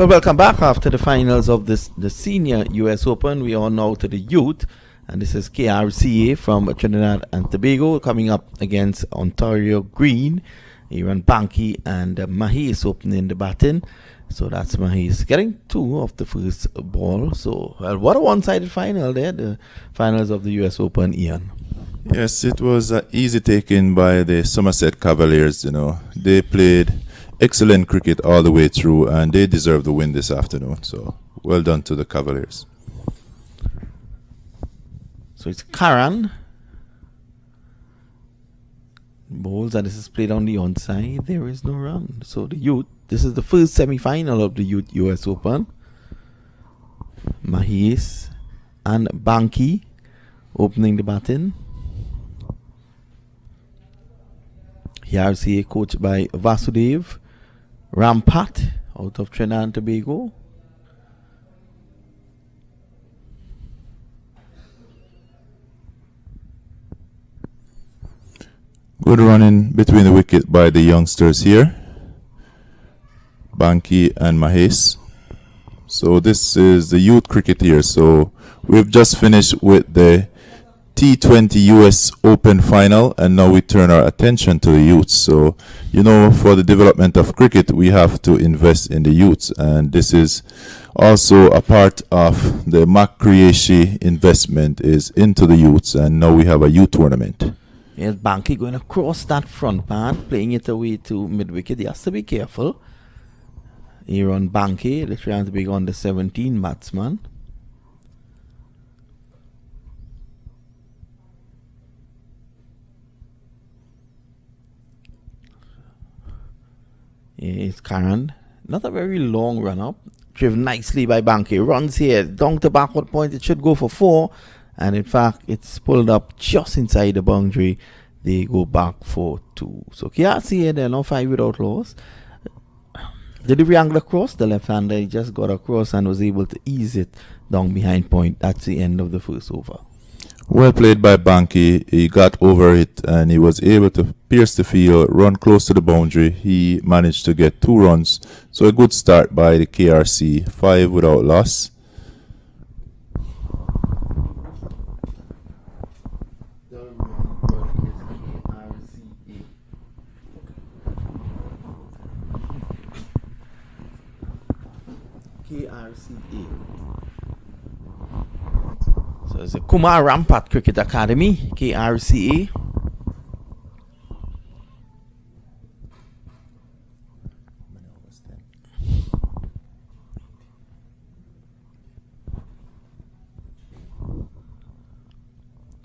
Well, welcome back after the finals of the senior US Open. We are now to the youth, and this is KRCA from Trinidad and Tobago coming up against Ontario Green. Aaron Banky and Mahis opening the batting. So that's Mahis getting two of the first ball. So, well, what a one-sided final there, the finals of the US Open, Ian. Yes, it was easy taken by the Somerset Cavaliers. They played excellent cricket all the way through, and they deserve the win this afternoon. So, well done to the Cavaliers. So it's Karan bowls, and this is played on the onside. There is no run. So the youth, this is the first semi-final of the youth US Open. Mahis and Banky opening the batting. KRCA coached by Vasudev Rampat out of Trinidad and Tobago. Good running between the wicket by the youngsters here, Banky and Mahis. So this is the youth cricket here. So we've just finished with the T20 US Open final, and now we turn our attention to the youths. So, for the development of cricket, we have to invest in the youths, and this is also a part of the Mac Creashi investment is into the youths, and now we have a youth tournament. Yes, Banky going across that front pan, playing it away to mid-wicket. He has to be careful. Here on Banky, the trying to be on the 17 batsman. It's Karan. Not a very long run up. Driven nicely by Banky. Runs here. Down to backward point. It should go for 4. And in fact, it's pulled up just inside the boundary. They go back for 2. So KRCA, they're now 5 without loss. Delivery angle across. The left-hander, he just got across and was able to ease it down behind point. That's the end of the first over. Well played by Banky. He got over it and he was able to pierce the field, run close to the boundary. He managed to get 2 runs. So a good start by the KRC. 5 without loss. KRCA. So it's a Kumar Rampat Cricket Academy, KRCA.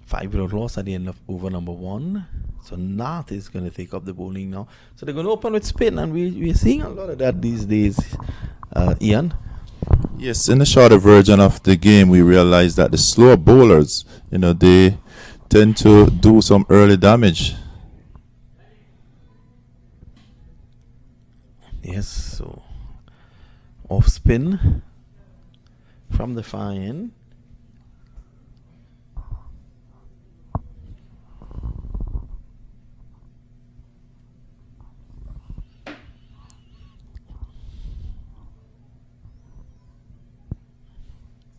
Five without loss at the end of over number 1. So Nath is going to take up the bowling now. So they're going to open with spin, and we're seeing a lot of that these days, Ian. Yes, in the shorter version of the game, we realized that the slower bowlers, they tend to do some early damage. Yes, so off spin from the far end.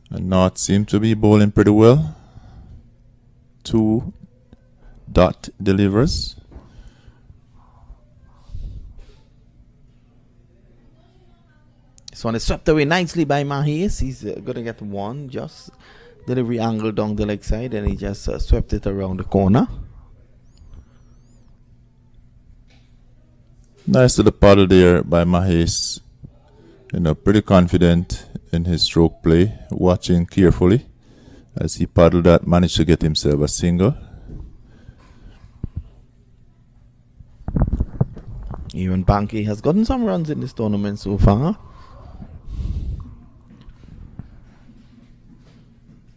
And North seemed to be bowling pretty well. 2 dot delivers. This one is swept away nicely by Mahis. He's going to get 1. Just delivery angle down the leg side, and he just swept it around the corner. Nice little paddle there by Mahis. Pretty confident in his stroke play, watching carefully as he paddled that, managed to get himself a single. Even Banky has gotten some runs in this tournament so far.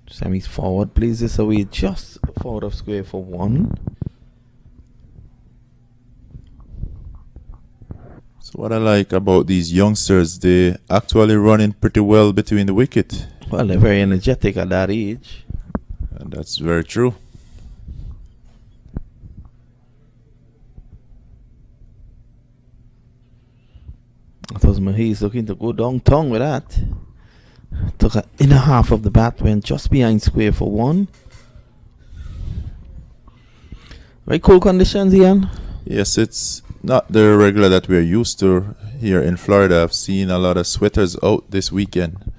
Sammy's forward plays this away just forward of square for 1. So what I like about these youngsters, they actually running pretty well between the wicket. Well, they're very energetic at that age. And that's very true. That was Mahis. He's looking to go down tongue with that. Took an inner half of the bat, went just behind square for one. Very cool conditions, Ian. Yes, it's not the regular that we're used to here in Florida. I've seen a lot of sweaters out this weekend.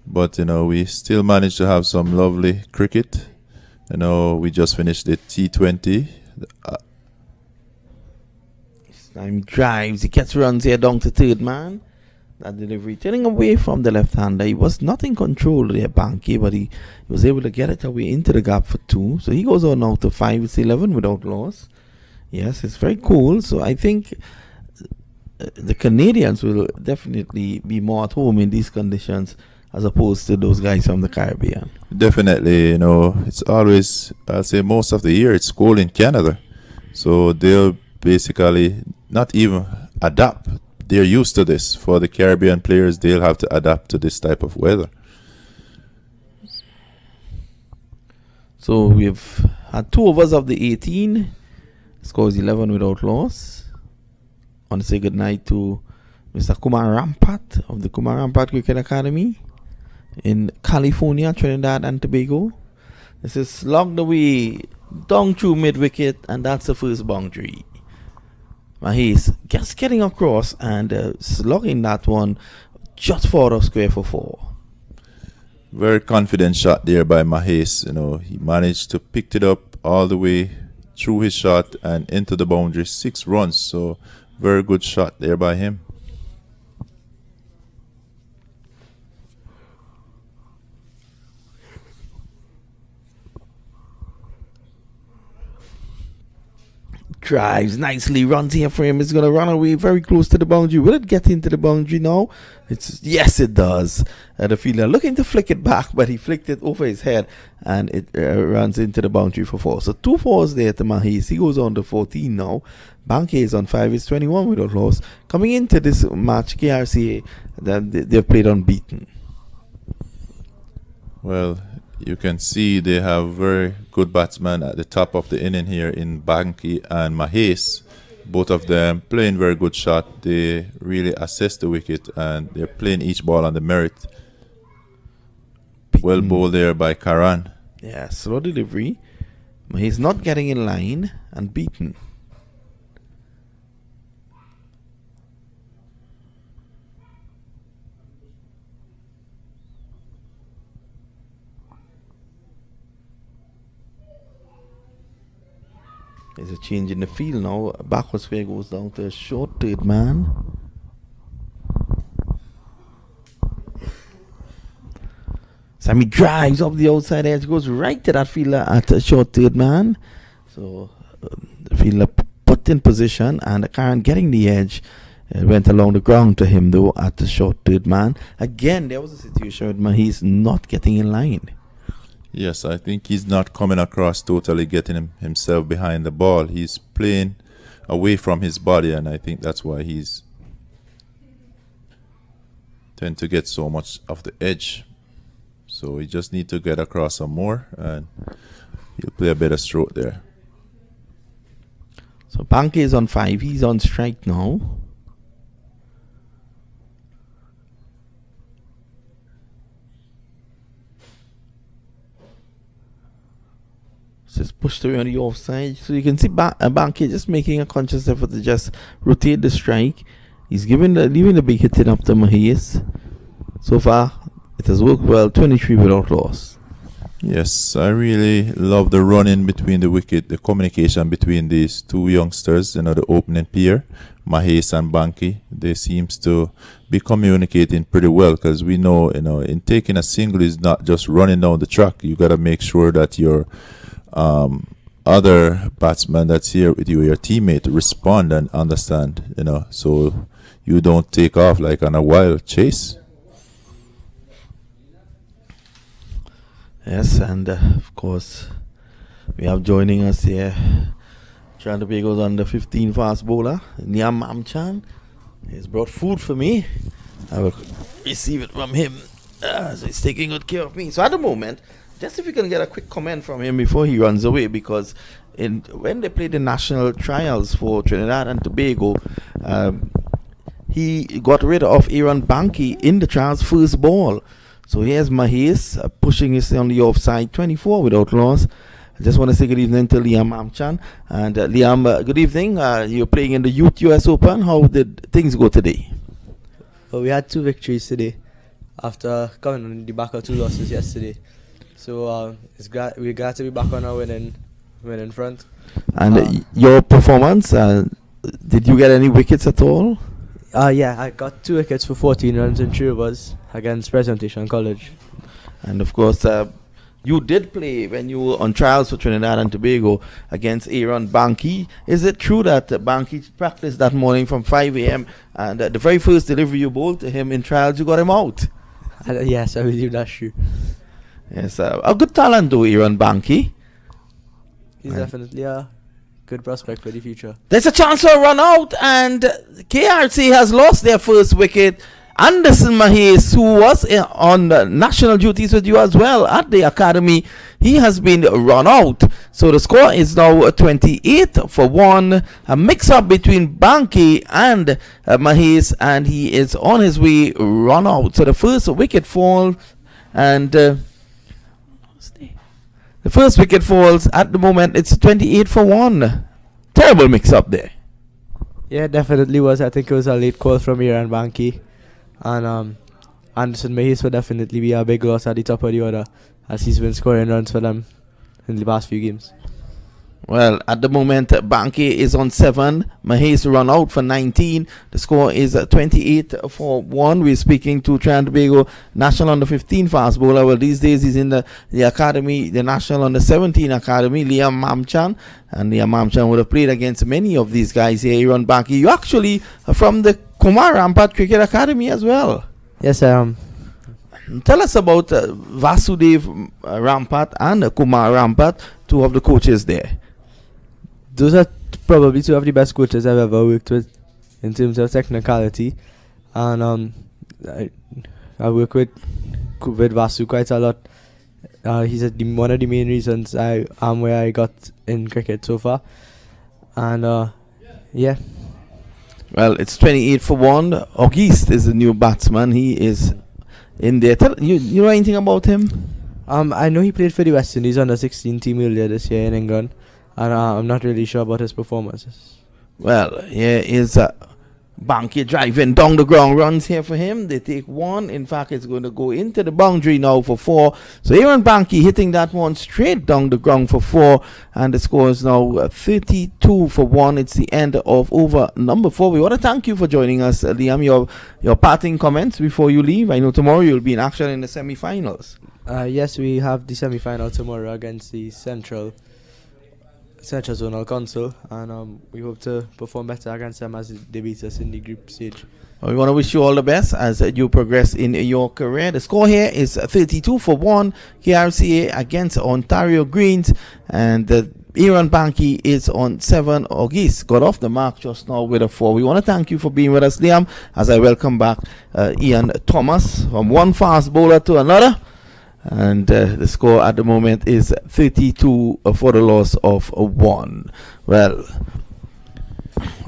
But, we still managed to have some lovely cricket. We just finished the T20. This time he drives, he gets runs here down to third man. That delivery turning away from the left-hander. He was not in control there, Banky, but he was able to get it away into the gap for two. So he goes on now to 5. It's 11 without loss. Yes, it's very cool. So I think the Canadians will definitely be more at home in these conditions as opposed to those guys from the Caribbean. Definitely, it's always, I'll say most of the year, it's cold in Canada. So they'll basically not even adapt. They're used to this. For the Caribbean players, they'll have to adapt to this type of weather. So we've had 2 overs of the 18. Score is 11 without loss. I want to say goodnight to Mr. Kumar Rampat of the Kumar Rampat Cricket Academy in California, Trinidad and Tobago. This is slugged away down through mid-wicket, and that's the first boundary. He's just getting across and slugging that one just for the square for 4. Very confident shot there by Mahes. He managed to pick it up all the way through his shot and into the boundary. 6 runs. So very good shot there by him. Drives nicely, runs here for him. It's going to run away very close to the boundary. Will it get into the boundary now? Yes, it does. The fielder looking to flick it back, but he flicked it over his head and it runs into the boundary for 4. So 2 4s there to Mahes. He goes on to 14 now. Banke is on 5. It's 21 without loss. Coming into this match, KRCA, they've played unbeaten. Well, you can see they have very good batsmen at the top of the inning here in Banki and Mahes. Both of them playing very good shot. They really assess the wicket and they're playing each ball on the merit. Well bowled there by Karan. Yeah, slow delivery. Mahes not getting in line and beaten. There's a change in the field now. Backwards square goes down to a short third man. Sammy drives up the outside edge, goes right to that fielder at a short third man. So the fielder put in position and Karen getting the edge. Went along the ground to him though at the short third man. Again, there was a situation with Mahes not getting in line. Yes, I think he's not coming across totally getting himself behind the ball. He's playing away from his body, and I think that's why he's tend to get so much of the edge. So he just need to get across some more, and he'll play a better stroke there. So Banke is on 5. He's on strike now. Just pushed away on the offside. So you can see Banke just making a conscious effort to just rotate the strike. He's leaving the big hit up to Mahes. So far, it has worked well. 23 without loss. Yes, I really love the run-in between the wicket, the communication between these 2 youngsters, the opening pair, Mahes and Banke. They seems to be communicating pretty well because we know, in taking a single is not just running down the track. You got to make sure that your other batsman that's here with you, your teammate, respond and understand, so you don't take off like on a wild chase. Yes, and of course, we have joining us here, Tobago's under 15 fast bowler, Niam Amchan. He's brought food for me. I will receive it from him. So he's taking good care of me. So at the moment, just if we can get a quick comment from him before he runs away, because when they played the national trials for Trinidad and Tobago, he got rid of Aaron Banky in the trials first ball. So here's Mahes pushing his on the offside 24 without loss. I just want to say good evening to Liam Amchan. And Liam, good evening. You're playing in the Youth US Open. How did things go today? Well, we had 2 victories today after coming on the back of 2 losses yesterday. So we're glad to be back on our winning front. And your performance, did you get any wickets at all? Yeah, I got 2 wickets for 14 runs and 3 overs against Presentation College. And of course, you did play when you were on trials for Trinidad and Tobago against Aaron Banky. Is it true that Banky practiced that morning from 5 a.m. and the very first delivery you bowled to him in trials, you got him out? Yes, I believe that's true. Yes, a good talent though, Aaron Banky. He's definitely a good prospect for the future. There's a chance for a run out, and KRC has lost their first wicket. Anderson Mahes, who was on national duties with you as well at the academy, he has been run out. So the score is now 28 for 1. A mix-up between Banky and Mahes, and he is on his way run out. So the first wicket falls, and the first wicket falls at the moment. It's 28 for 1. Terrible mix-up there. Yeah, definitely was. I think it was a late call from Aaron Banky. And Anderson Mahes will definitely be a big loss at the top of the order, as he's been scoring runs for them in the past few games. Well, at the moment, Banky is on 7. Mahes run out for 19. The score is 28 for 1. We're speaking to Trinidad and Tobago National Under 15 fast bowler. Well, these days he's in the academy, the National Under 17 academy, Liam Mamchan. And Liam Mamchan would have played against many of these guys here. Aaron Banky, you actually are from the Kumar Rampat Cricket Academy as well. Yes, I am. Tell us about Vasudev Rampat and Kumar Rampat, 2 of the coaches there. Those are probably 2 of the best coaches I've ever worked with in terms of technicality. And I work with Vasu quite a lot. He's one of the main reasons I am where I got in cricket so far. And yeah. Well, it's 28 for 1. Auguste is the new batsman. He is in there. You know anything about him? I know he played for the West Indies under 16 team earlier this year in England. And I'm not really sure about his performances. Well, here is Banky driving down the ground, runs here for him. They take 1. In fact, it's going to go into the boundary now for 4. So Aaron Banky hitting that one straight down the ground for 4. And the score is now 32 for 1. It's the end of over number 4. We want to thank you for joining us, Liam. Your parting comments before you leave. I know tomorrow you'll be in action in the semi-finals. Yes, we have the semi-final tomorrow against the Central Zonal Council, and we hope to perform better against them as they beat us in the group stage. We want to wish you all the best as you progress in your career. The score here is 32 for 1, KRCA against Ontario Greens, and Aaron Banky is on 7. Auguste got off the mark just now with a 4. We want to thank you for being with us, Liam, as I welcome back Ian Thomas from one fast bowler to another. And the score at the moment is 32 for the loss of 1. Well,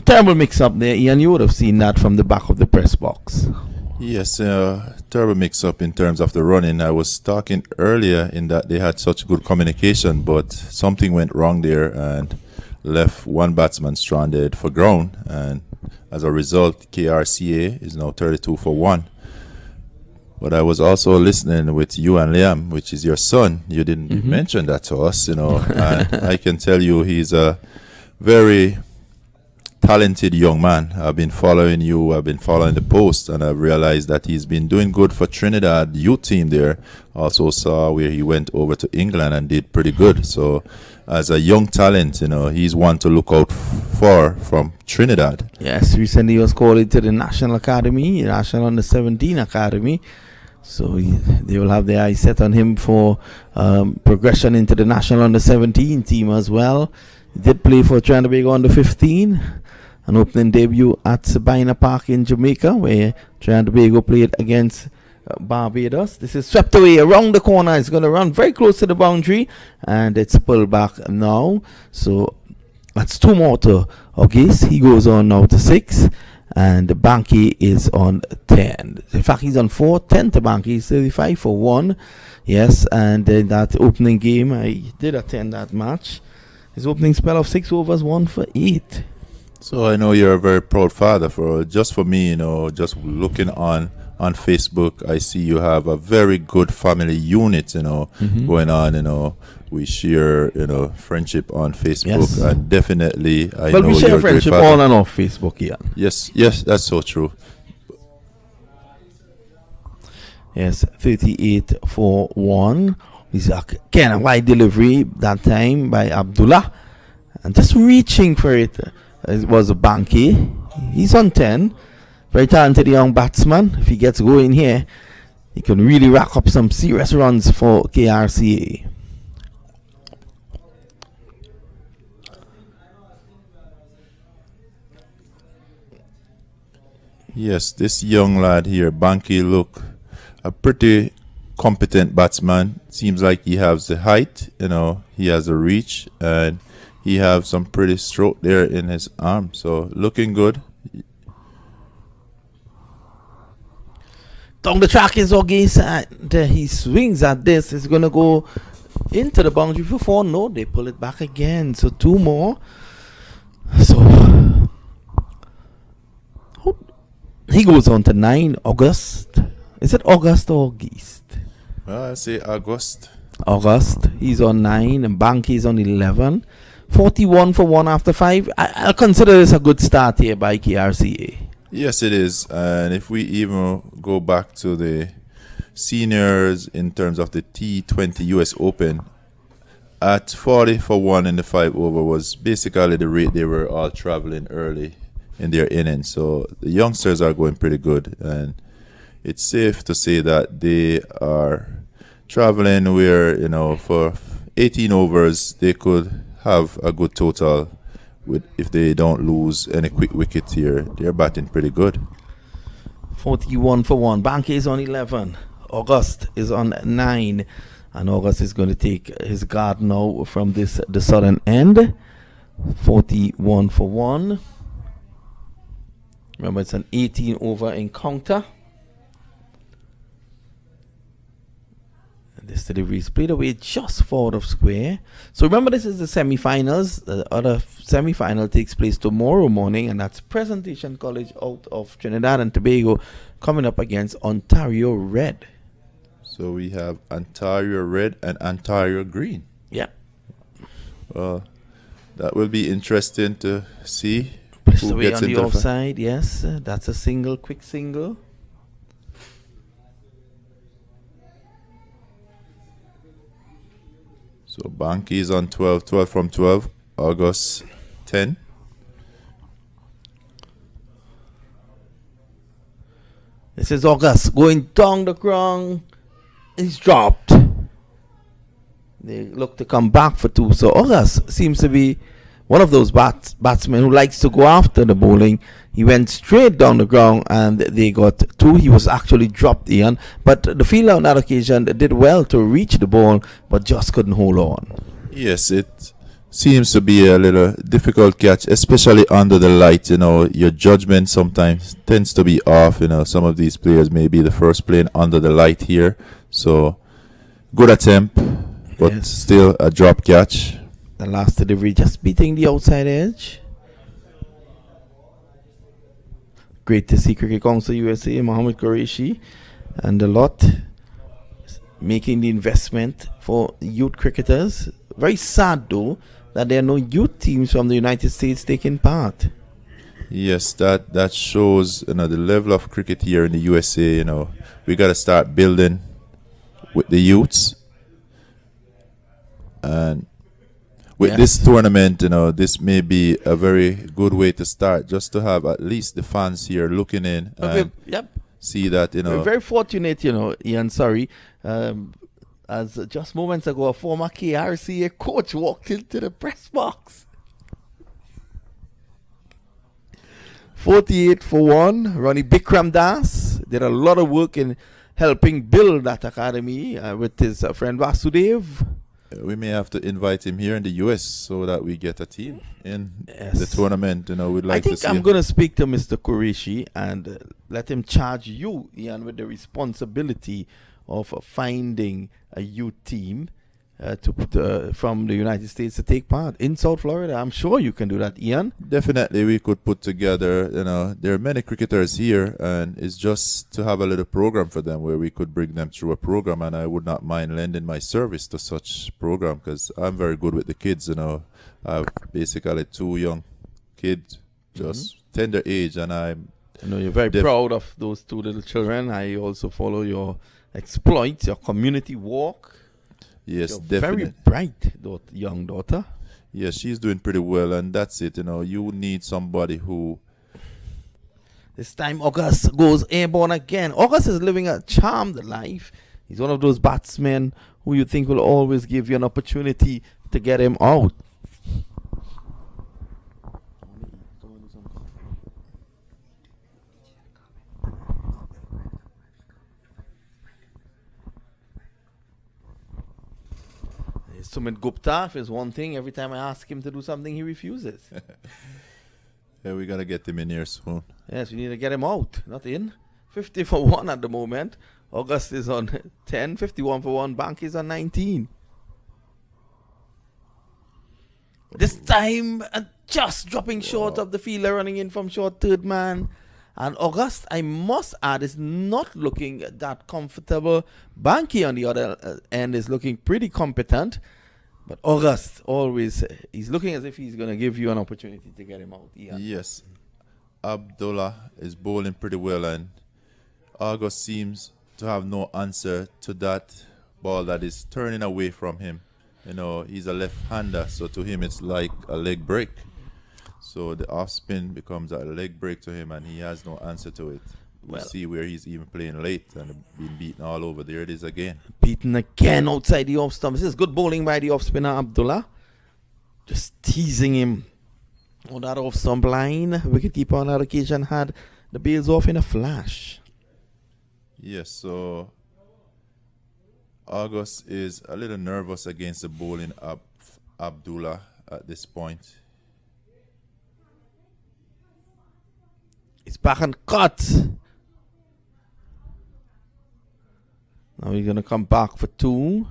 terrible mix-up there, Ian. You would have seen that from the back of the press box. Yes, terrible mix-up in terms of the running. I was talking earlier in that they had such good communication, but something went wrong there and left one batsman stranded for ground. And as a result, KRCA is now 32 for 1. But I was also listening with you and Liam, which is your son. You didn't mention that to us, and I can tell you he's a very talented young man. I've been following you. I've been following the post, and I've realized that he's been doing good for Trinidad youth team there. Also saw where he went over to England and did pretty good. So as a young talent, he's one to look out for from Trinidad. Yes, recently he was called into the National Academy, National Under 17 Academy. So they will have their eyes set on him for progression into the National Under 17 team as well. He did play for Trinidad and Tobago Under 15, an opening debut at Sabina Park in Jamaica, where Trinidad and Tobago played against Barbados. This is swept away around the corner. It's going to run very close to the boundary, and it's pulled back now. So that's 2 more to Auguste. He goes on now to 6. and Banky is on 10. In fact, he's on 4, 10 to Banky. He's 35 for 1. Yes, and in that opening game, I did attend that match. His opening spell of 6 overs, 1 for 8. So I know you're a very proud father. For me, just looking on Facebook, I see you have a very good family unit, going on. We share, friendship on Facebook, Yes. and definitely I Well, know we you're share a great friendship father. on and off Facebook, yeah. Yes, that's so true. Yes, 38 for 1. He's a kind of wide delivery that time by Abdullah. And just reaching for it, it was a Banky. He's on 10. Very talented young batsman. If he gets going here, he can really rack up some serious runs for KRCA. Yes, this young lad here, Banky, look a pretty competent batsman. Seems like he has the height, he has the reach, and he has some pretty stroke there in his arm. So looking good. Down the track is August, and he swings at this. It's going to go into the boundary for 4. No, they pull it back again. So 2 more. So he goes on to 9. August. Is it August or August? Well, I say August. August. He's on 9 and Banky is on 11. 41 for 1 after 5. I'll consider this a good start here by KRCA. Yes, it is. And if we even go back to the seniors in terms of the T20 US Open, at 40 for 1 in the 5 over was basically the rate they were all traveling early in their innings. So the youngsters are going pretty good, and it's safe to say that they are traveling where, for 18 overs they could have a good total if they don't lose any quick wickets here. They're batting pretty good. 41 for 1. Banky is on 11. August is on 9. And August is going to take his guard now from the southern end. 41 for 1. Remember, it's an 18 over encounter. This delivery is played away just forward of square. So remember, this is the semi-finals. The other semi-final takes place tomorrow morning, and that's Presentation College out of Trinidad and Tobago coming up against Ontario Red. So we have Ontario Red and Ontario Green. Yep. Well, that will be interesting to see Placed who away gets on the into offside. Yes, that's a single, quick single. So Banky is on 12 from 12, August 10. This is August going down the ground. He's dropped. They look to come back for 2. So August seems to be one of those batsmen who likes to go after the bowling. He went straight down the ground and they got 2. He was actually dropped, Ian. But the fielder on that occasion did well to reach the ball, but just couldn't hold on. Yes, it seems to be a little difficult catch, especially under the light. Your judgment sometimes tends to be off. Some of these players may be the first playing under the light here. So, good attempt, but Yes. still a drop catch. The last delivery just beating the outside edge. Great to see Cricket Council USA, Mohammed Qureshi, and a lot making the investment for youth cricketers. Very sad though that there are no youth teams from the United States taking part. Yes, that shows the level of cricket here in the USA. We got to start building with the youths, and with this tournament, this may be a very good way to start, just to have at least the fans here looking in and see that We're very fortunate, Ian. Sorry, as just moments ago, a former KRCA coach walked into the press box. 48 for 1. Ronnie Bikram Das did a lot of work in helping build that academy with his friend Vasudev. we may have to invite him here in the US so that we get a team in Yes. the tournament. You know, we'd like I think to see I'm him. going to speak to Mr. Qureshi and let him charge you, Ian, with the responsibility of finding a youth team from the United States to take part in South Florida. I'm sure you can do that, Ian. Definitely, we could put together. You know, there are many cricketers here, and it's just to have a little program for them where we could bring them through a program. And I would not mind lending my service to such program because I'm very good with the kids. You know, I've basically 2 young kids, just tender age, and I'm. I know you're very proud of those 2 little children. I also follow your exploits, your community walk. Yes, You're definitely. very bright, young daughter. Yeah, she's doing pretty well, and that's it. You know, you need somebody who. This time August goes airborne again. August is living a charmed life. He's one of those batsmen who you think will always give you an opportunity to get him out. Sumit Gupta, if there's one thing, every time I ask him to do something, he refuses. Yeah, we gotta get him in here soon. Yes, we need to get him out, not in. 50 for 1 at the moment. August is on 10, 51 for 1. Bank is on 19. This time, just dropping short of the fielder, running in from short third man. And August, I must add, is not looking that comfortable. Banky, on the other end, is looking pretty competent. But August, always, he's looking as if he's going to give you an opportunity to get him out. Ian. Yes, Abdullah is bowling pretty well, and August seems to have no answer to that ball that is turning away from him. You know, he's a left-hander, so to him it's like a leg break. So the off spin becomes a leg break to him, and he has no answer to it. We Well, see where he's even playing late and being beaten all over. There it is again. beaten again outside the off stump. This is good bowling by the off spinner Abdullah. Just teasing him on that off stump line. Wicketkeeper on that occasion had the bails off in a flash. Yes, so August is a little nervous against the bowling Abdullah at this point. It's back and cut. Now he's going to come back for 2.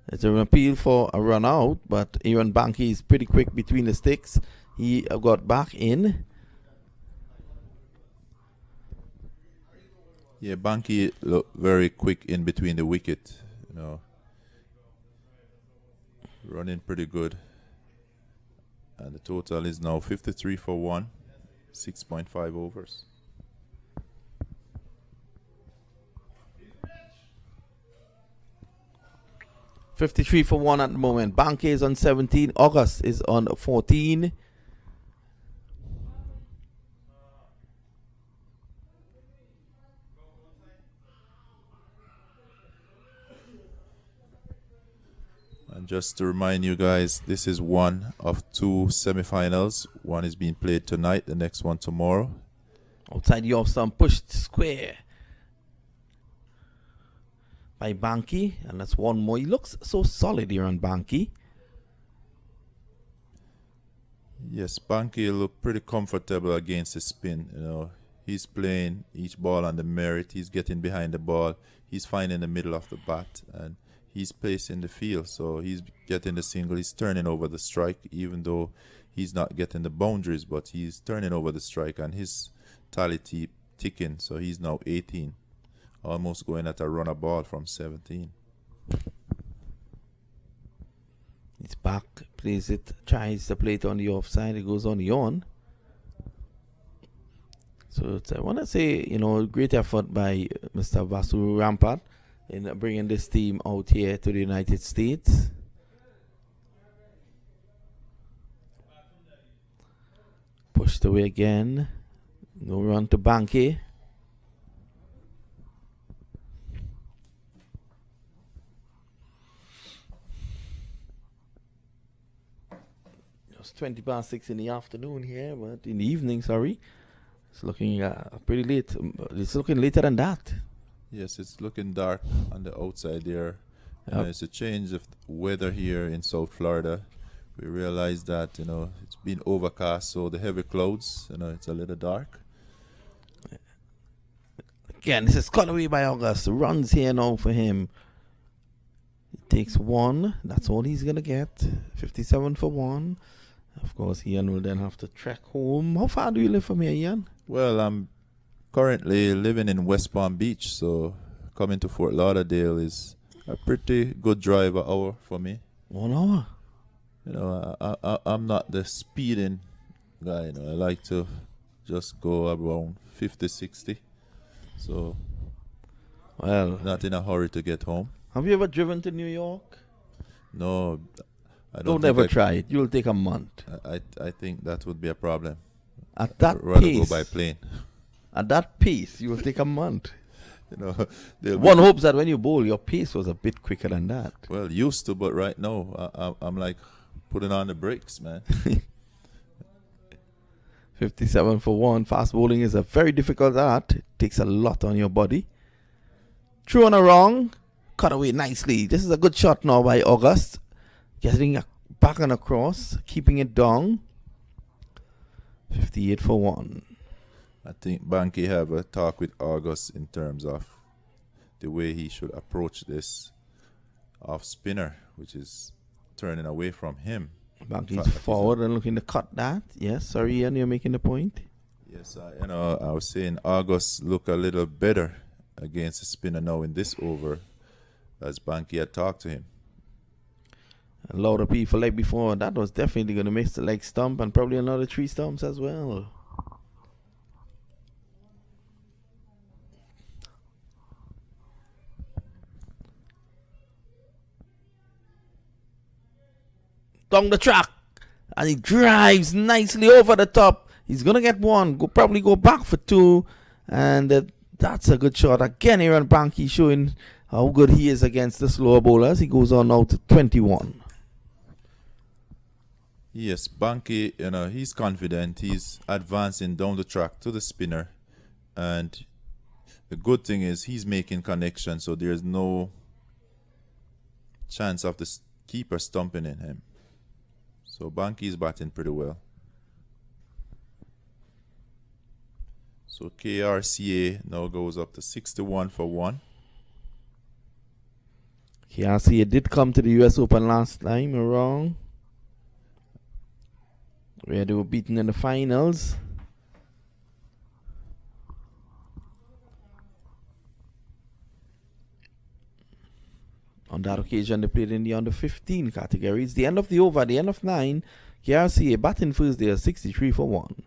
It's an appeal for a run out, but Aaron Banky is pretty quick between the sticks. He got back in. Yeah, Banky looked very quick in between the wicket. You know, running pretty good. And the total is now 53 for 1, 6.5 overs. $53 for 1 at the moment. Banky is on 17. August is on 14. And just to remind you guys, this is one of 2 semifinals. One is being played tonight, the next one tomorrow. Outside the off stump, pushed square by Banky, and that's one more. He looks so solid here on Banky. Yes, Banky looked pretty comfortable against the spin. You know, he's playing each ball on the merit. He's getting behind the ball. He's finding the middle of the bat, and he's placing the field. So he's getting the single. He's turning over the strike, even though he's not getting the boundaries, but he's turning over the strike, and his tally ticking. So he's now 18. Almost going at a runner ball from 17. He's back, plays it, tries to play it on the offside. It goes on the on. So I want to say, great effort by Mr. Vasu Rampart in bringing this team out here to the United States. Pushed away again. No run to Banky. It's 20 past 6 in the afternoon here, but in the evening, sorry. It's looking pretty late. It's looking later than that. Yes, it's looking dark on the outside there. Yep. It's a change of weather here in South Florida. We realize that it's been overcast, so the heavy clouds, it's a little dark. Again, this is cut away by August. Runs here now for him. He takes one. That's all he's going to get. 57 for one. Of course, Ian will then have to trek home. How far do you live from here, Ian? Well, I'm currently living in West Palm Beach, so coming to Fort Lauderdale is a pretty good drive, an hour for me. 1 hour. I'm not the speeding guy. I like to just go around 50, 60. So, Well, not in a hurry to get home. have you ever driven to New York? No, I Don't think ever try it. You'll take a month. I think that would be a problem. At that I'd rather pace, go by plane. at that pace, you will take a month. They'll One be- hopes that when you bowl, your pace was a bit quicker than that. Well, used to, but right now I'm like putting on the brakes, man. 57 for one. Fast bowling is a very difficult art. It takes a lot on your body. True on a wrong. Cut away nicely. This is a good shot now by August. Getting back and across. Keeping it down. 58 for one. I think Banky have a talk with August in terms of the way he should approach this off spinner, which is turning away from him. Banky's forward and looking to cut that. Yes, sorry, Ian, you're making the point. Yes, I was saying August look a little better against the spinner now in this over, as Banky had talked to him. A lot of people like before. That was definitely going to miss the leg stump and probably another 3 stumps as well. Down the track, and he drives nicely over the top. He's gonna get one. Probably go back for 2, and that's a good shot again. Aaron Banky showing how good he is against the slower bowlers. He goes on now to 21. Yes, Banky, he's confident. He's advancing down the track to the spinner, and the good thing is he's making connection, so there's no chance of the keeper stumping in him. So Banky's batting pretty well. So KRCA now goes up to 61 for 1. KRCA did come to the US Open last time around, where they were beaten in the finals. On that occasion, they played in the under 15 category. It's the end of the over, the end of 9. KRCA batting first there, 63 for 1.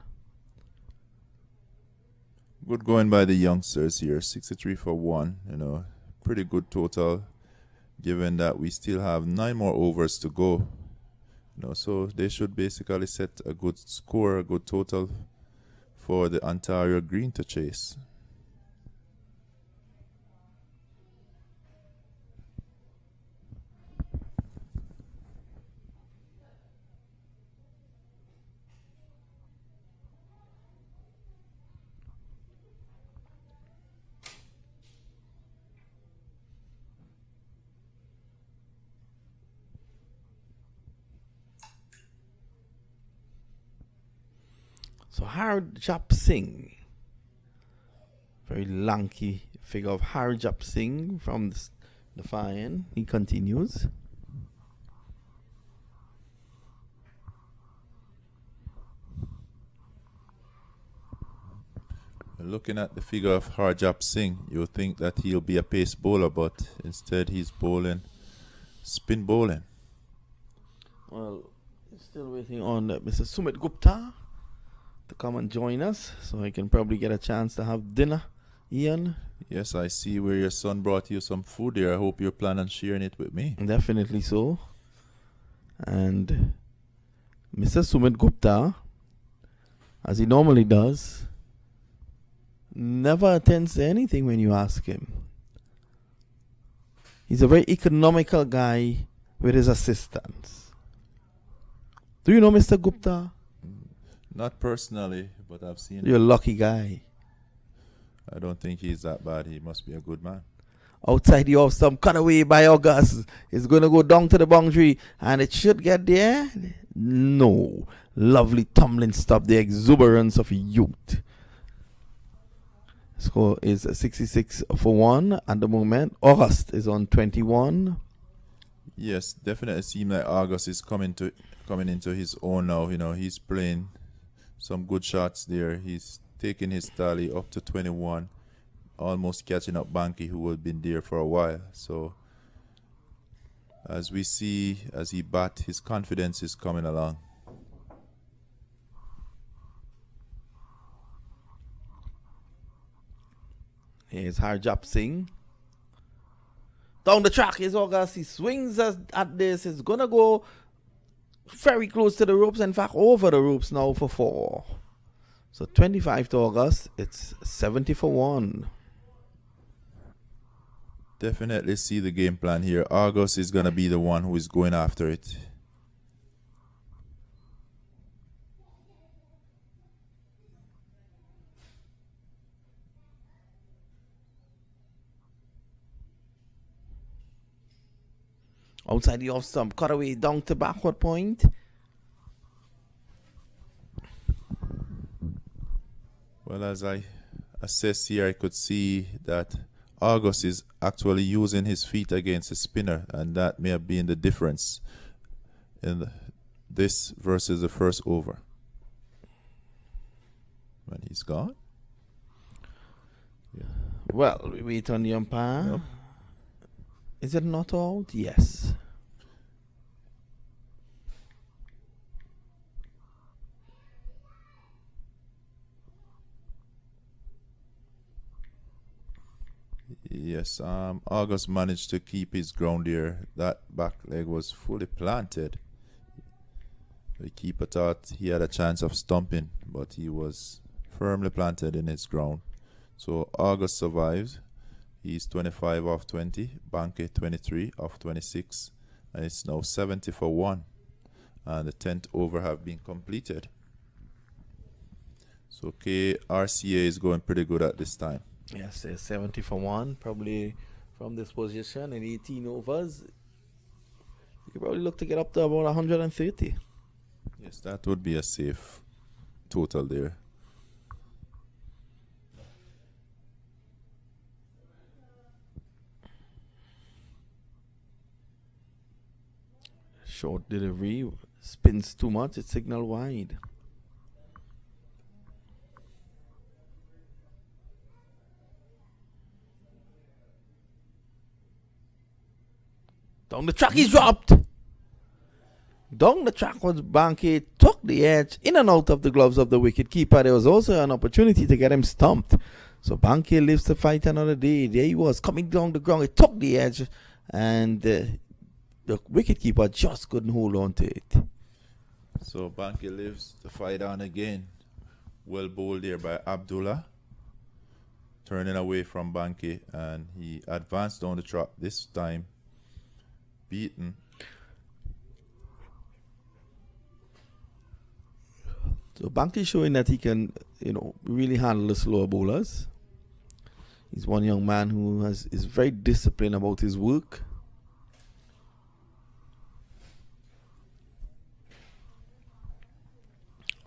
Good going by the youngsters here, 63 for 1. Pretty good total, given that we still have 9 more overs to go. So they should basically set a good score, a good total for the Ontario Green to chase. So Harjap Singh, very lanky figure of Harjap Singh from the far end. He continues. Looking at the figure of Harjap Singh, you would think that he'll be a pace bowler, but instead he's bowling spin bowling. Well, still waiting on Mr. Sumit Gupta to come and join us, so I can probably get a chance to have dinner. Ian? Yes, I see where your son brought you some food there. I hope you plan on sharing it with me. Definitely so. And Mr. Sumit Gupta, as he normally does, never attends to anything when you ask him. He's a very economical guy with his assistants. Do you know Mr. Gupta? Not personally, but I've seen You're a him. lucky guy. I don't think he's that bad. He must be a good man. outside the off stump, cut away by August. It's going to go down to the boundary, and it should get there. No. Lovely tumbling stop, the exuberance of youth. Score is 66 for 1 at the moment. August is on 21. Yes, definitely seems like August is coming into his own now. You know, he's playing some good shots there. He's taking his tally up to 21, almost catching up Banky, who had been there for a while. So, as we see, as he bat, his confidence is coming along. Here's Harjap Singh. Down the track is August. He swings at this. It's going to go very close to the ropes. In fact, over the ropes now for 4. So 25 to August. It's 70 for 1. Definitely see the game plan here. August is going to be the one who is going after it. Outside the off stump, cut away down to backward point. Well, as I assess here, I could see that August is actually using his feet against the spinner, and that may have been the difference in this versus the first over. When he's gone. Well, we wait on the umpire. Yep. Is it not out? Yes. Yes, August managed to keep his ground here. That back leg was fully planted. The keeper thought he had a chance of stumping, but he was firmly planted in his ground. So August survives. He's 25 off 20, Banke 23 off 26, and it's now 70 for 1. And the 10th over have been completed. So KRCA is going pretty good at this time. Yes, it's 70 for 1. Probably from this position in 18 overs, you could probably look to get up to about 130. Yes, that would be a safe total there. Short delivery, spins too much, it's signal wide. Down the track, he's dropped. Down the track was Banke, took the edge in and out of the gloves of the wicket keeper. There was also an opportunity to get him stumped. So Banke lives to fight another day. There he was coming down the ground. He took the edge, and the wicketkeeper just couldn't hold on to it. So Banke lives to fight on again. Well bowled there by Abdullah. Turning away from Banke, and he advanced down the track this time. Beaten. So Banke showing that he can, really handle the slower bowlers. He's one young man who is very disciplined about his work.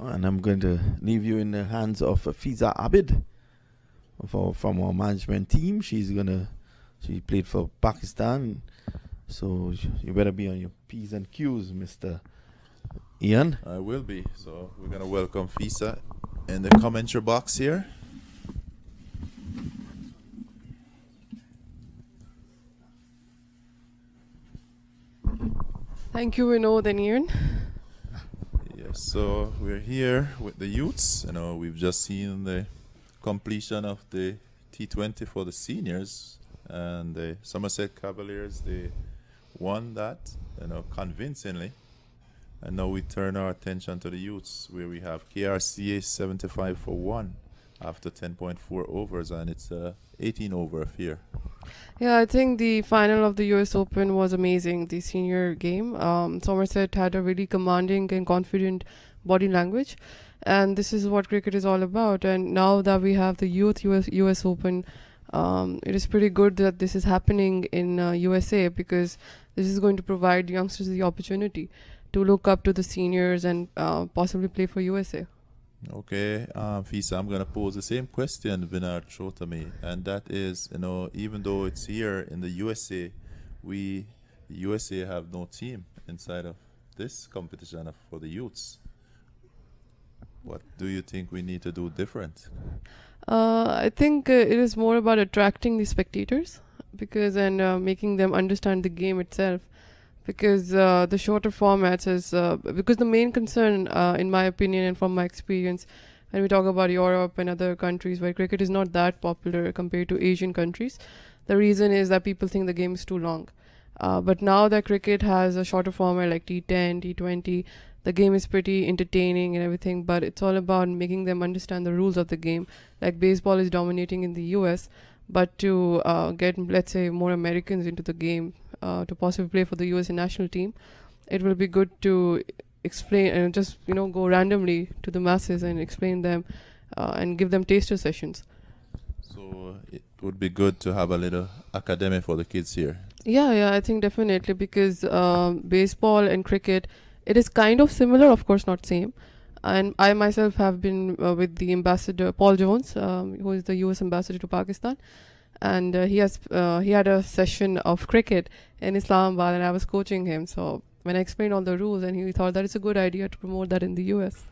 And I'm going to leave you in the hands of Fiza Abid from our management team. She played for Pakistan. So you better be on your P's and Q's, Mr. Ian. I will be. So we're going to welcome Fisa in the commentary box here. Thank you, Vinod and Ian. Yes, so we're here with the youths. We've just seen the completion of the T20 for the seniors, and the Somerset Cavaliers, they won that, convincingly. And now we turn our attention to the youths, where we have KRCA 75 for 1 after 10.4 overs, and it's 18 over affair. Yeah, I think the final of the US Open was amazing, the senior game. Somerset had a really commanding and confident body language, and this is what cricket is all about. And now that we have the youth US Open, It is pretty good that this is happening in USA, because this is going to provide youngsters the opportunity to look up to the seniors and possibly play for USA. Okay, Fisa, I'm going to pose the same question Vinod threw to me, and that is, even though it's here in the USA, the USA have no team inside of this competition for the youths. What do you think we need to do different? I think it is more about attracting the spectators, and making them understand the game itself. Because the shorter formats is because the main concern, in my opinion and from my experience, when we talk about Europe and other countries where cricket is not that popular compared to Asian countries, the reason is that people think the game is too long. But now that cricket has a shorter format like T10, T20, the game is pretty entertaining and everything, but it's all about making them understand the rules of the game. Like baseball is dominating in the US, but to get, let's say, more Americans into the game, to possibly play for the USA national team, it will be good to explain and just go randomly to the masses and explain them and give them taster sessions. So it would be good to have a little academy for the kids here. Yeah, I think definitely, because baseball and cricket, it is kind of similar, of course not same. And I myself have been with the ambassador Paul Jones, who is the US ambassador to Pakistan, and he had a session of cricket in Islamabad, and I was coaching him. So when I explained all the rules, and he thought that it's a good idea to promote that in the US.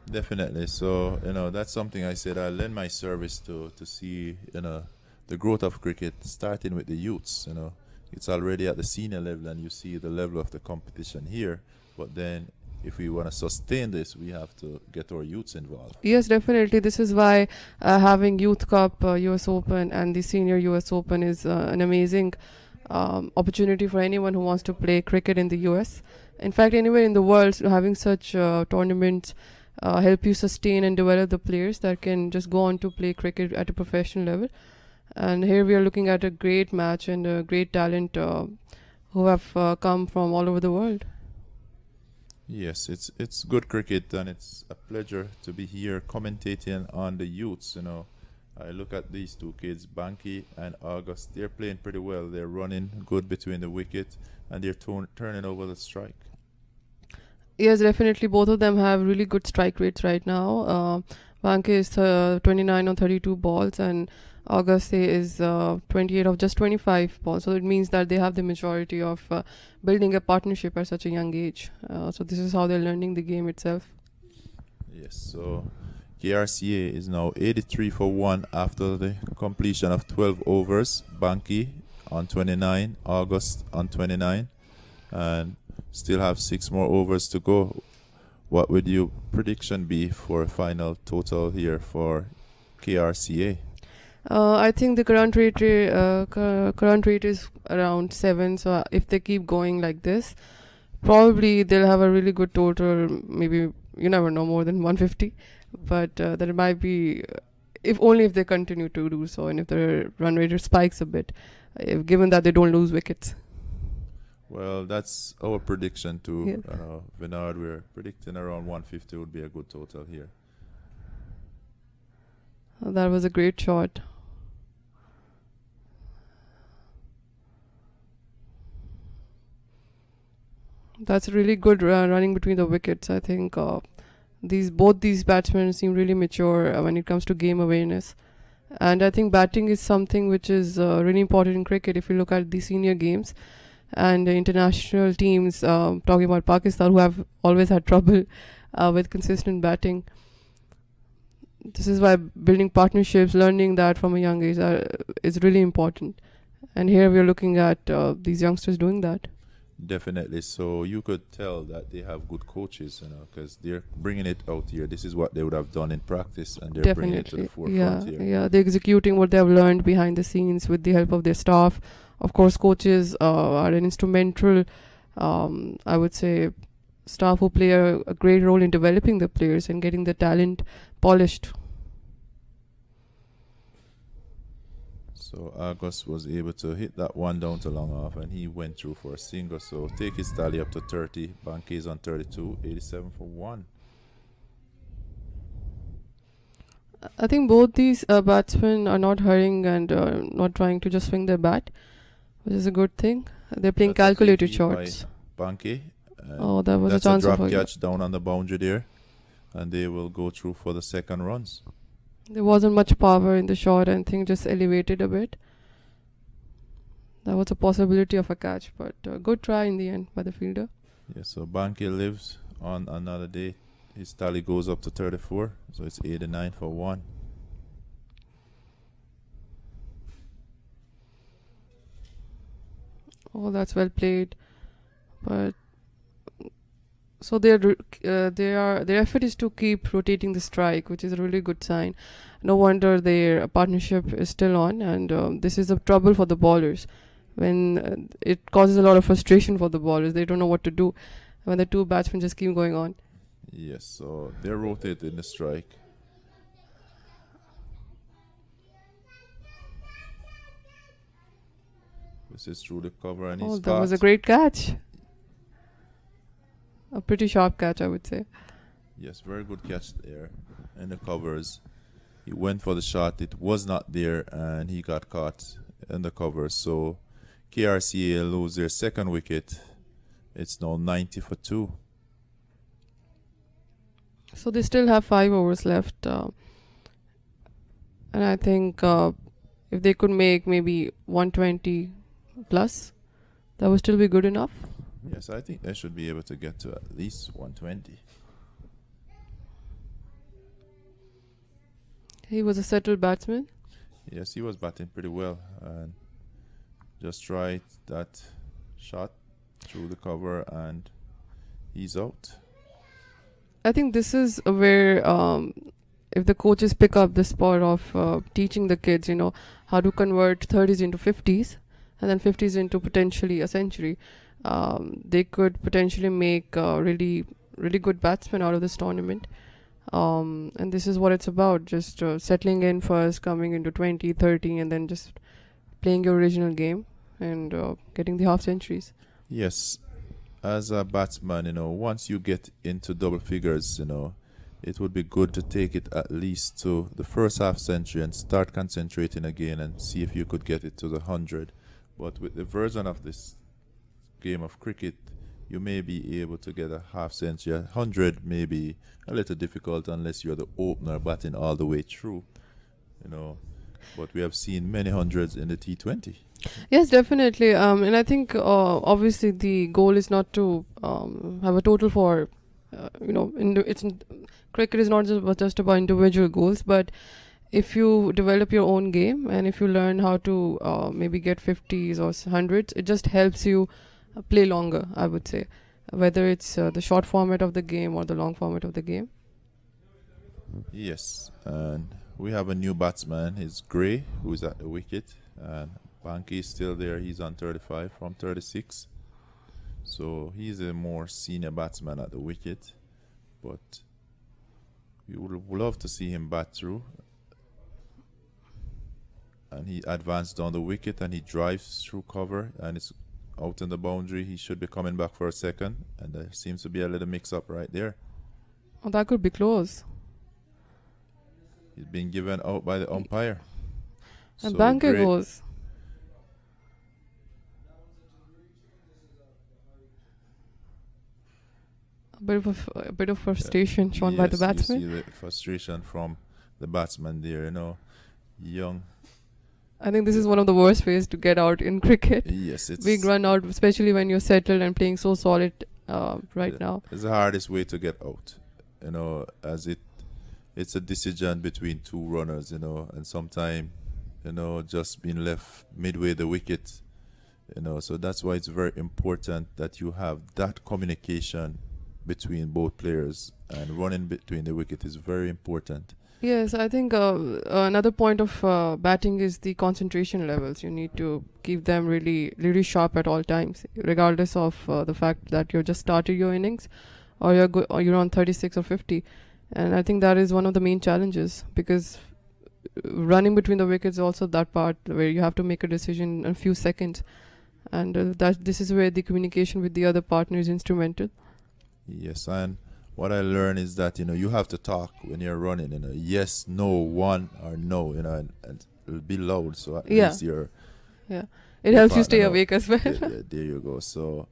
Definitely. So, that's something I said I'll lend my service to see, the growth of cricket starting with the youths. It's already at the senior level, and you see the level of the competition here. But then if we want to sustain this, we have to get our youths involved. Yes, definitely. This is why having Youth Cup, US Open, and the Senior US Open is an amazing opportunity for anyone who wants to play cricket in the US. In fact, anywhere in the world, having such tournaments help you sustain and develop the players that can just go on to play cricket at a professional level. And here we are looking at a great match and a great talent who have come from all over the world. Yes, it's good cricket, and it's a pleasure to be here commentating on the youths. I look at these two kids, Banky and August. They're playing pretty well. They're running good between the wicket, and they're turning over the strike. Yes, definitely. Both of them have really good strike rates right now. Banky is 29 on 32 balls, and August is 28 of just 25 balls. So it means that they have the majority of building a partnership at such a young age. So this is how they're learning the game itself. Yes, so KRCA is now 83 for 1 after the completion of 12 overs. Banky on 29, August on 29, and still have 6 more overs to go. What would your prediction be for a final total here for KRCA? I think the current rate is around 7. So if they keep going like this, probably they'll have a really good total. Maybe, you never know, more than 150. But that might be, if they continue to do so, and if the run rate spikes a bit, given that they don't lose wickets. Well, that's our prediction too. Yeah. Vinod, we're predicting around 150 would be a good total here. That was a great shot. That's really good running between the wickets. I think both these batsmen seem really mature when it comes to game awareness. And I think batting is something which is really important in cricket. If you look at the senior games and the international teams, talking about Pakistan, who have always had trouble with consistent batting. This is why building partnerships, learning that from a young age is really important. And here we are looking at these youngsters doing that. Definitely. So you could tell that they have good coaches, because they're bringing it out here. This is what they would have done in practice, and they're bringing it to the forefront here. Yeah, they're executing what they have learned behind the scenes with the help of their staff. Of course, coaches are an instrumental, I would say, staff who play a great role in developing the players and getting the talent polished. So August was able to hit that one down to long off, and he went through for a single. So take his tally up to 30. Banky is on 32, 87 for 1. I think both these batsmen are not hurrying and not trying to just swing their bat, which is a good thing. They're playing That's a calculated KP by shots. Banke. Oh, that was a That's a chance drop for catch down on the boundary there, and they will go through for the second runs. There wasn't much power in the shot, and thing just elevated a bit. That was a possibility of a catch, but good try in the end by the fielder. Yeah, so Banke lives on another day. His tally goes up to 34, so it's 89 for 1. Oh, that's well played. But so their effort is to keep rotating the strike, which is a really good sign. No wonder their partnership is still on, and this is a trouble for the bowlers. When it causes a lot of frustration for the bowlers, they don't know what to do when the two batsmen just keep going on. Yes, so they're rotating the strike. This is through the cover, and Oh, he's that was a caught. great catch. A pretty sharp catch, I would say. Yes, very good catch there in the covers. He went for the shot, it was not there, and he got caught in the covers. So KRCA lose their second wicket. It's now 90 for 2. So they still have 5 overs left, and I think if they could make maybe 120 plus, that would still be good enough. Yes, I think they should be able to get to at least 120. He was a settled batsman. Yes, he was batting pretty well, and just tried that shot through the cover, and he's out. I think this is where if the coaches pick up the spot of teaching the kids, how to convert 30s into 50s and then 50s into potentially a century, they could potentially make really, really good batsmen out of this tournament. And this is what it's about, just settling in first, coming into 20, 30, and then just playing your original game and getting the half centuries. Yes, as a batsman, once you get into double figures, it would be good to take it at least to the first half century and start concentrating again and see if you could get it to the 100. But with the version of this game of cricket, you may be able to get a half century. 100 may be a little difficult unless you're the opener batting all the way through, But we have seen many hundreds in the T20. Yes, definitely. And I think obviously the goal is not to have a total for, cricket is not just about individual goals, but if you develop your own game and if you learn how to maybe get 50s or 100s, it just helps you play longer, I would say, whether it's the short format of the game or the long format of the game. Yes, and we have a new batsman. It's Gray, who's at the wicket, and Banke is still there. He's on 35 from 36. So he's a more senior batsman at the wicket, but we would love to see him bat through. And he advanced down the wicket and he drives through cover, and it's out in the boundary. He should be coming back for a second, and there seems to be a little mix-up right there. Oh, that could be close. He's been given out by the umpire. And So Banke Gray- goes. A bit of frustration shown by the Yes, batsman. You see the frustration from the batsman there, young. I think this is one of the worst ways to get out in cricket. Yes, it's Big run out, especially when you're settled and playing so solid right now. It's the hardest way to get out, as it's a decision between two runners, and sometimes, just being left midway the wicket, so that's why it's very important that you have that communication between both players, and running between the wicket is very important. Yes, I think another point of batting is the concentration levels. You need to keep them really, really sharp at all times, regardless of the fact that you just started your innings, or you're on 36 or 50. And I think that is one of the main challenges, because running between the wickets is also that part where you have to make a decision in a few seconds, and this is where the communication with the other partner is instrumental. Yes, and what I learned is that you have to talk when you're running. Yes, no, one or no. And it'll be loud, so at Yeah. least you're. Yeah. It your helps you partner stay know. awake as well. Yeah, there you go. So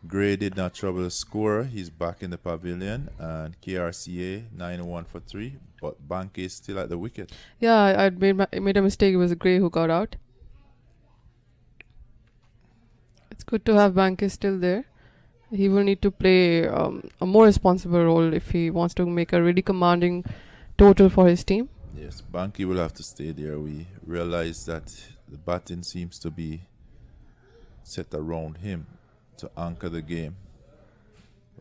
Gray did not trouble the scorer. He's back in the pavilion, and KRCA 9-1 for 3. But Banke is still at the wicket. Yeah, I made a mistake. It was Gray who got out. It's good to have Banke still there. He will need to play a more responsible role if he wants to make a really commanding total for his team. Yes, Banke will have to stay there. We realize that the batting seems to be set around him to anchor the game.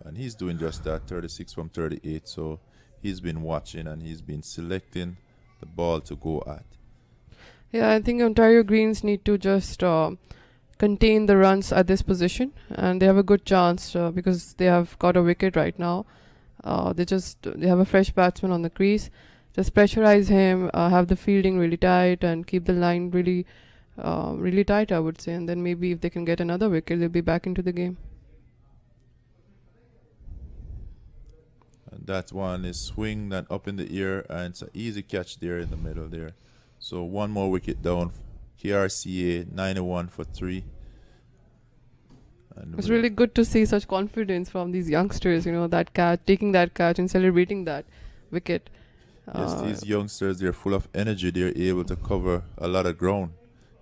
And he's doing just that, 36 from 38. So he's been watching and he's been selecting the ball to go at. Yeah, I think Ontario Greens need to just contain the runs at this position, and they have a good chance because they have got a wicket right now. They have a fresh batsman on the crease. Just pressurize him, have the fielding really tight, and keep the line really tight, I would say. And then maybe if they can get another wicket, they'll be back into the game. And that one is swinged and up in the air, and it's an easy catch there in the middle there. So one more wicket down. KRCA 9-1 for 3. And It's really good to see such confidence from these youngsters, that catch, taking that catch and celebrating that wicket. Yes, these youngsters, they're full of energy. They're able to cover a lot of ground.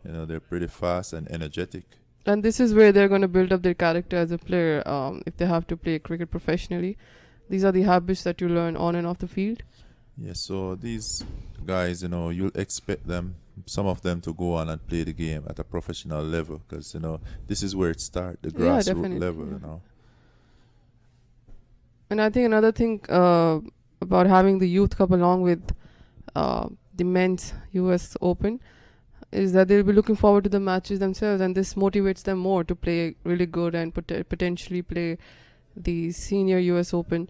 They're pretty fast and energetic. And this is where they're going to build up their character as a player if they have to play cricket professionally. These are the habits that you learn on and off the field. Yes, so these guys, you'll expect them, some of them, to go on and play the game at a professional level because, this is where it starts, the grassroots level, And I think another thing about having the youth come along with the men's US Open is that they'll be looking forward to the matches themselves, and this motivates them more to play really good and potentially play the senior US Open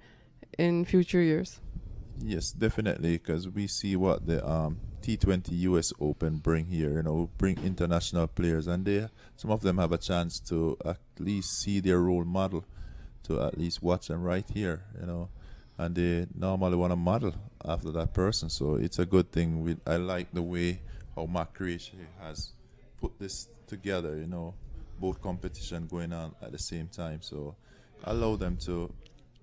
in future years. Yes, definitely, because we see what the T20 US Open bring here, bring international players, and some of them have a chance to at least see their role model, to at least watch them right here, and they normally want to model after that person. So it's a good thing. I like the way how Mark Creation has put this together, both competition going on at the same time. So allow them to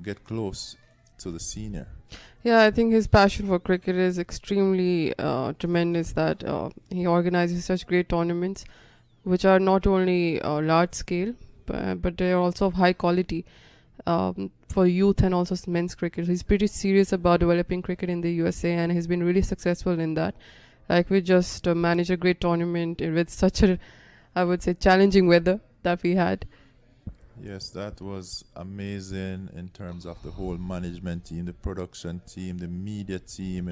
get close to the senior. Yeah, I think his passion for cricket is extremely tremendous, that he organizes such great tournaments which are not only large scale but they are also of high quality for youth and also men's cricket. He's pretty serious about developing cricket in the USA, and he's been really successful in that. Like, we just managed a great tournament with such a, I would say, challenging weather that we had. Yes, that was amazing in terms of the whole management team, the production team, the media team,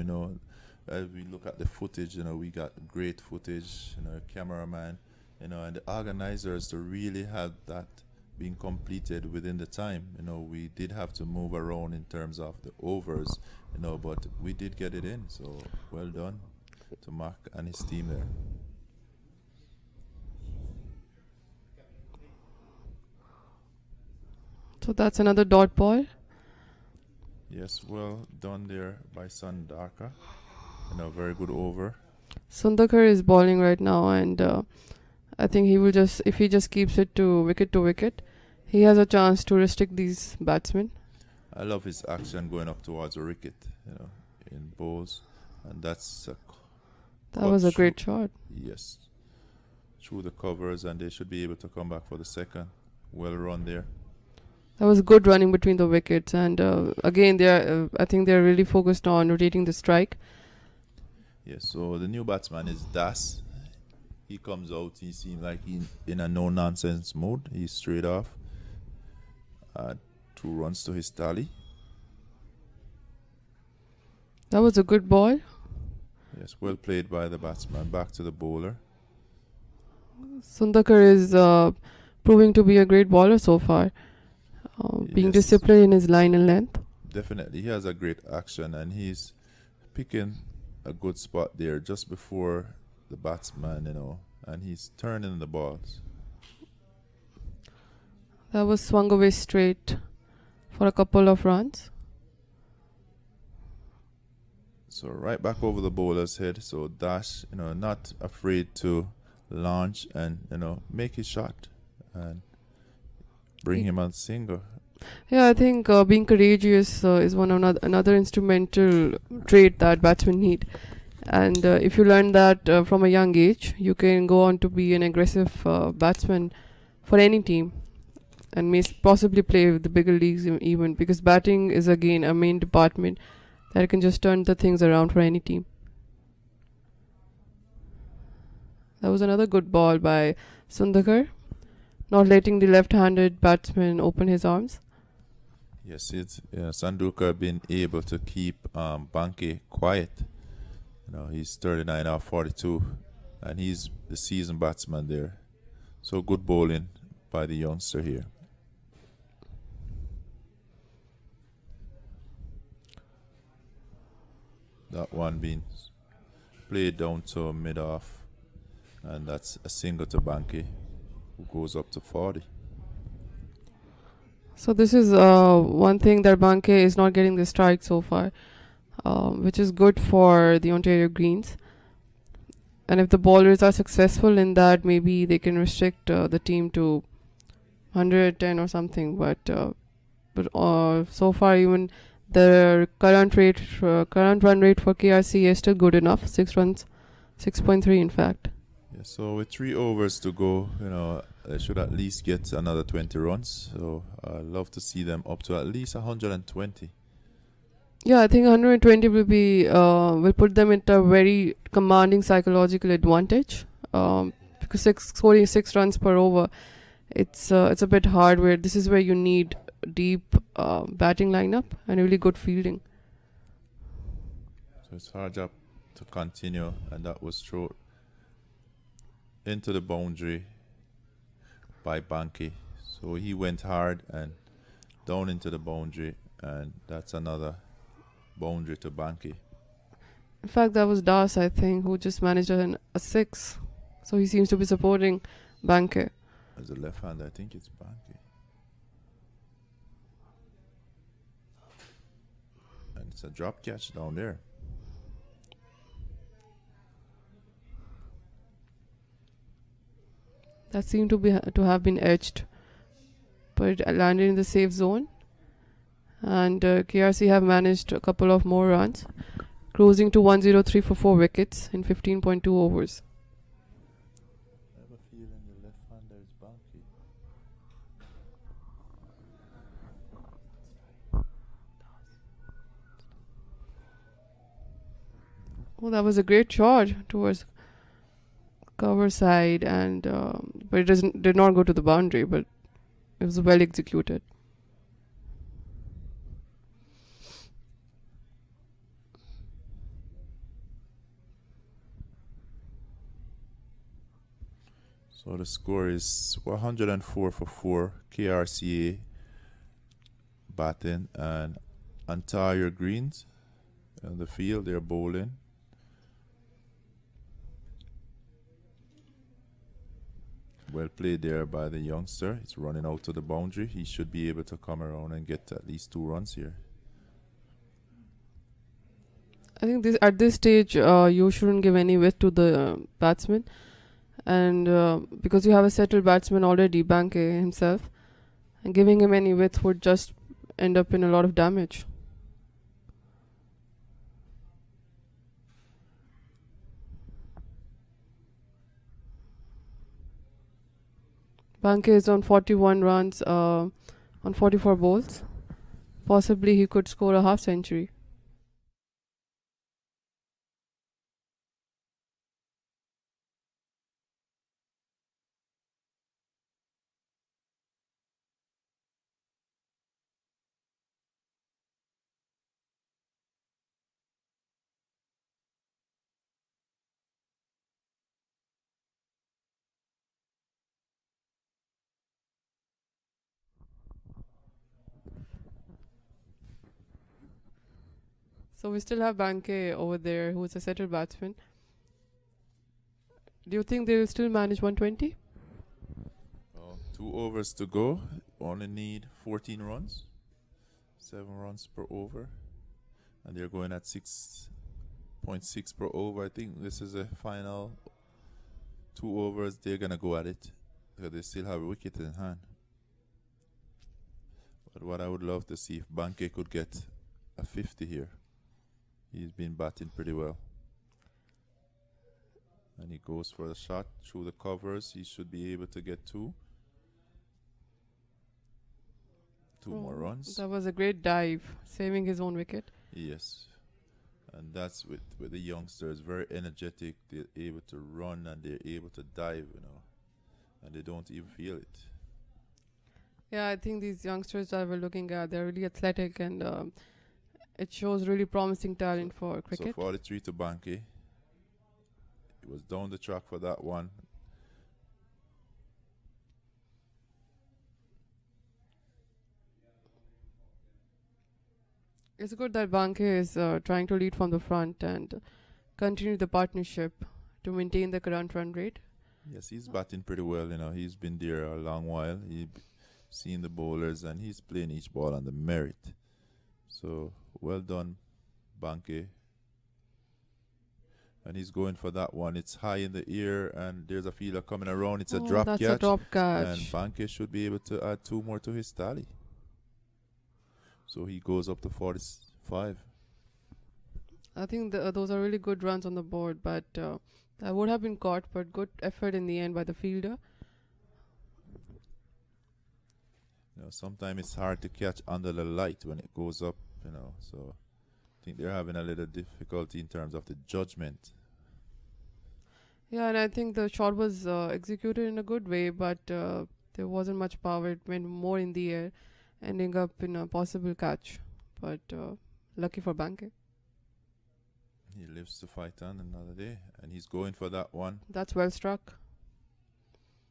As we look at the footage, we got great footage, cameraman, and the organizers to really have that being completed within the time. We did have to move around in terms of the overs, but we did get it in. So well done to Mark and his team there. So that's another dot ball. Yes, well done there by Sandaka. Very good over. Sundakar is bowling right now, and I think he will if he just keeps it to wicket, he has a chance to restrict these batsmen. I love his action going up towards the wicket, in bowls, and that was a great shot. Yes, through the covers, and they should be able to come back for the second. Well run there. That was good running between the wickets, and again, I think they're really focused on rotating the strike. Yes, so the new batsman is Das. He comes out, he seems like he's in a no-nonsense mode. He's straight off. 2 runs to his tally. That was a good ball. Yes, well played by the batsman. Back to the bowler. Sundakar is proving to be a great bowler so far, being Yes. disciplined in his line and length. Definitely, he has a great action, and he's picking a good spot there just before the batsman, and he's turning the balls. That was swung away straight for a couple of runs. So right back over the bowler's head. So Dash, not afraid to launch and make his shot and bring him on single. Yeah, I think being courageous is one of another instrumental trait that batsmen need. And if you learn that from a young age, you can go on to be an aggressive batsman for any team and may possibly play with the bigger leagues even, because batting is again a main department that can just turn the things around for any team. That was another good ball by Sundakar, not letting the left-handed batsman open his arms. Yes, Sandukar been able to keep Banke quiet. He's 39 out of 42, and he's the seasoned batsman there. So good bowling by the youngster here. That one being played down to mid-off, and that's a single to Banke, who goes up to 40. So this is one thing that Banke is not getting the strike so far, which is good for the Ontario Greens. And if the bowlers are successful in that, maybe they can restrict the team to 110 or something. But so far, even the current run rate for KRC is still good enough. 6 runs, 6.3 in fact. Yeah, so with 3 overs to go, they should at least get another 20 runs. So I'd love to see them up to at least 120. Yeah, I think 120 will put them into a very commanding psychological advantage. Because scoring 6 runs per over, it's a bit hard. Where this is where you need deep batting lineup and really good fielding. So it's hard job to continue, and that was thrown into the boundary by Banke. So he went hard and down into the boundary, and that's another boundary to Banke. In fact, that was Das, I think, who just managed a 6. So he seems to be supporting Banke. As a left hand, I think it's Banke. And it's a drop catch down there. That seemed to have been edged, but it landed in the safe zone. And KRC have managed a couple of more runs, closing to 103 for 4 wickets in 15.2 overs. I have a feeling the left hander is Banke. Oh, that was a great shot towards cover side, and but it did not go to the boundary, but it was well executed. So the score is 104 for 4. KRCA batting, and Ontario Greens on the field, they're bowling. Well played there by the youngster. It's running out to the boundary. He should be able to come around and get at least 2 runs here. I think at this stage, you shouldn't give any width to the batsman, and because you have a settled batsman already, Banke himself, and giving him any width would just end up in a lot of damage. Banke is on 41 runs on 44 balls. Possibly he could score a half century. So we still have Banke over there, who is a settled batsman. Do you think they will still manage 120? 2 overs to go. Only need 14 runs. 7 runs per over. And they're going at 6 0.6 per over. I think this is a final 2 overs. They're gonna go at it because they still have a wicket in hand. But what I would love to see if Banke could get a 50 here. He's been batting pretty well. And he goes for the shot through the covers. He should be able to get two more runs. That was a great dive, saving his own wicket. Yes. And that's with the youngsters, very energetic. They're able to run and they're able to dive, and they don't even feel it. Yeah, I think these youngsters that we're looking at, they're really athletic, and it shows really promising talent for cricket. So 43 to Banke. It was down the track for that one. It's good that Banke is trying to lead from the front and continue the partnership to maintain the current run rate. Yes, he's batting pretty well. He's been there a long while. He's seen the bowlers and he's playing each ball on the merit. So well done, Banke. And he's going for that one. It's high in the air and there's a fielder coming around. It's a drop that's catch. a drop catch. And Banke should be able to add 2 more to his tally. So he goes up to 45. I think those are really good runs on the board, but that would have been caught, but good effort in the end by the fielder. Sometimes it's hard to catch under the light when it goes up, so I think they're having a little difficulty in terms of the judgment. Yeah, and I think the shot was executed in a good way, but there wasn't much power. It went more in the air, ending up in a possible catch. But lucky for Banke. He lives to fight on another day, and he's going for that one. That's well struck.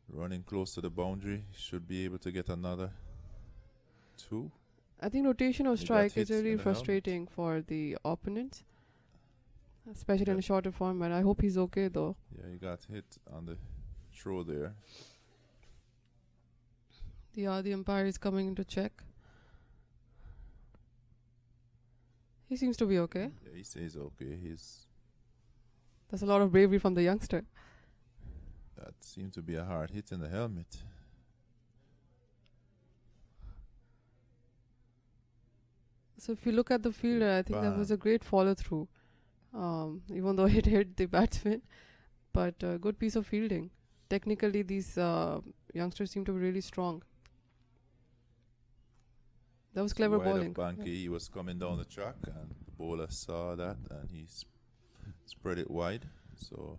Running close to the boundary, should be able to get another 2. I think rotation of He strike got is hits really in the frustrating for the opponents, especially in a shorter format. I hope he's okay though. Yeah, he got hit on the throw there. The umpire is coming in to check. He seems to be okay. Yeah, he says okay. That's a lot of bravery from the youngster. That seemed to be a hard hit in the helmet. So if you look at the fielder, I think that was a great follow through, even though it hit the batsman. But good piece of fielding. Technically, these youngsters seem to be really strong. That was clever Wide bowling. of Banke, he was coming down the track, and the bowler saw that, and he spread it wide. So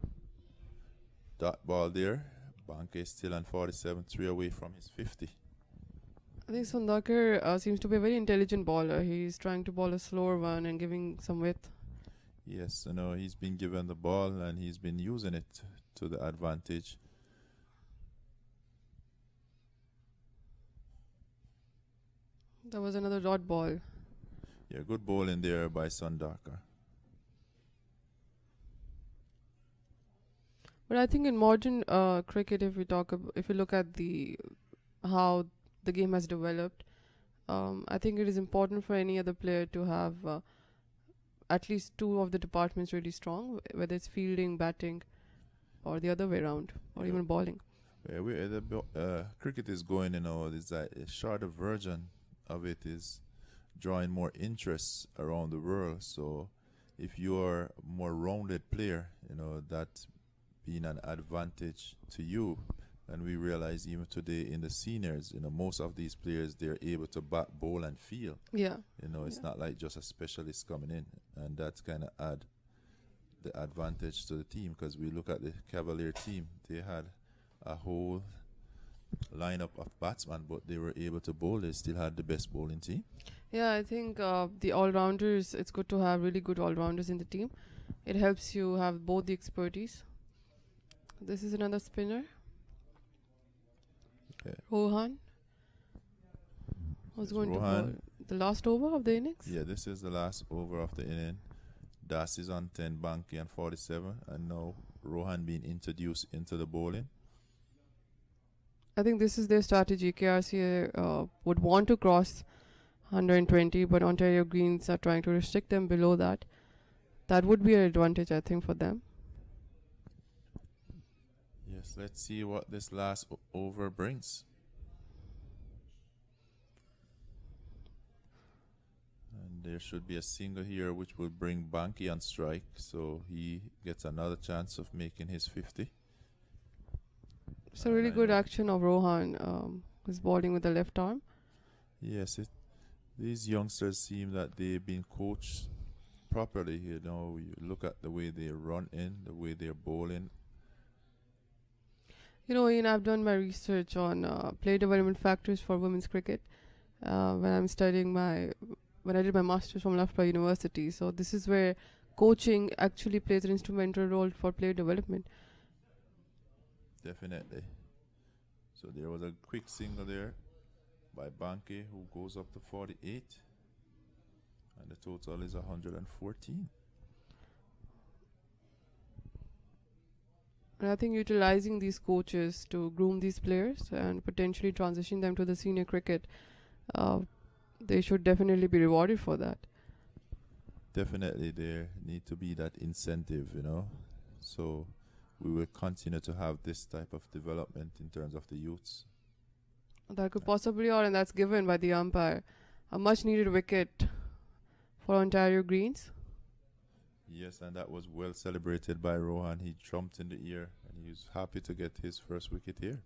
that ball there, Banke is still on 47, 3 away from his 50. I think Sundakar seems to be a very intelligent bowler. He's trying to bowl a slower one and giving some width. Yes, he's been given the ball and he's been using it to the advantage. That was another dot ball. Yeah, good bowling there by Sundakar. But I think in modern cricket, if you look at how the game has developed, I think it is important for any other player to have at least 2 of the departments really strong, whether it's fielding, batting, or the other way around, or even bowling. Yeah, cricket is going, there's a shorter version of it is drawing more interest around the world. So if you're a more rounded player, that being an advantage to you. And we realize even today in the seniors, most of these players, they're able to bat, bowl and field. Yeah. It's not like just a specialist coming in. And that's kind of add the advantage to the team, because we look at the Cavalier team. They had a whole lineup of batsmen, but they were able to bowl. They still had the best bowling team. Yeah, I think the all-rounders, it's good to have really good all-rounders in the team. It helps you have both the expertise. This is another spinner. Okay. Rohan was going to bowl the last over of the innings. Yeah, this is the last over of the inning. Das is on 10, Banke on 47, and now Rohan being introduced into the bowling. I think this is their strategy. KRC would want to cross 120, but Ontario Greens are trying to restrict them below that. that would be an advantage, I think, for them. Yes, let's see what this last over brings. And there should be a single here which will bring Banky on strike, so he gets another chance of making his 50. It's a really good action of Rohan, who's bowling with the left arm. Yes, these youngsters seem that they've been coached properly. You know, you look at the way they run in, the way they're bowling. You know, Ian, I've done my research on player development factors for women's cricket when I did my master's from Loughborough University. So this is where coaching actually plays an instrumental role for player development. Definitely. So there was a quick single there by Banky, who goes up to 48. And the total is 114. And I think utilizing these coaches to groom these players and potentially transition them to the senior cricket, they should definitely be rewarded for that. Definitely there need to be that incentive, you know. So we will continue to have this type of development in terms of the youths. That could possibly, and that's given by the umpire, a much needed wicket for Ontario Greens. Yes, and that was well celebrated by Rohan. He jumped in the air and he was happy to get his first wicket here.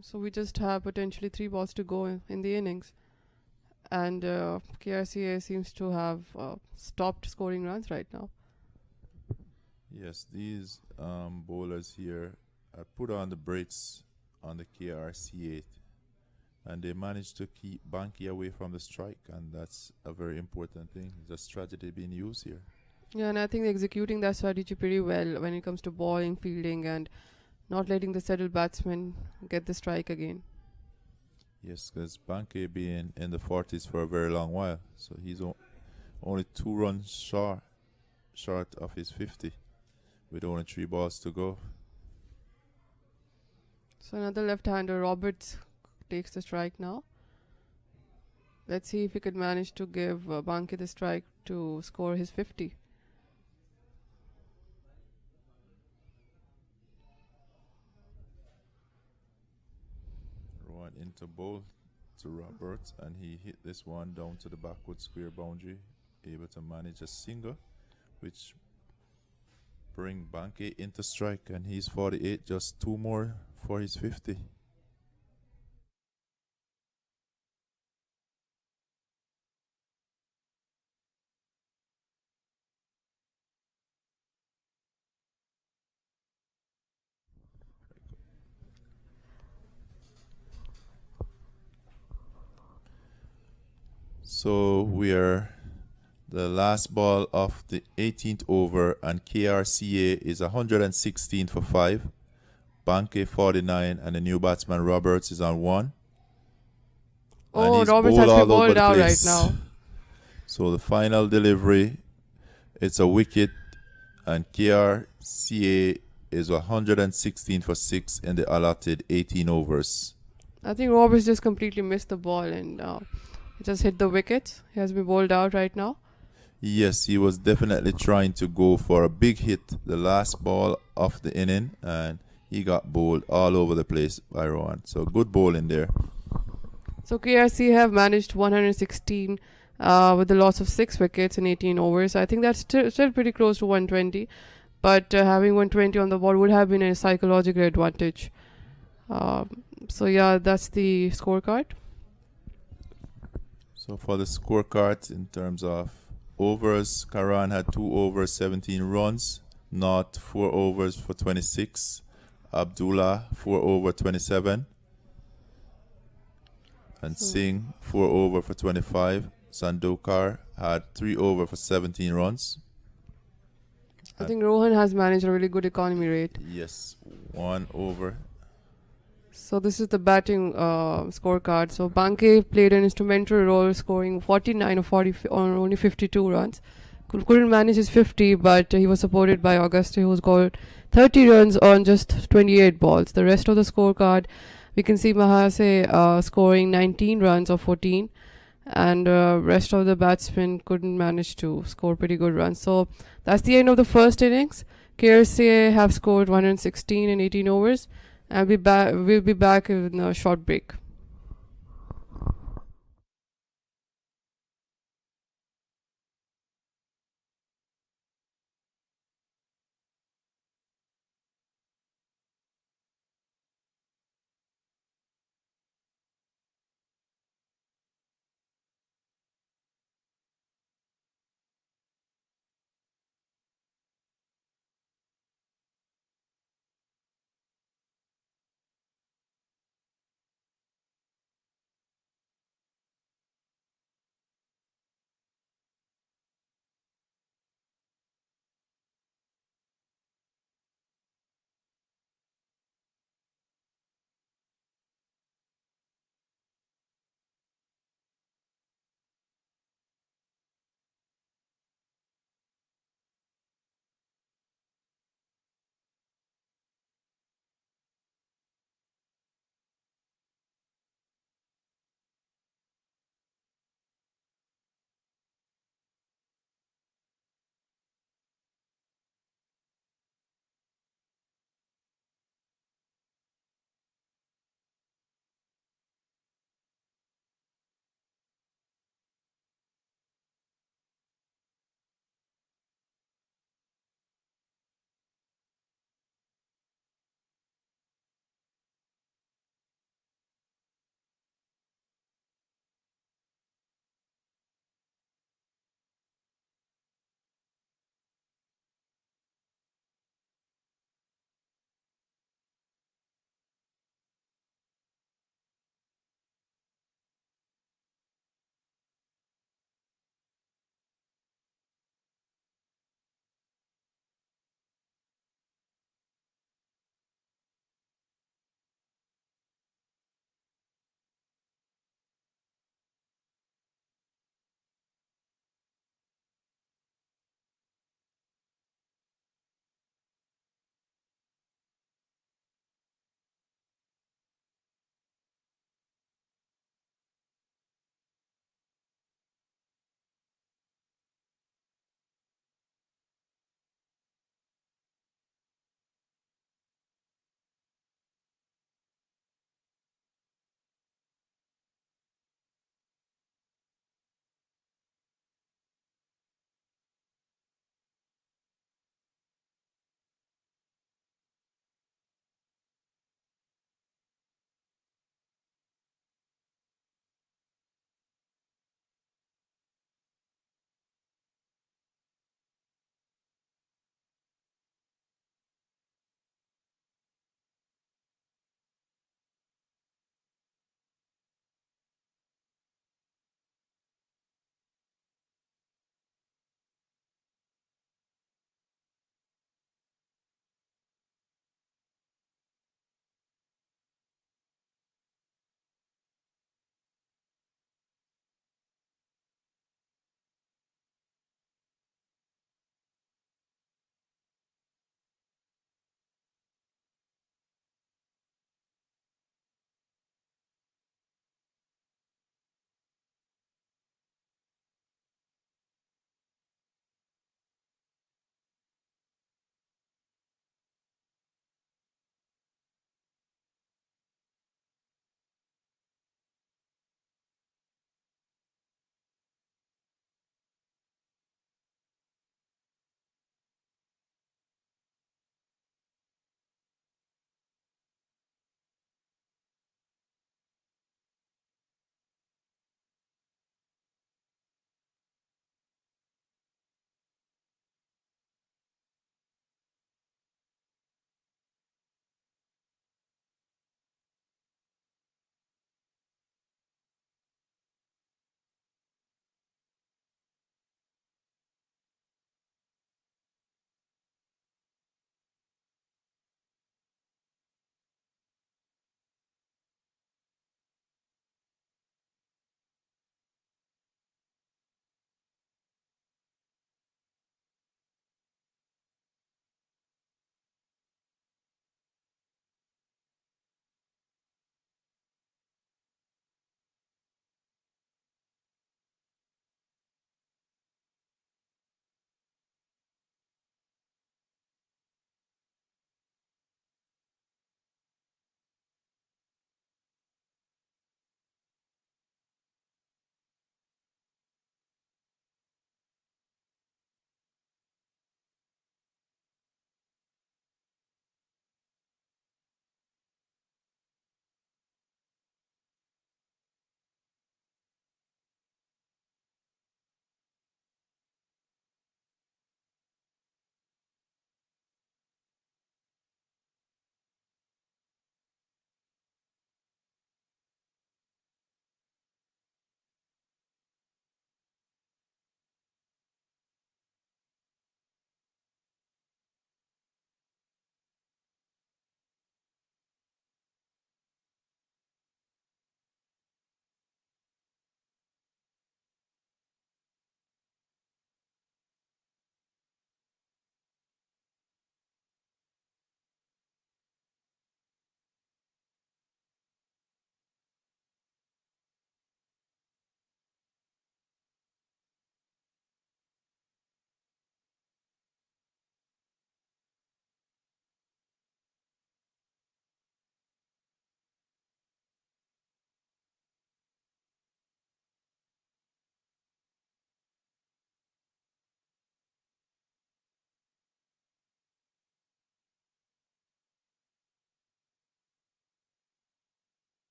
So we just have potentially 3 balls to go in the innings. And KRCA seems to have stopped scoring runs right now. Yes, these bowlers here put on the brakes on the KRCA, and they managed to keep Banky away from the strike, and that's a very important thing. There's a strategy being used here. Yeah, and I think they're executing that strategy pretty well when it comes to bowling, fielding, and not letting the settled batsman get the strike again. Yes, because Banky been in the 40s for a very long while, so he's only 2 runs short of his 50, with only 3 balls to go. So another left-hander, Roberts, takes the strike now. Let's see if he could manage to give Banky the strike to score his 50. Rohan into bowl to Roberts, and he hit this one down to the backward square boundary, able to manage a single, which bring Banky into strike, and he's 48, just 2 more for his 50. So we are the last ball of the 18th over, and KRCA is 116 for 5. Banky 49, and the new batsman Roberts is on 1. Oh, Roberts has been bowled out right now. So the final delivery, it's a wicket, and KRCA is 116 for 6 in the allotted 18 overs. I think Roberts just completely missed the ball and he just hit the wicket. He has been bowled out right now. Yes, he was definitely trying to go for a big hit, the last ball of the inning, and he got bowled all over the place by Rohan. So good bowling there. So KRC have managed 116 with the loss of 6 wickets in 18 overs. I think that's still pretty close to 120. But having 120 on the board would have been a psychological advantage. So yeah, that's the scorecard. So for the scorecard, in terms of overs, Karan had 2 overs, 17 runs. Not 4 overs for 26. Abdullah 4 over 27. And Singh 4 over for 25. Sandokar had 3 over for 17 runs. I think Rohan has managed a really good economy rate. Yes, 1 over. So this is the batting scorecard. So Banky played an instrumental role, scoring 49 on only 52 runs. Couldn't manage his 50, but he was supported by Auguste, who scored 30 runs on just 28 balls. The rest of the scorecard, we can see Mahase scoring 19 runs of 14. and rest of the batsmen couldn't manage to score pretty good runs. So that's the end of the first innings. KRC have scored 116 in 18 overs, and we'll be back in a short break.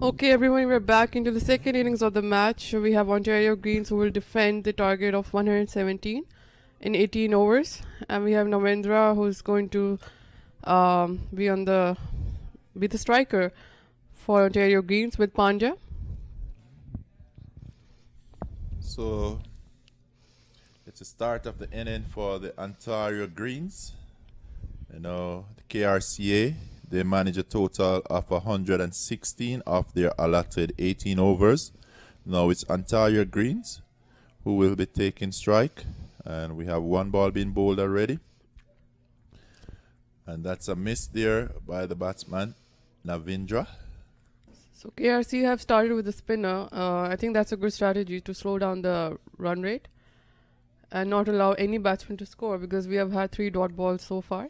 Okay, everyone, we're back into the second innings of the match. We have Ontario Greens who will defend the target of 117 in 18 overs, and we have Navendra who's going to be the striker for Ontario Greens with Pandya. So it's the start of the inning for the Ontario Greens. You know, the KRCA, they manage a total of 116 of their allotted 18 overs. Now it's Ontario Greens who will be taking strike. And we have one ball being bowled already. And that's a miss there by the batsman, Navindra. So KRC have started with the spinner. I think that's a good strategy to slow down the run rate and not allow any batsman to score, because we have had 3 dot balls so far.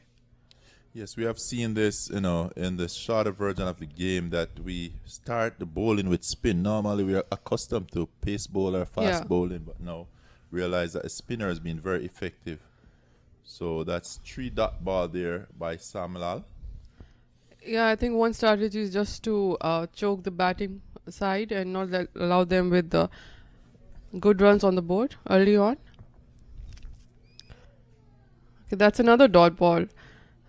Yes, we have seen this, you know, in the shorter version of the game, that we start the bowling with spin. Normally we are accustomed to pace bowler, fast bowling, but now realize that a spinner has been very effective. So that's 3 dot ball there by Samlal. Yeah, I think one strategy is just to choke the batting side and not allow them with the good runs on the board early on. Okay, that's another dot ball.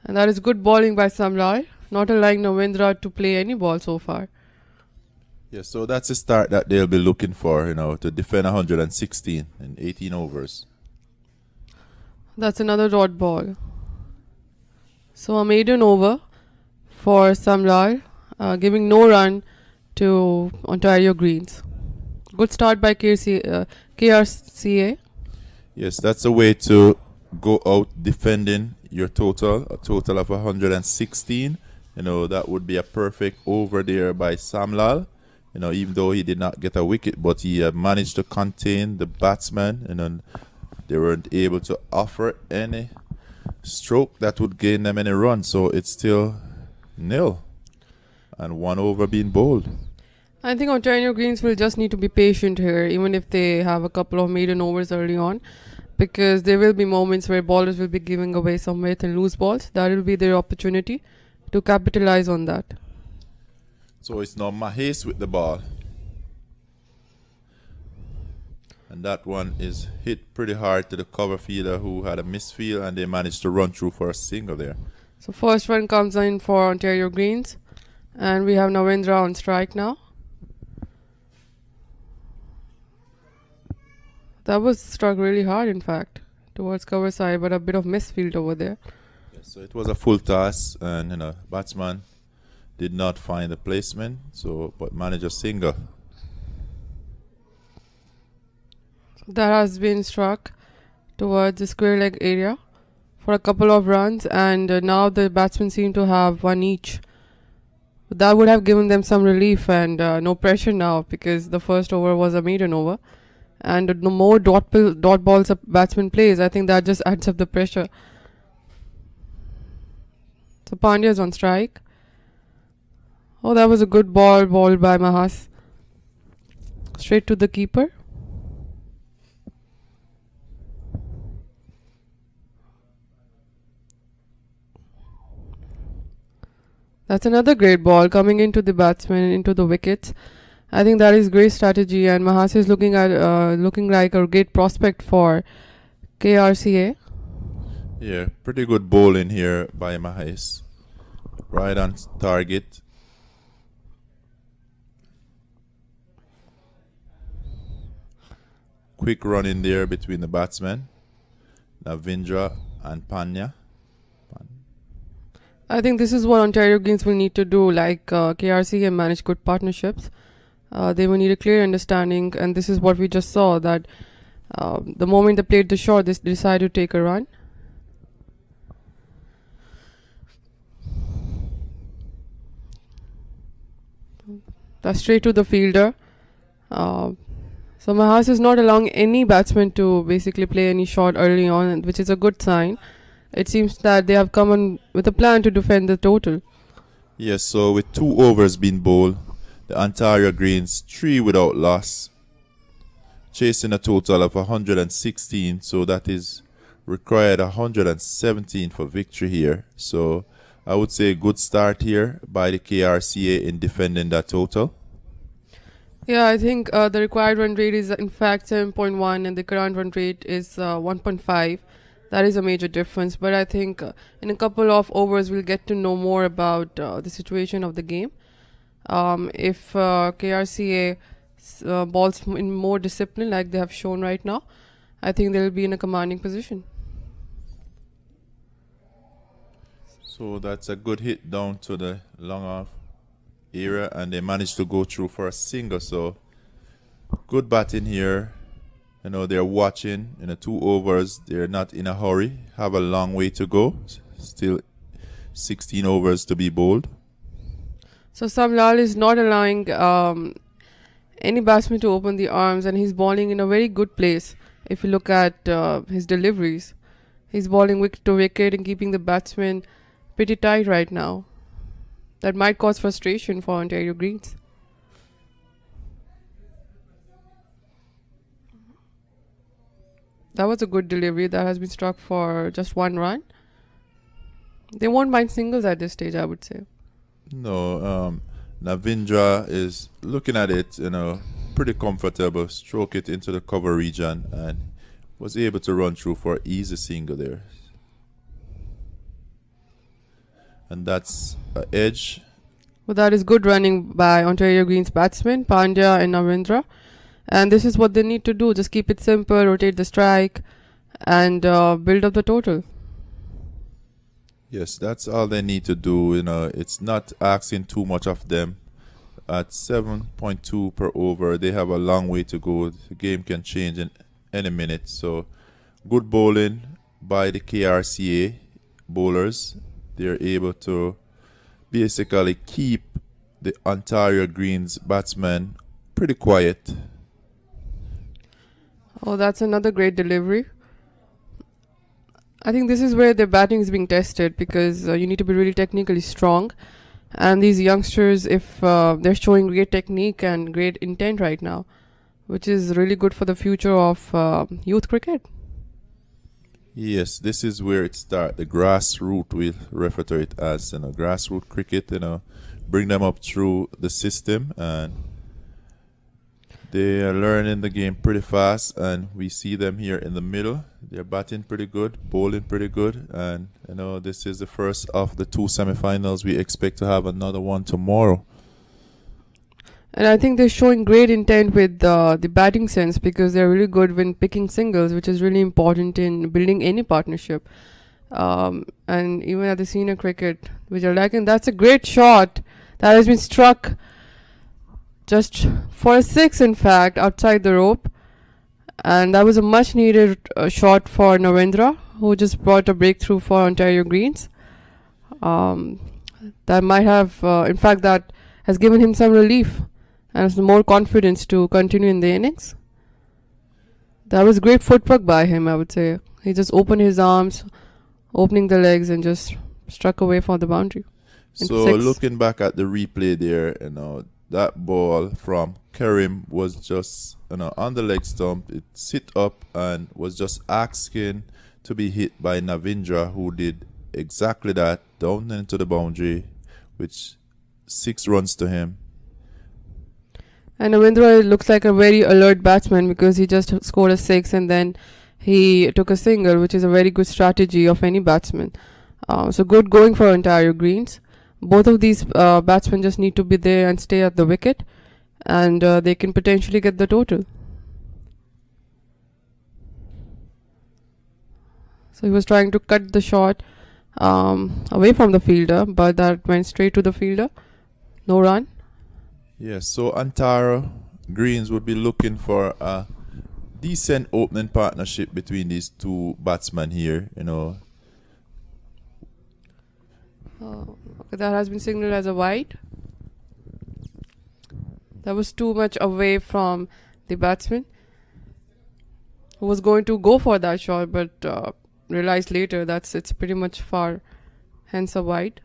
And that is good bowling by Samlal, not allowing Navendra to play any ball so far. Yes, so that's a start that they'll be looking for, you know, to defend 116 in 18 overs. That's another dot ball. So a maiden over for Samlal, giving no run to Ontario Greens. Good start by KRCA. Yes, that's a way to go out defending your total, a total of 116. You know, that would be a perfect over there by Samlal. You know, even though he did not get a wicket, but he managed to contain the batsman, and then they weren't able to offer any stroke that would gain them any run. So it's still 0 and 1 over being bowled. I think Ontario Greens will just need to be patient here, even if they have a couple of maiden overs early on, because there will be moments where bowlers will be giving away some weight and loose balls. That will be their opportunity to capitalize on that. So it's now Mahes with the ball. And that one is hit pretty hard to the cover fielder, who had a misfield, and they managed to run through for a single there. So first one comes in for Ontario Greens, and we have Navendra on strike now. That was struck really hard, in fact, towards cover side, but a bit of misfield over there. Yes, so it was a full toss, and you know, batsman did not find the placement, so but managed a single. That has been struck towards the square leg area for a couple of runs, and now the batsmen seem to have one each. That would have given them some relief and no pressure now, because the first over was a maiden over. And the more dot balls a batsman plays, I think that just adds up the pressure. So Pandya is on strike. Oh, that was a good ball bowled by Mahas. Straight to the keeper. That's another great ball coming into the batsman, into the wickets. I think that is great strategy, and Mahas is looking like a great prospect for KRCA. Yeah, pretty good bowling here by Mahes. Right on target. Quick run in there between the batsmen, Navindra and Panya. I think this is what Ontario Greens will need to do, like KRCA manage good partnerships. They will need a clear understanding, and this is what we just saw, that the moment they played the shot, they decided to take a run. That's straight to the fielder. So Mahas is not allowing any batsman to basically play any shot early on, which is a good sign. It seems that they have come on with a plan to defend the total. Yes, so with 2 overs being bowled, the Ontario Greens 3 without loss, chasing a total of 116, so that is required 117 for victory here. So I would say a good start here by the KRCA in defending that total. Yeah, I think the required run rate is in fact 7.1 and the current run rate is 1.5. That is a major difference. But I think in a couple of overs we'll get to know more about the situation of the game. If KRCA balls in more discipline like they have shown right now, I think they'll be in a commanding position. So that's a good hit down to the long off area, and they managed to go through for a single. So good batting here. You know, they're watching in the 2 overs. They're not in a hurry. Have a long way to go. Still 16 overs to be bowled. So Sam Lal is not allowing any batsman to open the arms, and he's bowling in a very good place. If you look at his deliveries, he's bowling wicket to wicket and keeping the batsman pretty tight right now. That might cause frustration for Ontario Greens. That was a good delivery that has been struck for just 1 run. They won't mind singles at this stage, I would say. No, Navindra is looking at it, you know, pretty comfortable. Stroke it into the cover region and was able to run through for an easy single there. And that's an edge. Well, that is good running by Ontario Greens batsmen, Pandya and Navindra. And this is what they need to do. Just keep it simple, rotate the strike, and build up the total. Yes, that's all they need to do. You know, it's not asking too much of them. At 7.2 per over, they have a long way to go. The game can change in any minute. So, good bowling by the KRCA bowlers. They're able to basically keep the Ontario Greens batsmen pretty quiet. Oh, that's another great delivery. I think this is where their batting is being tested because you need to be really technically strong. And these youngsters, if they're showing great technique and great intent right now, which is really good for the future of youth cricket. Yes, this is where it starts. The grassroots, we'll refer to it as, you know, grassroots cricket, you know, bring them up through the system, and they are learning the game pretty fast, and we see them here in the middle. They're batting pretty good, bowling pretty good, and, you know, this is the first of the 2 semifinals. We expect to have another one tomorrow. And I think they're showing great intent with the batting sense because they're really good when picking singles, which is really important in building any partnership. And even at the senior cricket, which are lacking, that's a great shot that has been struck just for a 6, in fact, outside the rope. And that was a much needed shot for Narendra, who just brought a breakthrough for Ontario Greens. That might have, in fact, that has given him some relief and some more confidence to continue in the innings. That was great footwork by him, I would say. He just opened his arms, opening the legs, and just struck away for the boundary. So looking back at the replay there, you know, that ball from Karim was just, you know, on the leg stump. It sit up and was just asking to be hit by Navindra, who did exactly that, down into the boundary, which 6 runs to him. And Ravindra looks like a very alert batsman because he just scored a 6 and then he took a single, which is a very good strategy of any batsman. So good going for Ontario Greens. Both of these batsmen just need to be there and stay at the wicket, and they can potentially get the total. So he was trying to cut the shot away from the fielder, but that went straight to the fielder. No run. Yes, so Ontario Greens would be looking for a decent opening partnership between these 2 batsmen here, you know. Okay, that has been signaled as a wide. That was too much away from the batsman, who was going to go for that shot, but realized later that it's pretty much far, hence a wide.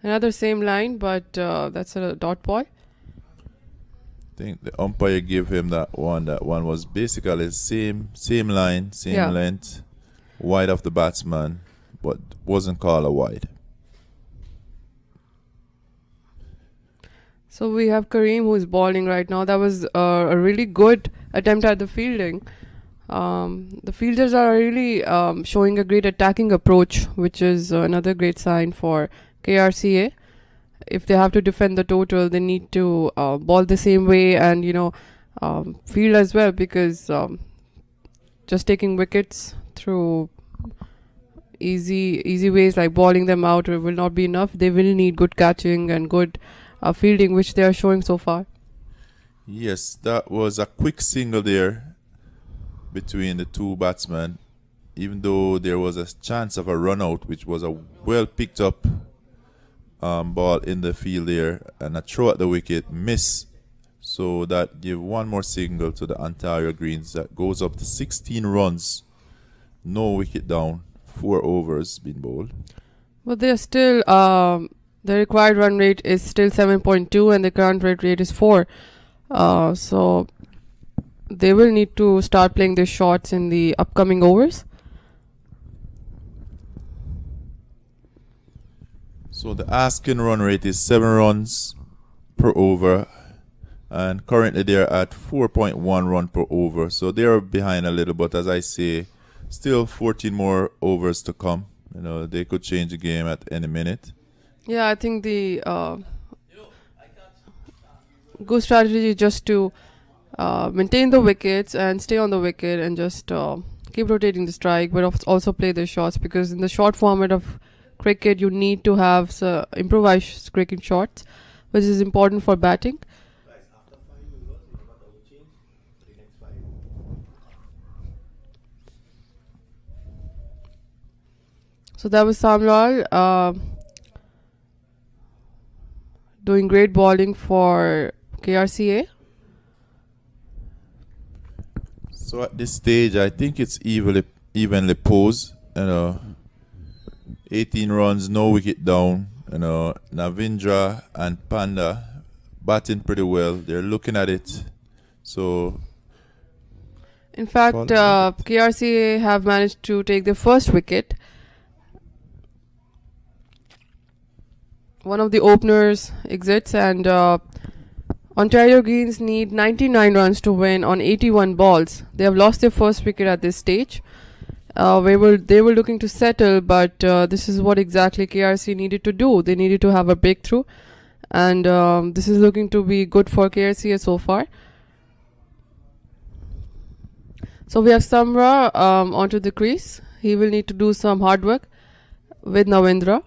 Another same line, but that's a dot ball. I think the umpire gave him that one. That one was basically same line, same length, wide of the batsman, but wasn't called a wide. So we have Kareem who is bowling right now. That was a really good attempt at the fielding. The fielders are really showing a great attacking approach, which is another great sign for KRCA. If they have to defend the total, they need to ball the same way and field as well, because just taking wickets through easy ways like balling them out will not be enough. They will need good catching and good fielding, which they are showing so far. Yes, that was a quick single there between the two batsmen, even though there was a chance of a run out, which was a well picked up ball in the field there, and a throw at the wicket miss. So that give one more single to the Ontario Greens. That goes up to 16 runs, no wicket down, 4 overs been bowled. But they're still the required run rate is still 7.2 and the current rate is 4. So they will need to start playing their shots in the upcoming overs. So the asking run rate is 7 runs per over, and currently they're at 4.1 run per over. So they're behind a little, but as I say, still 14 more overs to come. They could change the game at any minute. Yeah, I think the good strategy is just to maintain the wickets and stay on the wicket and just keep rotating the strike, but also play the shots, because in the short format of cricket you need to have improvised cricket shots, which is important for batting. So that was Samlal doing great bowling for KRCA. So at this stage, I think it's evenly posed. 18 runs, no wicket down. Navindra and Panda batting pretty well. They're looking at it. So, in fact, KRCA have managed to take their first wicket. One of the openers exits, and Ontario Greens need 99 runs to win on 81 balls. They have lost their first wicket at this stage. They were looking to settle, but this is what exactly KRC needed to do. They needed to have a breakthrough, and this is looking to be good for KRC so far. So we have Samra onto the crease. He will need to do some hard work with Navindra,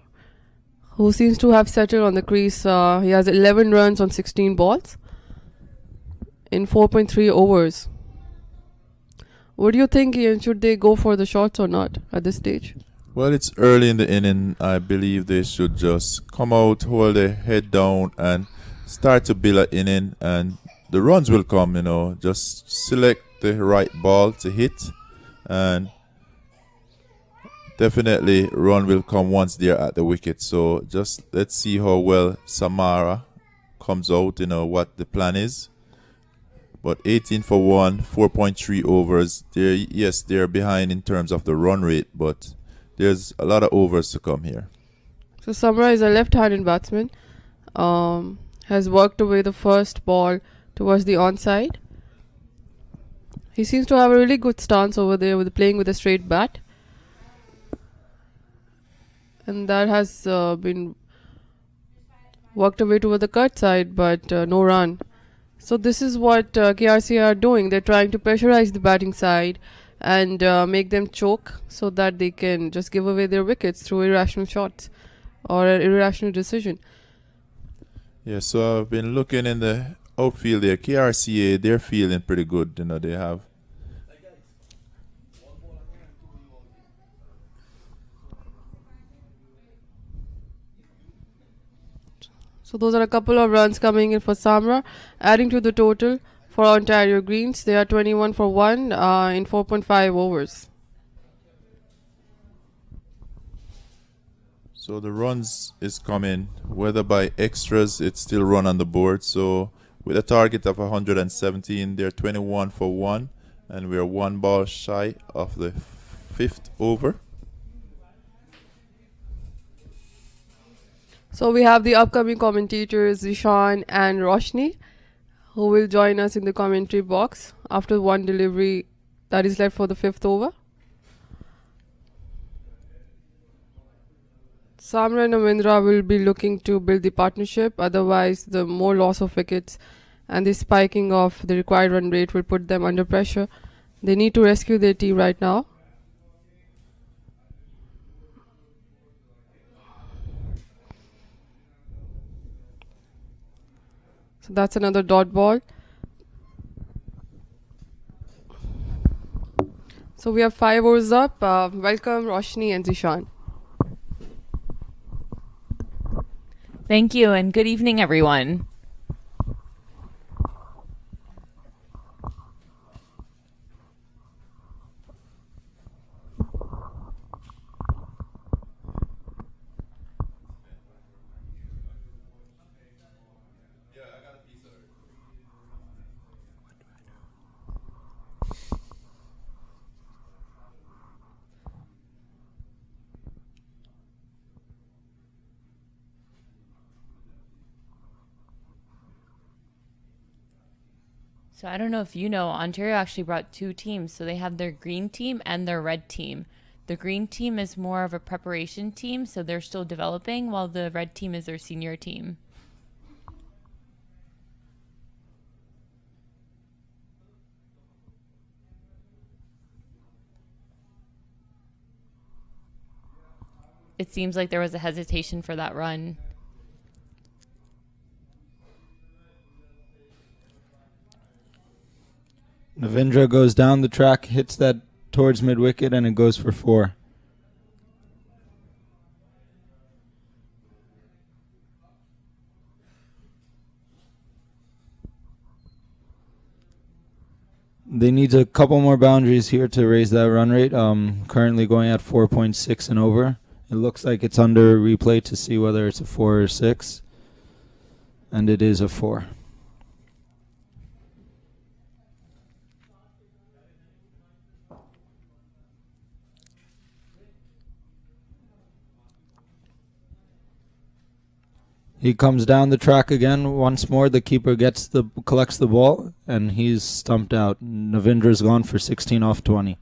who seems to have settled on the crease. He has 11 runs on 16 balls in 4.3 overs. What do you think, Ian? Should they go for the shots or not at this stage? Well, it's early in the inning. I believe they should just come out, hold their head down, and start to build an inning, and the runs will come. Just select the right ball to hit, and definitely run will come once they're at the wicket. So just let's see how well Samara comes out, what the plan is. But 18 for 1, 4.3 overs. They're behind in terms of the run rate, but there's a lot of overs to come here. So Samra is a left-handed batsman. Has worked away the first ball towards the onside. He seems to have a really good stance over there with playing with a straight bat. And that has been worked away toward the cut side, but no run. So this is what KRC are doing. They're trying to pressurize the batting side and make them choke so that they can just give away their wickets through irrational shots or an irrational decision. Yeah, so I've been looking in the outfield there. KRCA, they're feeling pretty good. They have. So those are a couple of runs coming in for Samra, adding to the total for Ontario Greens. They are 21 for 1 in 4.5 overs. So the runs is coming, whether by extras, it's still run on the board. So with a target of 117, they're 21 for 1, and we're 1 ball shy of the 5th over. So we have the upcoming commentators Zishan and Roshni, who will join us in the commentary box after one delivery that is left for the 5th over. Samra and Amindra will be looking to build the partnership, otherwise the more loss of wickets and the spiking of the required run rate will put them under pressure. They need to rescue their team right now. So that's another dot ball. So we have 5 overs up. Welcome Roshni and Zishan. Thank you, and good evening, everyone. So I don't know if you know, Ontario actually brought 2 teams. So they have their green team and their red team. The green team is more of a preparation team, so they're still developing, while the red team is their senior team. It seems like there was a hesitation for that run. Navindra goes down the track, hits that towards mid-wicket, and it goes for 4. They need a couple more boundaries here to raise that run rate. Currently going at 4.6 and over. It looks like it's under replay to see whether it's a 4 or 6. And it is a 4. He comes down the track again once more. The keeper collects the ball, and he's stumped out. Navindra's gone for 16 off 20.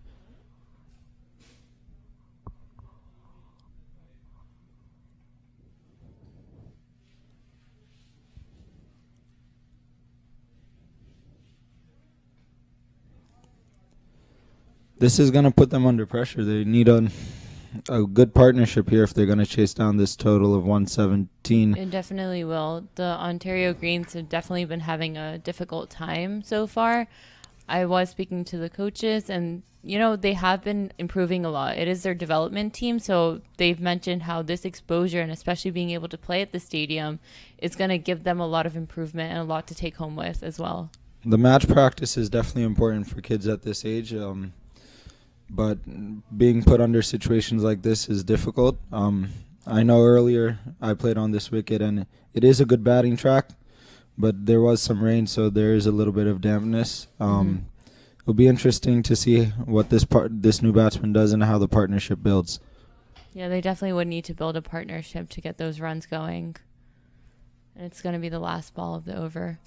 This is going to put them under pressure. They need a good partnership here if they're going to chase down this total of 117. It definitely will. The Ontario Greens have definitely been having a difficult time so far. I was speaking to the coaches, and they have been improving a lot. It is their development team, so they've mentioned how this exposure and especially being able to play at the stadium is going to give them a lot of improvement and a lot to take home with as well. The match practice is definitely important for kids at this age. But being put under situations like this is difficult. I know earlier I played on this wicket, and it is a good batting track, but there was some rain, so there is a little bit of dampness. It'll be interesting to see what this new batsman does and how the partnership builds. Yeah, they definitely would need to build a partnership to get those runs going. And it's going to be the last ball of the over.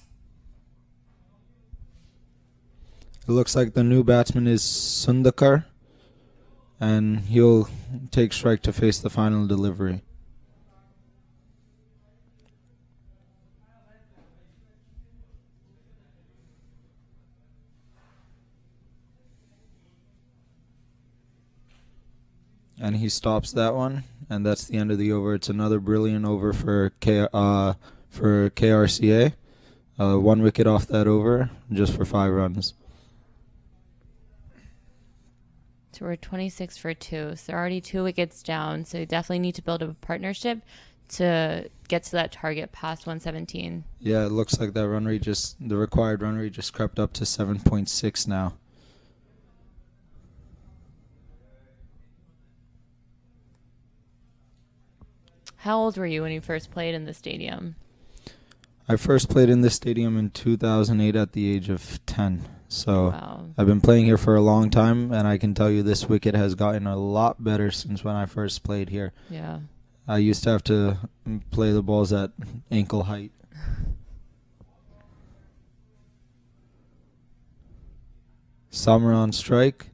It looks like the new batsman is Sundakar, and he'll take strike to face the final delivery. And he stops that one, and that's the end of the over. It's another brilliant over for KRCA. 1 wicket off that over, just for 5 runs. So we're 26 for 2. So they're already 2 wickets down. So you definitely need to build a partnership to get to that target past 117. Yeah, it looks like that run rate the required run rate just crept up to 7.6 now. How old were you when you first played in the stadium? I first played in this stadium in 2008 at the age of 10. So Wow. I've been playing here for a long time, and I can tell you this wicket has gotten a lot better since when I first played here. Yeah. I used to have to play the balls at ankle height. Summer on strike.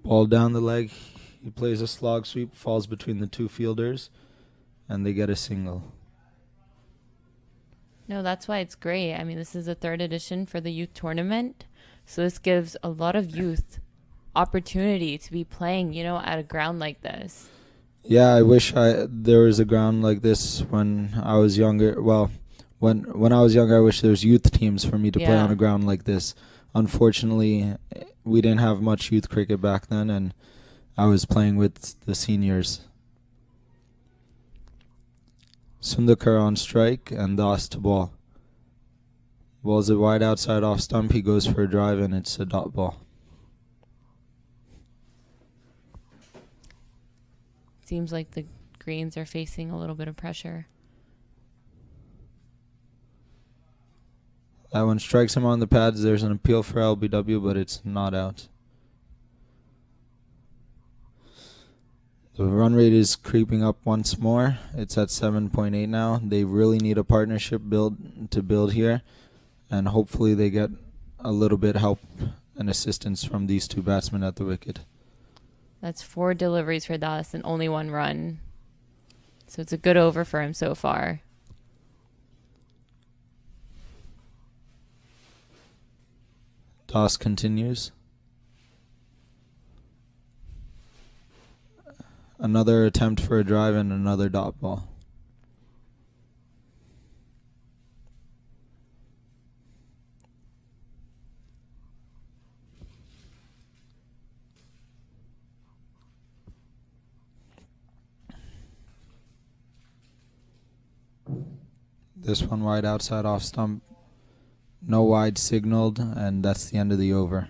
Ball down the leg. He plays a slog sweep, falls between the two fielders, and they get a single. No, that's why it's great. I mean, this is the third edition for the youth tournament. So this gives a lot of youth opportunity to be playing, you know, at a ground like this. Yeah, I wish there was a ground like this when I was younger. Well, when I was younger, I wish there was youth teams for me to play Yeah. on a ground like this. Unfortunately, we didn't have much youth cricket back then, and I was playing with the seniors. Sundakar on strike and Das to ball. Ball's a wide outside off stump. He goes for a drive, and it's a dot ball. Seems like the greens are facing a little bit of pressure. That one strikes him on the pads. There's an appeal for LBW, but it's not out. The run rate is creeping up once more. It's at 7.8 now. They really need a partnership to build here, and hopefully they get a little bit help and assistance from these two batsmen at the wicket. That's 4 deliveries for Das and only 1 run. So it's a good over for him so far. Toss continues. Another attempt for a drive and another dot ball. This one wide outside off stump. No wide signaled, and that's the end of the over.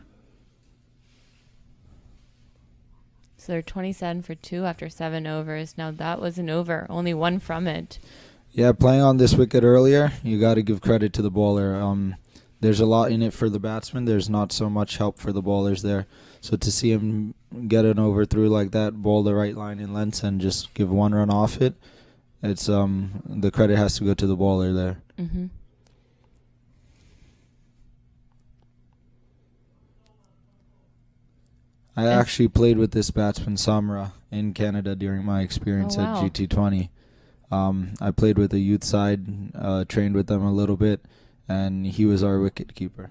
So they're 27 for 2 after 7 overs. Now that was an over, only 1 from it. Yeah, playing on this wicket earlier, you got to give credit to the bowler. There's a lot in it for the batsman. There's not so much help for the bowlers there. So to see him get an over through like that, bowl the right line in lengths, and just give 1 run off it, it's the credit has to go to the bowler there. Mm-hmm. I actually played with this batsman, Samra, in Canada during my experience Oh, wow. at GT20. I played with the youth side, trained with them a little bit, and he was our wicket keeper.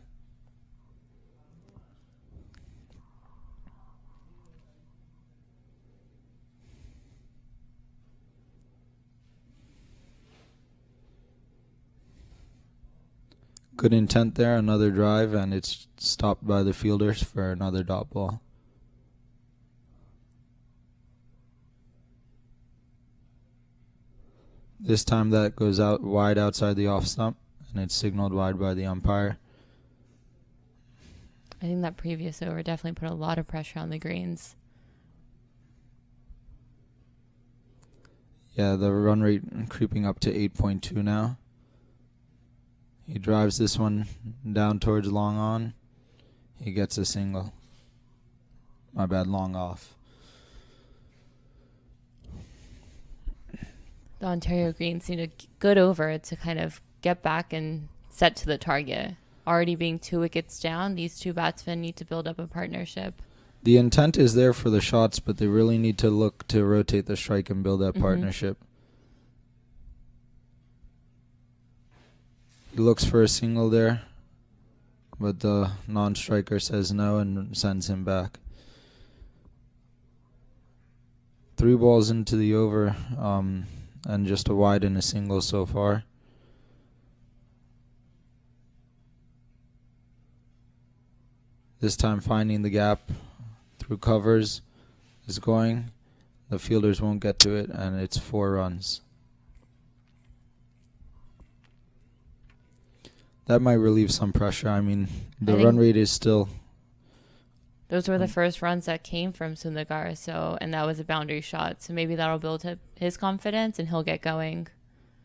Good intent there, another drive, and it's stopped by the fielders for another dot ball. This time that goes out wide outside the off stump, and it's signaled wide by the umpire. I think that previous over definitely put a lot of pressure on the greens. Yeah, the run rate creeping up to 8.2 now. He drives this one down towards long on. He gets a single. My bad, long off. The Ontario Greens need a good over to kind of get back and set to the target. Already being 2 wickets down, these 2 batsmen need to build up a partnership. The intent is there for the shots, but they really need to look to rotate the strike and build that partnership. He looks for a single there, but the non-striker says no and sends him back. 3 balls into the over, and just a wide and a single so far. This time finding the gap through covers is going. The fielders won't get to it, and it's 4 runs. That might relieve some pressure. I mean, the run rate is still... Those were the first runs that came from Sundagar, and that was a boundary shot. So maybe that'll build up his confidence and he'll get going.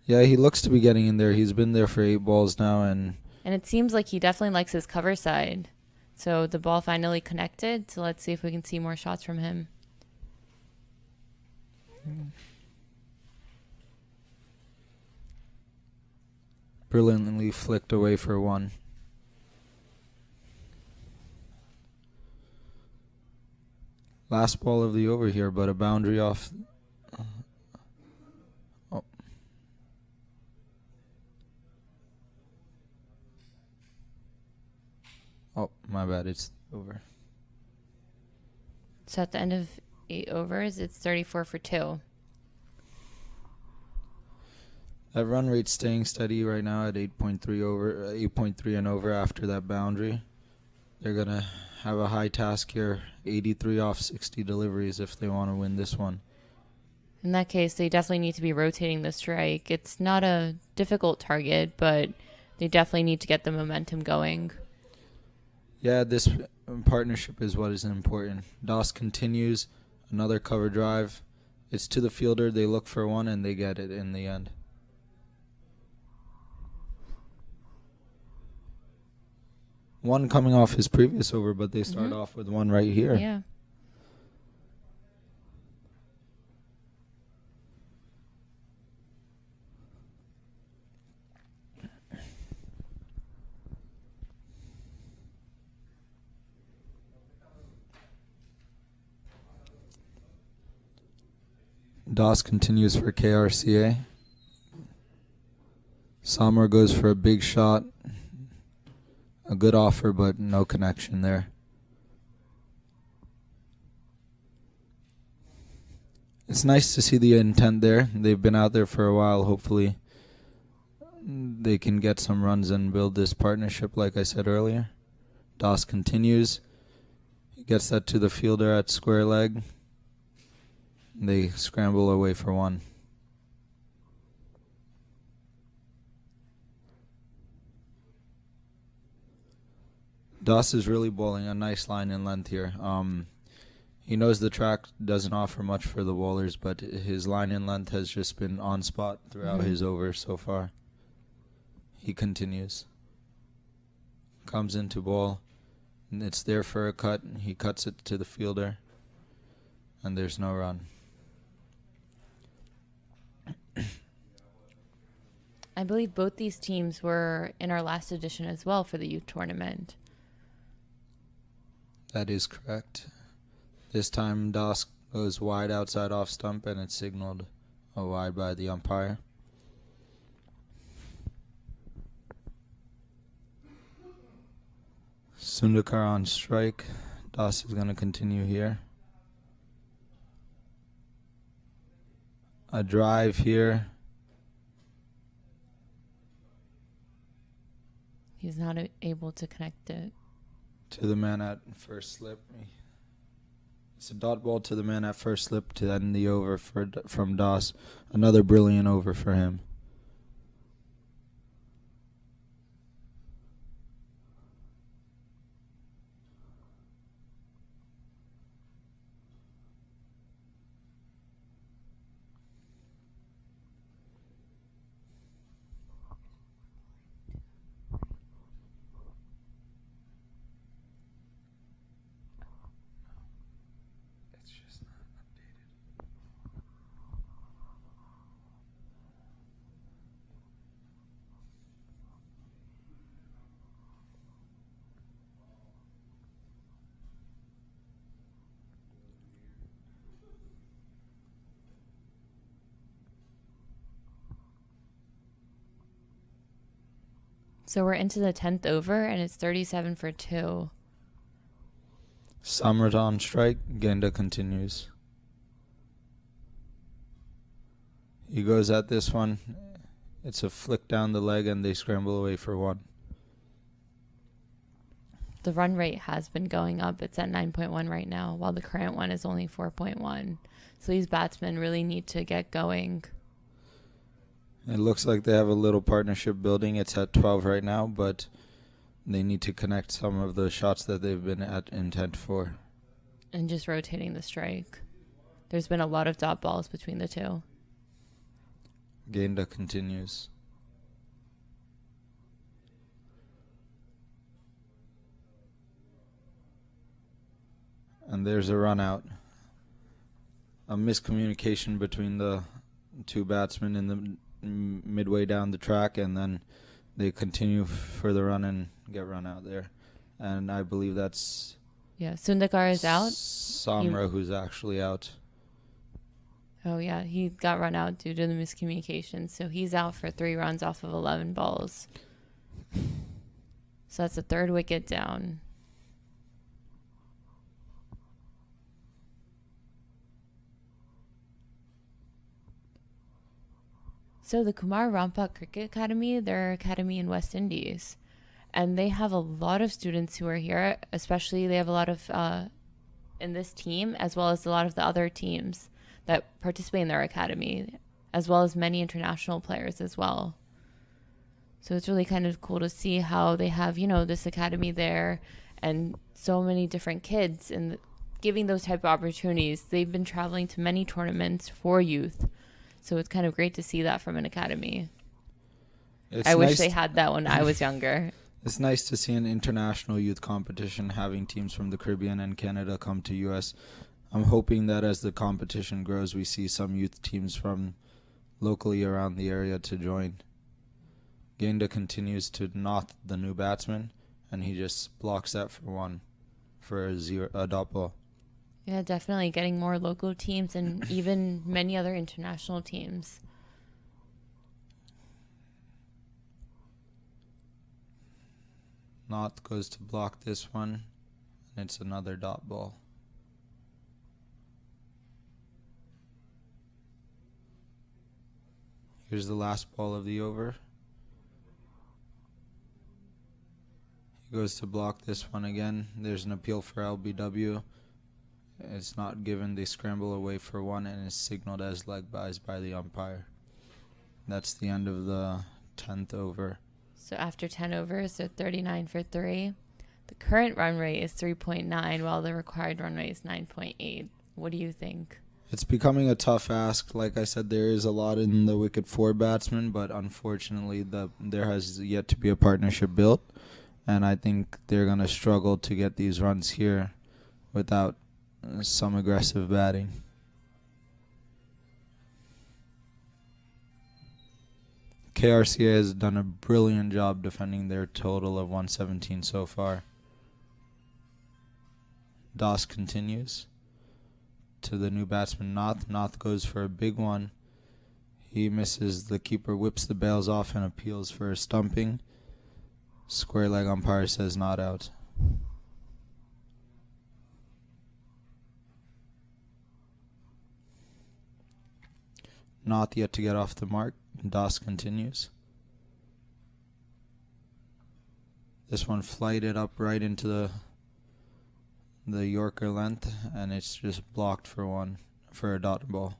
Yeah, he looks to be getting in there. He's been there for 8 balls now, and it seems like he definitely likes his cover side. So the ball finally connected. So let's see if we can see more shots from him. Brilliantly flicked away for one. Last ball of the over here, but a boundary off. Oh. Oh, my bad. It's over. So at the end of 8 overs, it's 34 for 2. That run rate's staying steady right now at 8.3 over, 8.3 and over after that boundary. They're gonna have a high task here, 83 off 60 deliveries if they want to win this one. In that case, they definitely need to be rotating the strike. It's not a difficult target, but they definitely need to get the momentum going. Yeah, this partnership is what is important. Doss continues, another cover drive. It's to the fielder, they look for one, and they get it in the end. One coming off his previous over, but they start off with one right here. Yeah. Doss continues for KRCA. Sommer goes for a big shot. A good offer, but no connection there. It's nice to see the intent there. They've been out there for a while. Hopefully they can get some runs and build this partnership like I said earlier. Doss continues. He gets that to the fielder at square leg. They scramble away for one. Doss is really bowling a nice line in length here. He knows the track doesn't offer much for the bowlers, but his line in length has just been on spot throughout his over so far. He continues. Comes into ball. And it's there for a cut. He cuts it to the fielder. And there's no run. I believe both these teams were in our last edition as well for the youth tournament. That is correct. This time Doss goes wide outside off stump and it's signaled a wide by the umpire. Sundakar on strike. Doss is going to continue here. A drive here. He's not able to connect it. To the man at first slip. It's a dot ball to the man at first slip to end the over from Doss. Another brilliant over for him. So we're into the 10th over, and it's 37 for 2. Samrat on strike. Genda continues. He goes at this one. It's a flick down the leg, and they scramble away for one. The run rate has been going up. It's at 9.1 right now, while the current one is only 4.1. So these batsmen really need to get going. It looks like they have a little partnership building. It's at 12 right now, but they need to connect some of the shots that they've been at intent for. And just rotating the strike. There's been a lot of dot balls between the two. Genda continues. And there's a run out. a miscommunication between the two batsmen in the midway down the track, and then they continue for the run and get run out there. And I believe that's Yeah, Sundakar is out. Samra who's actually out. Oh, yeah, he got run out due to the miscommunication. So he's out for 3 runs off of 11 balls. So that's the 3rd wicket down. So the Kumar Rampak Cricket Academy, they're an academy in West Indies. And they have a lot of students who are here, especially they have a lot of in this team, as well as a lot of the other teams that participate in their academy, as well as many international players as well. So it's really kind of cool to see how they have, you know, this academy there and so many different kids and giving those type of opportunities. They've been traveling to many tournaments for youth. So it's kind of great to see that from an academy. I wish they had that when I was younger. It's nice to see an international youth competition having teams from the Caribbean and Canada come to U.S. I'm hoping that as the competition grows, we see some youth teams from locally around the area to join. Gainda continues to knot the new batsman, and he just blocks that for 1 for a dot ball. Yeah, definitely getting more local teams and even many other international teams. Knott goes to block this one, and it's another dot ball. Here's the last ball of the over. He goes to block this one again. There's an appeal for LBW. It's not given. They scramble away for 1 and is signaled as leg byes by the umpire. That's the end of the 10th over. So after 10 overs, so 39 for 3. The current run rate is 3.9, while the required run rate is 9.8. What do you think? It's becoming a tough ask. Like I said, there is a lot in the wicket for batsmen, but unfortunately there has yet to be a partnership built. And I think they're going to struggle to get these runs here without some aggressive batting. KRCA has done a brilliant job defending their total of 117 so far. Das continues to the new batsman Nath. Nath goes for a big one. He misses. The keeper whips the bails off and appeals for a stumping. Square leg umpire says not out. Not yet to get off the mark. Das continues. This one flighted up right into the Yorker length, and it's just blocked for a dot ball.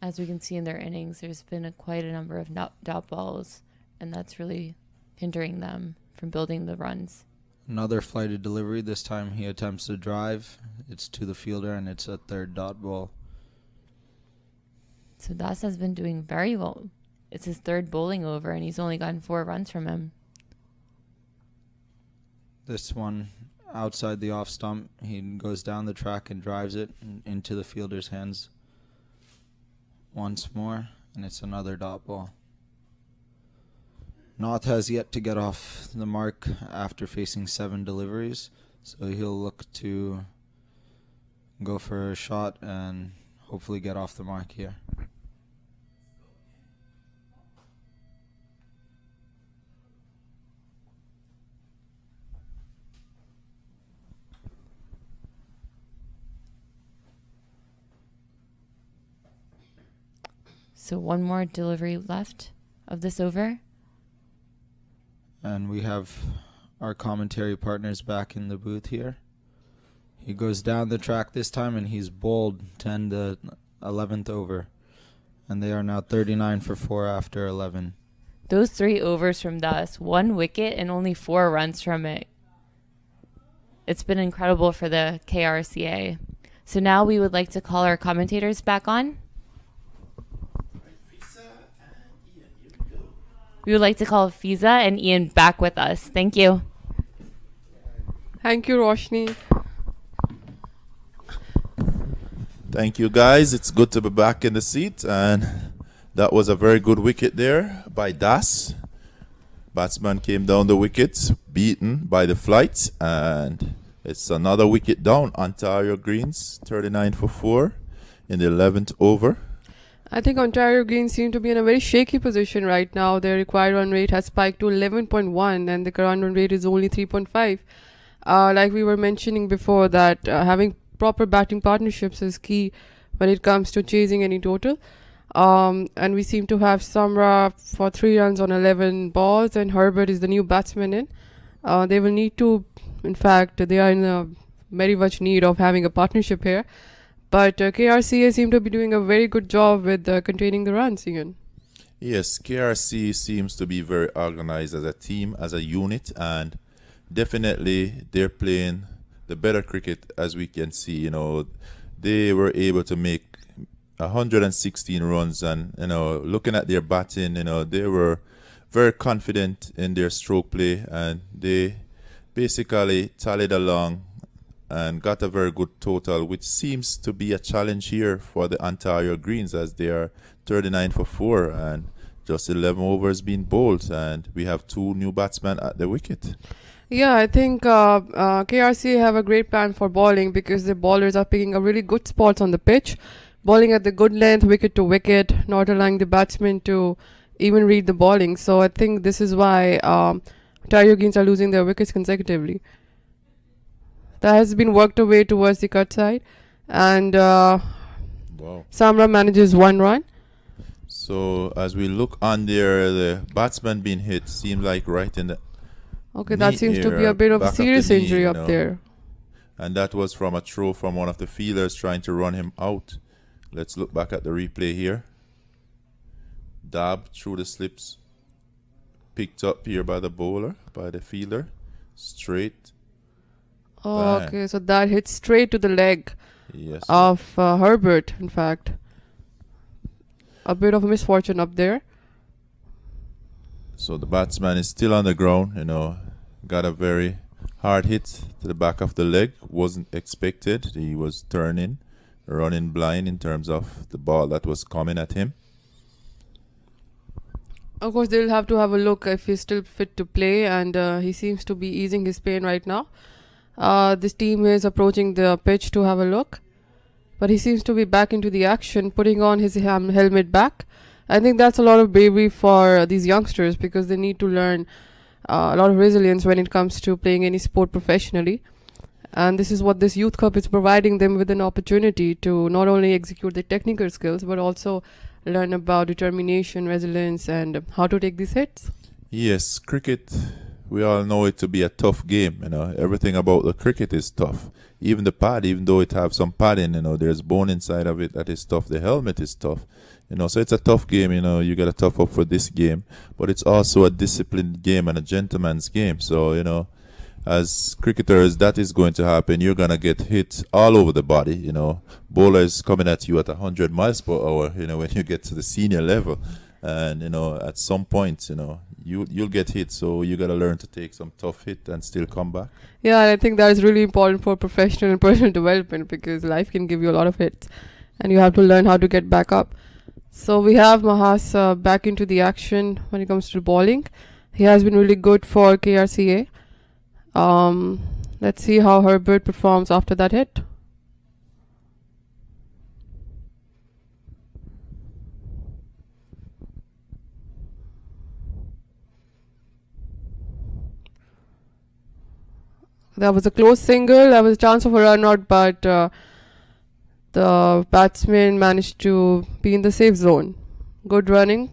As we can see in their innings, there's been quite a number of dot balls, and that's really hindering them from building the runs. Another flighted delivery. This time he attempts to drive. It's to the fielder, and it's a 3rd dot ball. So Das has been doing very well. It's his 3rd bowling over, and he's only gotten 4 runs from him. This one outside the off stump. He goes down the track and drives it into the fielder's hands once more, and it's another dot ball. Nath has yet to get off the mark after facing 7 deliveries, so he'll look to go for a shot and hopefully get off the mark here. So one more delivery left of this over. And we have our commentary partners back in the booth here. He goes down the track this time, and he's bowled 10 the 11th over. And they are now 39 for 4 after 11. Those 3 overs from Das, 1 wicket and only 4 runs from it. It's been incredible for the KRCA. So now we would like to call our commentators back on. We would like to call Fiza and Ian back with us. Thank you. Thank you, Roshni. Thank you, guys. It's good to be back in the seat. And that was a very good wicket there by Das. Batsman came down the wicket, beaten by the flight. And it's another wicket down. Ontario Greens, 39 for 4 in the 11th over. I think Ontario Greens seem to be in a very shaky position right now. Their required run rate has spiked to 11.1 and the current run rate is only 3.5. Like we were mentioning before, that having proper batting partnerships is key when it comes to chasing any total. And we seem to have Samra for 3 runs on 11 balls, and Herbert is the new batsman in. They will need to, in fact, they are in a very much need of having a partnership here. But KRCA seem to be doing a very good job with containing the runs, Ian. Yes, KRC seems to be very organized as a team, as a unit, and definitely they're playing the better cricket, as we can see. You know, they were able to make 116 runs, and looking at their batting, they were very confident in their stroke play, and they basically tallied along and got a very good total, which seems to be a challenge here for the Ontario Greens, as they are 39 for 4 and just 11 overs being bowled, and we have 2 new batsmen at the wicket. Yeah, I think KRC have a great plan for bowling, because the bowlers are picking a really good spots on the pitch, bowling at the good length, wicket to wicket, not allowing the batsmen to even read the bowling. So I think this is why Ontario Greens are losing their wickets consecutively. That has been worked away towards the cut side, and Wow. Samra manages 1 run. So as we look on there, the batsman being hit seems like right in the Okay, that knee seems to be area, a bit of a back of the serious knee, injury up there. and that was from a throw from one of the fielders trying to run him out. Let's look back at the replay here. Dab through the slips, picked up here by the bowler, by the fielder, straight. Oh, Bang. okay, so that hits straight to the leg Yes. of Herbert, in fact. A bit of a misfortune up there. So the batsman is still on the ground, got a very hard hit to the back of the leg. Wasn't expected. He was running blind in terms of the ball that was coming at him. Of course, they'll have to have a look if he's still fit to play, and he seems to be easing his pain right now. This team is approaching the pitch to have a look, but he seems to be back into the action, putting on his helmet back. I think that's a lot of bravery for these youngsters, because they need to learn a lot of resilience when it comes to playing any sport professionally. And this is what this Youth Cup is providing them with, an opportunity to not only execute the technical skills, but also learn about determination, resilience, and how to take these hits. Yes, cricket, we all know it to be a tough game. Everything about the cricket is tough. Even the pad, even though it have some padding, there's bone inside of it that is tough. The helmet is tough. So it's a tough game. You got to tough up for this game, but it's also a disciplined game and a gentleman's game. So as cricketers, that is going to happen. You're gonna get hit all over the body. Bowlers coming at you at 100 miles per hour. When you get to the senior level, and at some point, you'll get hit. So you gotta learn to take some tough hit and still come back. Yeah, and I think that is really important for professional and personal development, because life can give you a lot of hits, and you have to learn how to get back up. So we have Mahas back into the action when it comes to bowling. He has been really good for KRCA. Let's see how Herbert performs after that hit. That was a close single. There was a chance of a run out, but the batsman managed to be in the safe zone. Good running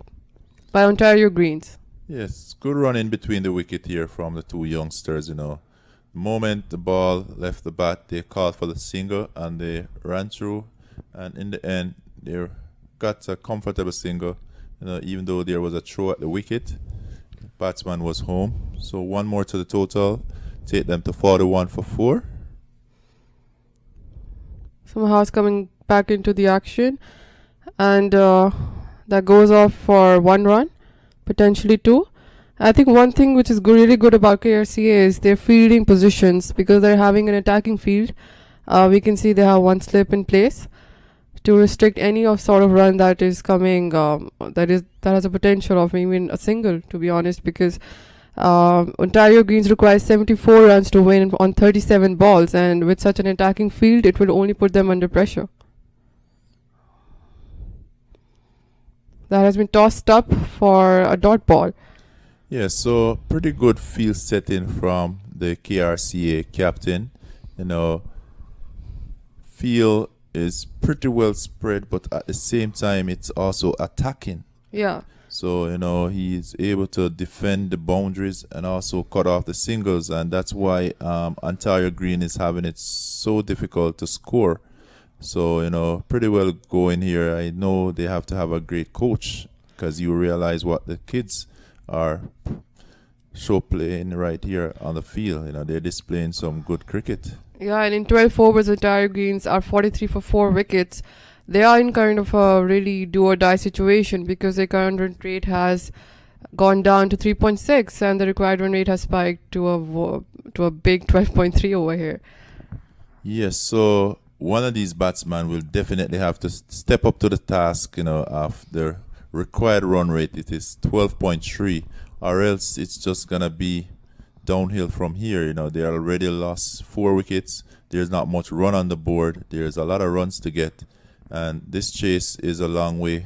by Ontario Greens. Yes, good running between the wicket here from the 2 youngsters. The moment the ball left the bat, they called for the single and they ran through, and in the end they got a comfortable single. Even though there was a throw at the wicket, batsman was home. So 1 more to the total, take them to 41 for 4. Somehow it's coming back into the action, and that goes off for 1 run, potentially 2. I think one thing which is really good about KRCA is their fielding positions, because they're having an attacking field. We can see they have 1 slip in place. to restrict any of sort of run that is coming, that has a potential of even a single, to be honest, because Ontario Greens requires 74 runs to win on 37 balls, and with such an attacking field, it will only put them under pressure. That has been tossed up for a dot ball. Yeah, so pretty good field setting from the KRCA captain. You know, field is pretty well spread, but at the same time, it's also attacking. Yeah. So, you know, he's able to defend the boundaries and also cut off the singles, and that's why Ontario Green is having it so difficult to score. So, you know, pretty well going here. I know they have to have a great coach, because you realize what the kids are show playing right here on the field. You know, they're displaying some good cricket. Yeah, and in 12 overs, Ontario Greens are 43 for 4 wickets. They are in kind of a really do or die situation because their current run rate has gone down to 3.6 and the required run rate has spiked to a big 12.3 over here. Yes, so one of these batsmen will definitely have to step up to the task, you know, of the required run rate. It is 12.3, or else it's just going to be downhill from here. You know, they already lost 4 wickets. There's not much run on the board. There's a lot of runs to get, and this chase is a long way.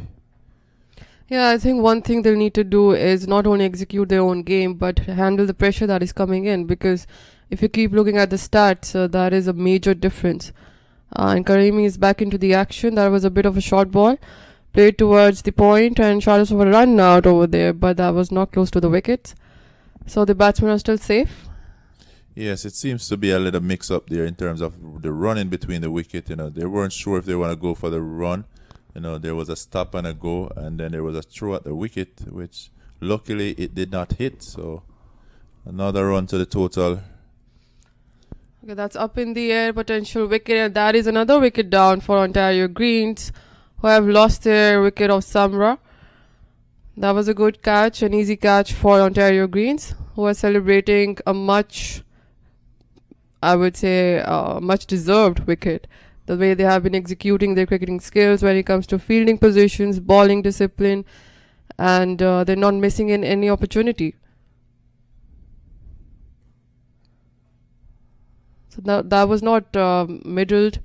Yeah, I think one thing they'll need to do is not only execute their own game, but handle the pressure that is coming in, because if you keep looking at the stats, that is a major difference. And Karimi is back into the action. That was a bit of a short ball played towards the point, and Charles over run out over there, but that was not close to the wickets. So the batsmen are still safe. Yes, it seems to be a little mix up there in terms of the run in between the wicket. You know, they weren't sure if they want to go for the run. You know, there was a stop and a go, and then there was a throw at the wicket, which luckily it did not hit. So another run to the total. Okay, that's up in the air, potential wicket, and that is another wicket down for Ontario Greens, who have lost their wicket of Samra. That was a good catch, an easy catch for Ontario Greens, who are celebrating a much deserved wicket. The way they have been executing their cricketing skills when it comes to fielding positions, bowling discipline, and they're not missing in any opportunity. So that was not middled,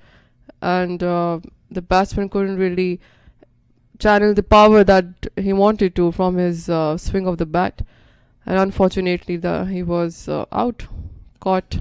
and the batsman couldn't really channel the power that he wanted to from his swing of the bat, and unfortunately he was out, caught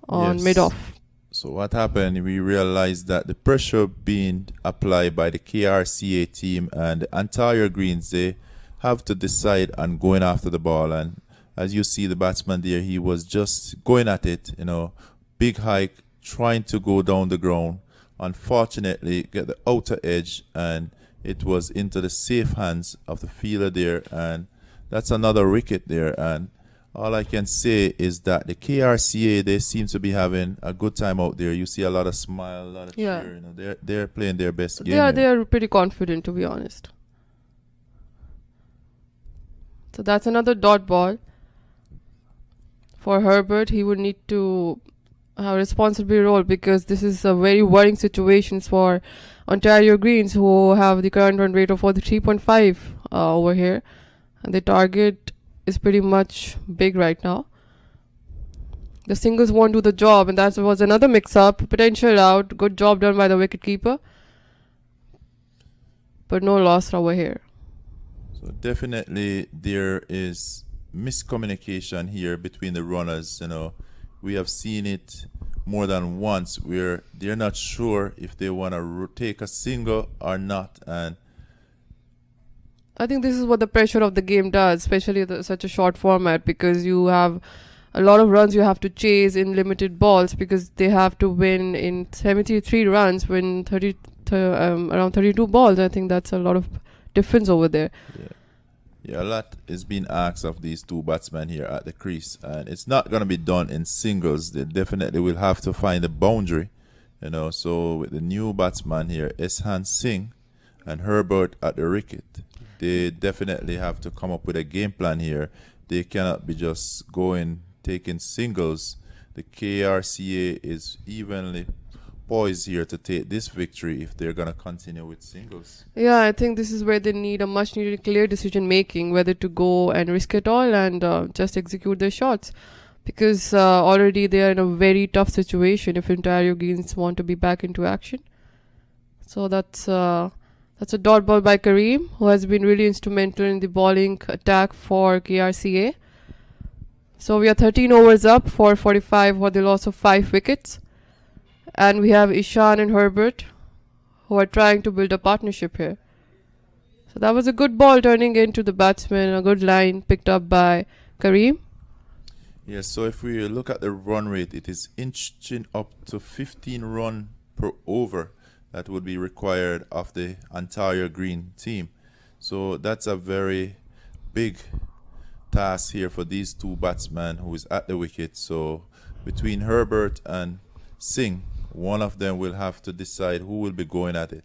on mid-off. So what happened, we realized that the pressure being applied by the KRCA team and the Ontario Greens, they have to decide on going after the ball. And as you see the batsman there, he was just going at it, you know, big hike, trying to go down the ground. Unfortunately, get the outer edge, and it was into the safe hands of the fielder there, and that's another wicket there. And all I can say is that the KRCA, they seem to be having a good time out there. You see a lot of smile, a lot of cheer. You know, they're playing their best game. They are pretty confident, to be honest. So that's another dot ball for Herbert. He would need to have a responsible role, because this is a very worrying situation for Ontario Greens, who have the current run rate of 43.5 over here, and the target is pretty much big right now. The singles won't do the job, and that was another mix-up. Potential out. Good job done by the wicketkeeper, but no loss over here. So definitely there is miscommunication here between the runners. You know, we have seen it more than once where they're not sure if they want to take a single or not, and I think this is what the pressure of the game does, especially such a short format, because you have a lot of runs you have to chase in limited balls, because they have to win in 73 runs, win around 32 balls. I think that's a lot of difference over there. Yeah, a lot is being asked of these two batsmen here at the crease, and it's not going to be done in singles. They definitely will have to find a boundary, you know. So with the new batsman here, Eshan Singh and Herbert at the wicket, they definitely have to come up with a game plan here. They cannot be just taking singles. The KRCA is evenly poised here to take this victory if they're going to continue with singles. Yeah, I think this is where they need a much needed clear decision making, whether to go and risk it all and just execute their shots. Because already they are in a very tough situation if Ontario Greens want to be back into action. So that's a dot ball by Kareem, who has been really instrumental in the bowling attack for KRCA. So we are 13 overs up for 45 for the loss of 5 wickets. And we have Ishan and Herbert, who are trying to build a partnership here. So that was a good ball turning into the batsman, a good line picked up by Kareem. Yes, so if we look at the run rate, it is inching up to 15 run per over that would be required of the Ontario Green team. So that's a very big task here for these two batsmen who is at the wicket. So between Herbert and Singh, one of them will have to decide who will be going at it.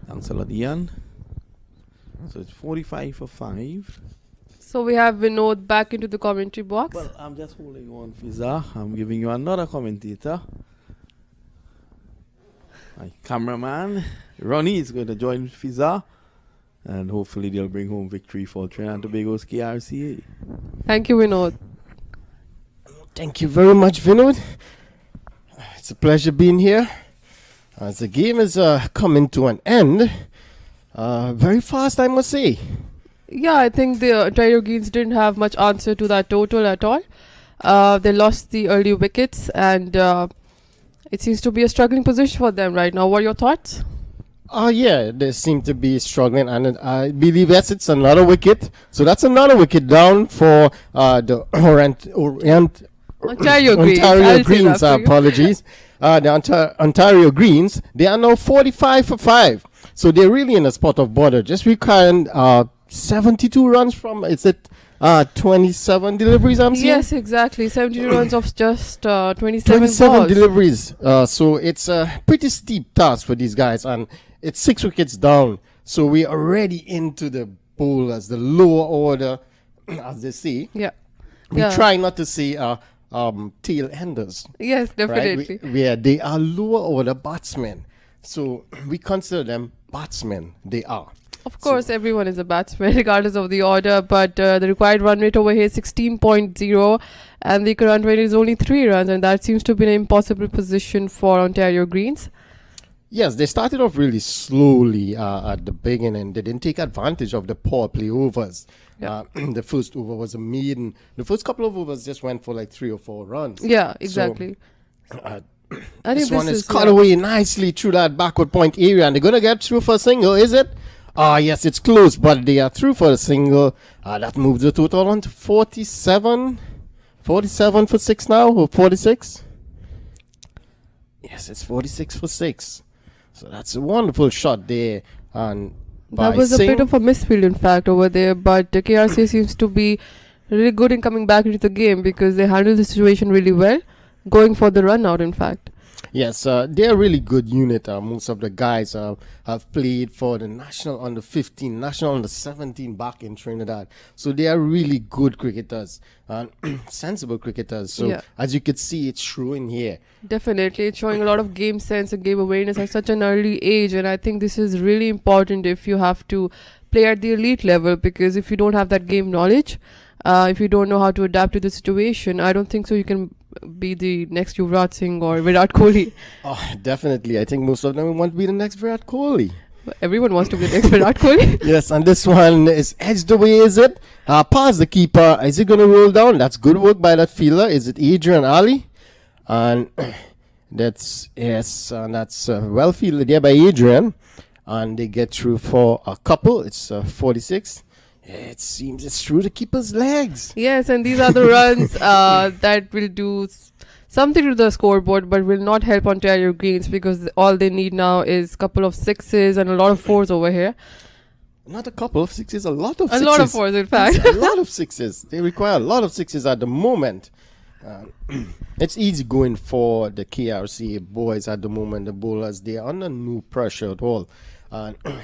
Thanks a lot, Ian. So it's 45 for 5. So we have Vinod back into the commentary box. Well, I'm just holding on, Fiza. I'm giving you another commentator. My cameraman, Ronnie, is going to join Fiza. And hopefully they'll bring home victory for Trinidad and Tobago's KRCA. Thank you, Vinod. Thank you very much, Vinod. It's a pleasure being here. As the game is coming to an end, very fast, I must say. Yeah, I think the Ontario Greens didn't have much answer to that total at all. They lost the early wickets and it seems to be a struggling position for them right now. What are your thoughts? Yeah, they seem to be struggling, and I believe yes, it's another wicket. So that's another wicket down for the Ontario Greens. Ontario Greens, apologies. The Ontario Greens, they are now 45 for 5. So they're really in a spot of bother. Just requiring 72 runs from, is it 27 deliveries I'm seeing? Yes, exactly. 72 runs of just 27 27 balls. deliveries. So it's a pretty steep task for these guys. And it's 6 wickets down. So we are already into the bowlers, the lower order, as they say. Yeah. We try not to say tail enders. Yes, definitely. Right? They are lower order batsmen. So we consider them batsmen. They are. Of course, everyone is a batsman regardless of the order, but the required run rate over here is 16.0 and the current rate is only 3 runs, and that seems to be an impossible position for Ontario Greens. Yes, they started off really slowly at the beginning. They didn't take advantage of the power play overs. Yeah. The first over was a maiden. The first couple of overs just went for like 3 or 4 runs. Yeah, exactly. So, I this think one is cut away nicely through that backward point area, and they're going to get through for a single, is it? Yes, it's close, but they are through for a single. That moves the total on to 47. 47 for 6 now, or 46? Yes, it's 46 for 6. So that's a wonderful shot there. And that was a bit of a misfield, in fact, over there, but the KRC seems to be really good in coming back into the game because they handled the situation really well, going for the run out, in fact. Yes, they're a really good unit. Most of the guys have played for the national under 15, national under 17 back in Trinidad. So they are really good cricketers, sensible cricketers. So as you could see, it's showing here. Definitely, it's showing a lot of game sense and game awareness at such an early age. And I think this is really important if you have to play at the elite level, because if you don't have that game knowledge, if you don't know how to adapt to the situation, I don't think so you can be the next Yuvraj Singh or Virat Kohli. Oh, definitely. I think most of them want to be the next Virat Kohli. Everyone wants to be the next Virat Kohli. Yes, and this one is edged away, is it? Past the keeper. Is it going to roll down? That's good work by that fielder. Is it Adrian Ali? And that's, yes, and that's well fielded there by Adrian. And they get through for a couple. It's 46. It seems it's through the keeper's legs. Yes, and these are the runs that will do something to the scoreboard, but will not help Ontario Greens because all they need now is a couple of 6s and a lot of 4s over here. Not a couple of 6s, a lot of 6s. A lot of 4s, in fact. A lot of 6s. They require a lot of 6s at the moment. It's easy going for the KRC boys at the moment. The bowlers, they are under no pressure at all.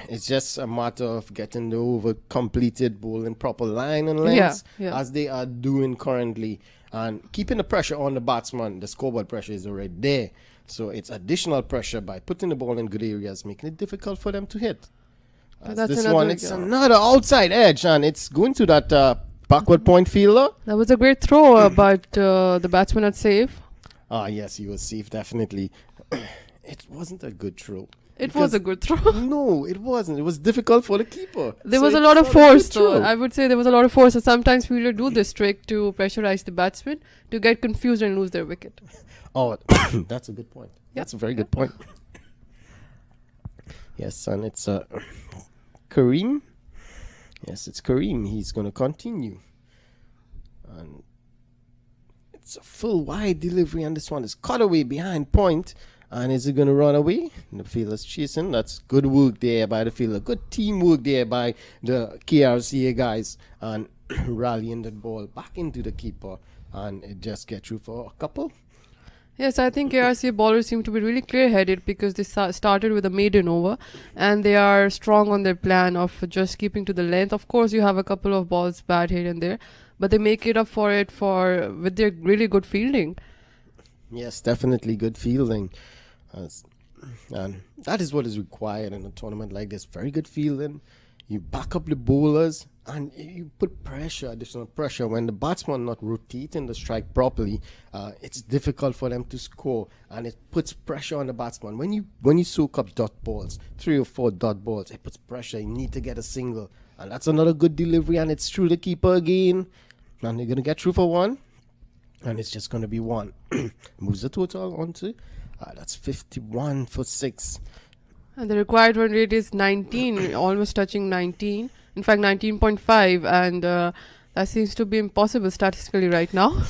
It's just a matter of getting the over completed bowl in proper line and lengths as they are doing currently. And keeping the pressure on the batsman, the scoreboard pressure is already there. So it's additional pressure by putting the ball in good areas, making it difficult for them to hit. As That's this another one, it's example. another outside edge, and it's going to that backward point fielder. That was a great throw, but the batsman not safe. Ah, yes, he was safe, definitely. It wasn't a good throw. It Because- was a good throw. No, it wasn't. It was difficult for the keeper. There So was a it's lot of not a good force, though. throw. I would say there was a lot of force. So sometimes fielders do this trick to pressurize the batsman to get confused and lose their wicket. Oh, that's a good point. Yeah. That's a very good point. Yes, and it's Kareem. Yes, it's Kareem. He's going to continue. And it's a full wide delivery, and this one is cut away behind point. And is he going to run away? The fielder's chasing. That's good work there by the fielder. Good teamwork there by the KRCA guys. And rallying the ball back into the keeper. And it just get through for a couple. Yes, I think KRCA bowlers seem to be really clear-headed because they started with a maiden over and they are strong on their plan of just keeping to the length. Of course, you have a couple of balls bad here and there, but they make it up for it with their really good fielding. Yes, definitely good fielding. And that is what is required in a tournament like this. Very good fielding. You back up the bowlers and you put pressure, additional pressure. When the batsman not rotating the strike properly, it's difficult for them to score, and it puts pressure on the batsman. When you soak up dot balls, 3 or 4 dot balls, it puts pressure. You need to get a single, and that's another good delivery, and it's through the keeper again, and they're gonna get through for 1, and it's just gonna be 1. Moves the total onto that's 51 for 6. And the required run rate is 19, almost touching 19. In fact, 19.5, and that seems to be impossible statistically right now.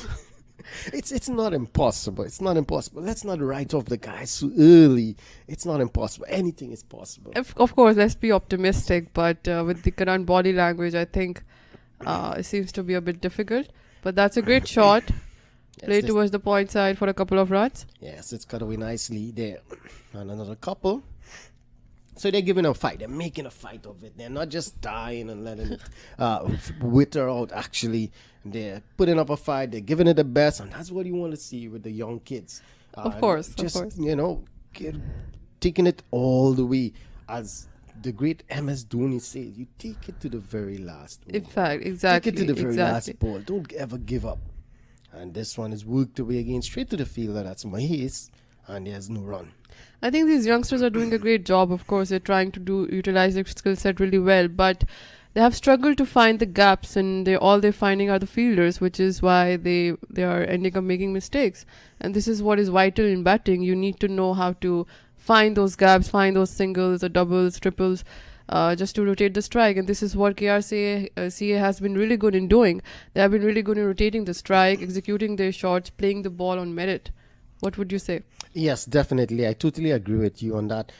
It's not impossible. It's not impossible. Let's not write off the guys so early. It's not impossible. Anything is possible. Of course, let's be optimistic, but with the current body language, I think it seems to be a bit difficult. But that's a great shot. Play this- towards the point side for a couple of runs. Yes, it's cut away nicely there. And another couple. So they're giving a fight. They're making a fight of it. They're not just dying and letting it wither out, actually. They're putting up a fight. They're giving it the best. And that's what you want to see with the young kids. Of course, just, of course. you know, taking it all the way. As the great MS Dhoni says, you take it to the very last In ball. fact, exactly. Take it to the very exactly. last ball. Don't ever give up. And this one is worked away again straight to the fielder. That's Mahis. And there's no run. I think these youngsters are doing a great job. Of course, they're trying to utilize their skill set really well, but they have struggled to find the gaps, and all they're finding are the fielders, which is why they are ending up making mistakes. And this is what is vital in batting. You need to know how to find those gaps, find those singles or doubles, triples, just to rotate the strike. And this is what KRCA has been really good in doing. They have been really good in rotating the strike, executing their shots, playing the ball on merit. What would you say? Yes, definitely. I totally agree with you on that.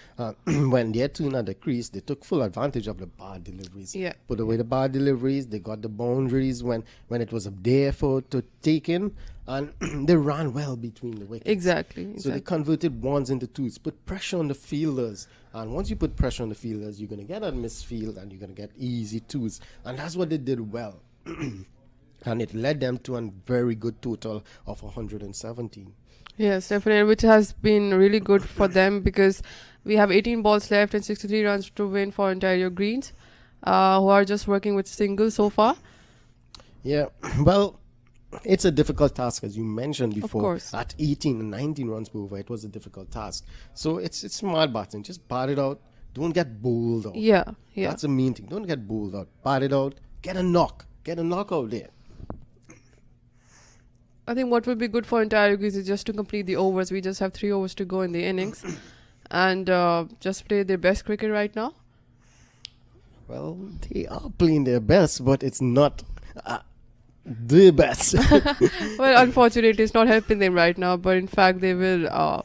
When they're tuned at the crease, they took full advantage of the bad deliveries. Yeah. Put away the bad deliveries. They got the boundaries when it was up there to take in. And they ran well between the wickets. Exactly. So they converted ones into twos, put pressure on the fielders. And once you put pressure on the fielders, you're going to get a misfield and you're going to get easy twos. And that's what they did well. And it led them to a very good total of 117. Yes, definitely, which has been really good for them because we have 18 balls left and 63 runs to win for Ontario Greens, who are just working with singles so far. Yeah, well, it's a difficult task, as you mentioned before. course. At 18 and 19 runs per over, it was a difficult task. So it's smart batting. Just bat it out. Don't get bowled out. Yeah. That's the main thing. Don't get bowled out. Bat it out. Get a knock. Get a knock out there. I think what will be good for Ontario Greens is just to complete the overs. We just have 3 overs to go in the innings and just play their best cricket right now. Well, they are playing their best, but it's not the best. Well, unfortunately, it's not helping them right now, but in fact, they will.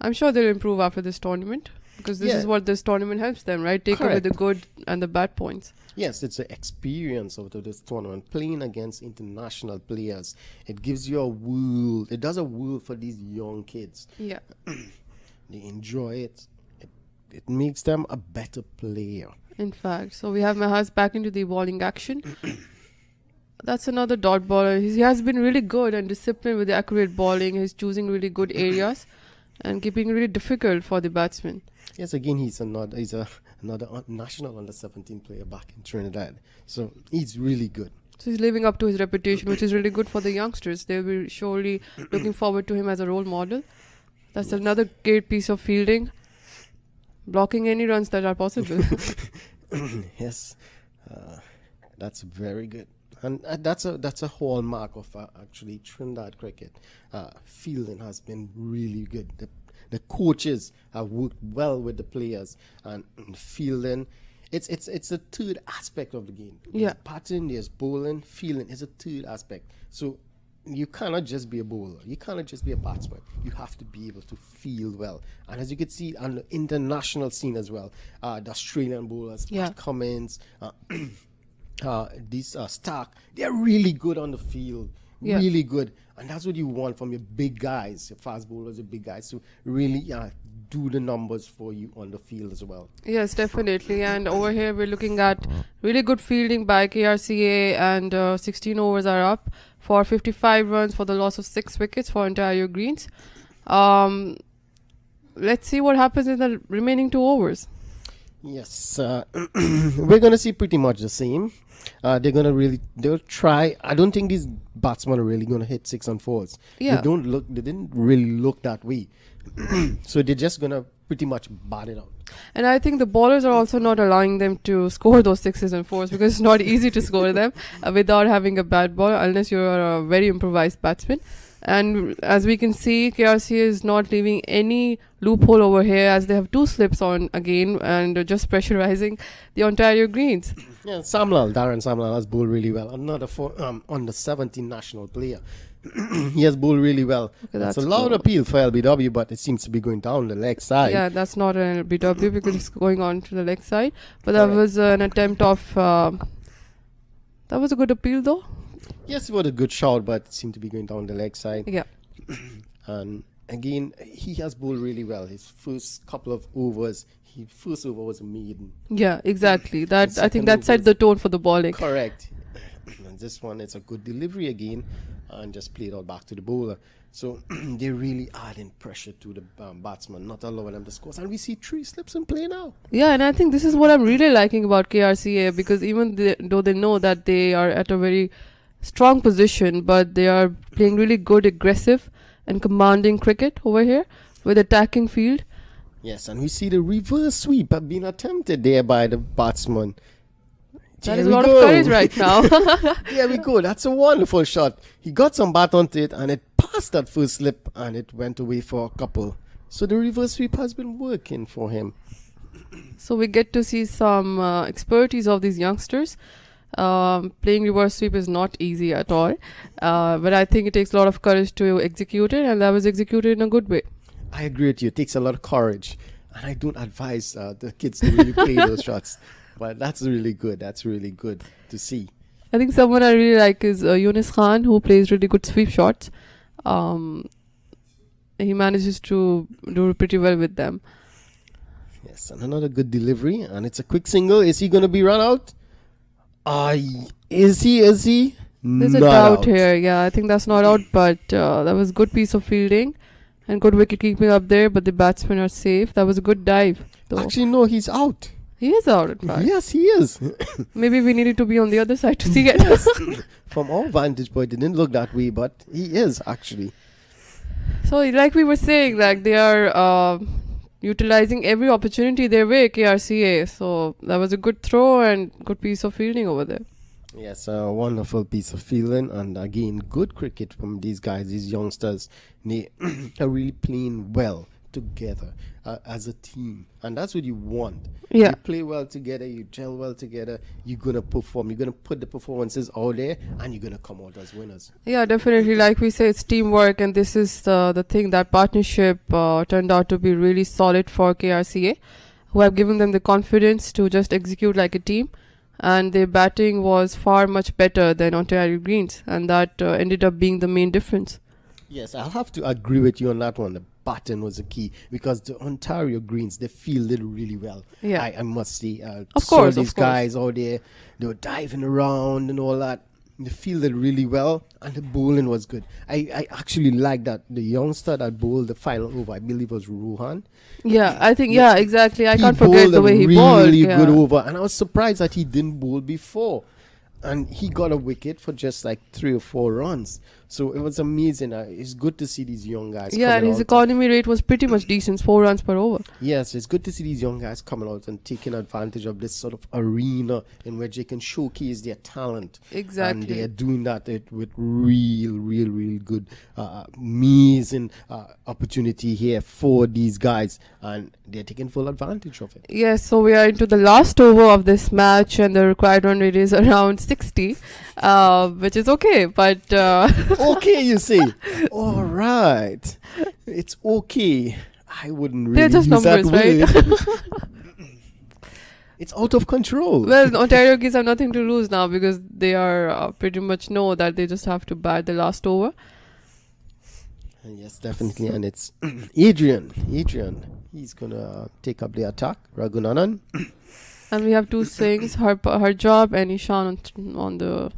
I'm sure they'll improve after this tournament because this is what this tournament helps them, right? Take away the good and the bad points. Yes, it's an experience out of this tournament, playing against international players. It gives you a world. It does a world for these young kids. Yeah. They enjoy it. It makes them a better player. In fact, so we have Mahaz back into the bowling action. That's another dot baller. He has been really good and disciplined with the accurate bowling. He's choosing really good areas and keeping it really difficult for the batsman. Yes, again, he's another national under-17 player back in Trinidad. So he's really good. So he's living up to his reputation, which is really good for the youngsters. They'll be surely looking forward to him as a role model. That's another great piece of fielding, blocking any runs that are possible. Yes, that's very good. And that's a hallmark of actually Trinidad cricket. Fielding has been really good. The coaches have worked well with the players, and fielding, it's a third aspect of the game. Yeah. There's batting, there's bowling, fielding is a third aspect. So you cannot just be a bowler. You cannot just be a batsman. You have to be able to field well. And as you can see on the international scene as well, the Australian bowlers, Yeah. Pat Cummins, these Stark, they're really good on the field. Yeah. Really good. And that's what you want from your big guys, your fast bowlers, your big guys, to really do the numbers for you on the field as well. Yes, definitely. And over here we're looking at really good fielding by KRCA, and 16 overs are up for 55 runs for the loss of 6 wickets for Ontario Greens. Let's see what happens in the remaining 2 overs. Yes, we're going to see pretty much the same. They'll try. I don't think these batsmen are really going to hit 6 and 4s. Yeah. They didn't really look that way. So they're just going to pretty much bat it out. And I think the bowlers are also not allowing them to score those 6s and 4s because it's not easy to score them without having a bad ball unless you're a very improvised batsman. And as we can see, KRC is not leaving any loophole over here as they have 2 slips on again and just pressurizing the Ontario Greens. Yeah, Darren Samlal has bowled really well. Another under 17 national player. He has bowled really well. Okay, That's that's a loud cool. appeal for LBW, but it seems to be going down the leg side. Yeah, that's not an LBW because it's going on to the leg side. But that Correct. was an attempt of... that was a good appeal though. Yes, it was a good shot, but it seemed to be going down the leg side. Yeah. And again, he has bowled really well. His first couple of overs, first over was a maiden. Yeah, exactly. That I second think that set overs- the tone for the bowling. Correct. And this one, it's a good delivery again, and just played out back to the bowler. So they really adding pressure to the batsman, not allowing them to score. And we see 3 slips in play now. Yeah, and I think this is what I'm really liking about KRCA because even though they know that they are at a very strong position, but they are playing really good, aggressive and commanding cricket over here with attacking field. Yes, and we see the reverse sweep being attempted there by the batsman. That There is a we lot go. of courage right now. There we go. That's a wonderful shot. He got some bat onto it, and it passed that first slip, and it went away for a couple. So the reverse sweep has been working for him. So we get to see some expertise of these youngsters. Playing reverse sweep is not easy at all, but I think it takes a lot of courage to execute it, and that was executed in a good way. I agree with you. It takes a lot of courage, and I don't advise the kids to really play those shots. But that's really good. That's really good to see. I think someone I really like is Yunus Khan, who plays really good sweep shots. He manages to do pretty well with them. Yes, and another good delivery, and it's a quick single. Is he going to be run out? Is he? There's a Not doubt out. here. Yeah, I think that's not out, but that was a good piece of fielding and good wicket keeping up there, but the batsmen are safe. That was a good dive, though. Actually, no, he's out. He is out, in fact. Yes, he is. Maybe we needed to be on the other side to see it. From our vantage point, it didn't look that way, but he is actually. So, like we were saying, like they are utilizing every opportunity their way, KRCA. So, that was a good throw and good piece of fielding over there. Yes, a wonderful piece of fielding, and again, good cricket from these guys, these youngsters. They are really playing well together as a team, and that's what you want. Yeah. You play well together, you gel well together, you're gonna perform, you're gonna put the performances out there, and you're gonna come out as winners. Yeah, definitely. Like we say, it's teamwork, and this is the thing that partnership turned out to be really solid for KRCA, who have given them the confidence to just execute like a team. And their batting was far much better than Ontario Greens, and that ended up being the main difference. Yes, I'll have to agree with you on that one. The batting was the key because the Ontario Greens, they fielded really well. Yeah. I must say. Of course, these of course. guys out there, they were diving around and all that. They fielded really well, and the bowling was good. I actually like that the youngster that bowled the final over, I believe, was Rohan. Yeah, I think, Yeah, exactly. I He can't forget bowled the a way he really bowled. good Yeah. over, and I was surprised that he didn't bowl before. And he got a wicket for just like 3 or 4 runs. So it was amazing. It's good to see these young guys. Yeah, and coming his out. economy rate was pretty much decent, 4 runs per over. Yes, it's good to see these young guys coming out and taking advantage of this sort of arena in which they can showcase their talent. And Exactly. they are doing that with real good, amazing opportunity here for these guys. And they're taking full advantage of it. Yes, so we are into the last over of this match, and the required run rate is around 60, which is okay, but Okay, you say. All right. It's okay. I wouldn't really they're just use that numbers, right? word. It's out of control. Well, Ontario Geese have nothing to lose now because they are pretty much know that they just have to bat the last over. Yes, definitely. And it's Adrian. He's going to take up the attack. Ragunanan. And we have 2 Singhs, Harjab and Ishan on the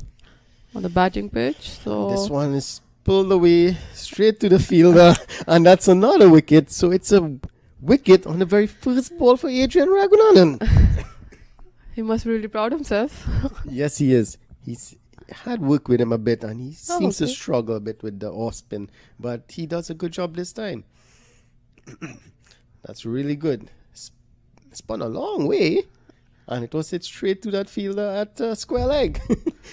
batting pitch. So This one is pulled away straight to the fielder. And that's another wicket. So it's a wicket on the very first ball for Adrian Ragunanan. he must be really proud of himself. Yes, he is. He's had work with him a bit, and he seems to okay. struggle a bit with the off spin, but he does a good job this time. That's really good. Spun a long way, and it was hit straight to that fielder at square leg.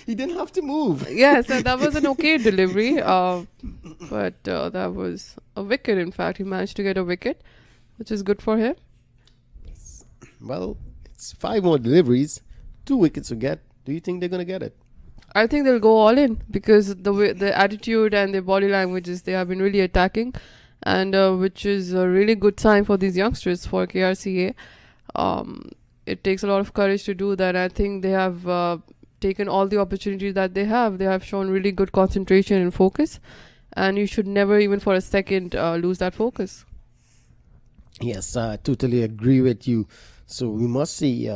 He didn't have to move. Yes, and that was an okay delivery, but that was a wicket. In fact, he managed to get a wicket, which is good for him. Well, it's 5 more deliveries, 2 wickets to get. Do you think they're going to get it? I think they'll go all in because the attitude and their body languages, they have been really attacking, and which is a really good sign for these youngsters for KRCA. It takes a lot of courage to do that. I think they have taken all the opportunities that they have. They have shown really good concentration and focus, and you should never even for a second lose that focus. Yes, I totally agree with you. So we must say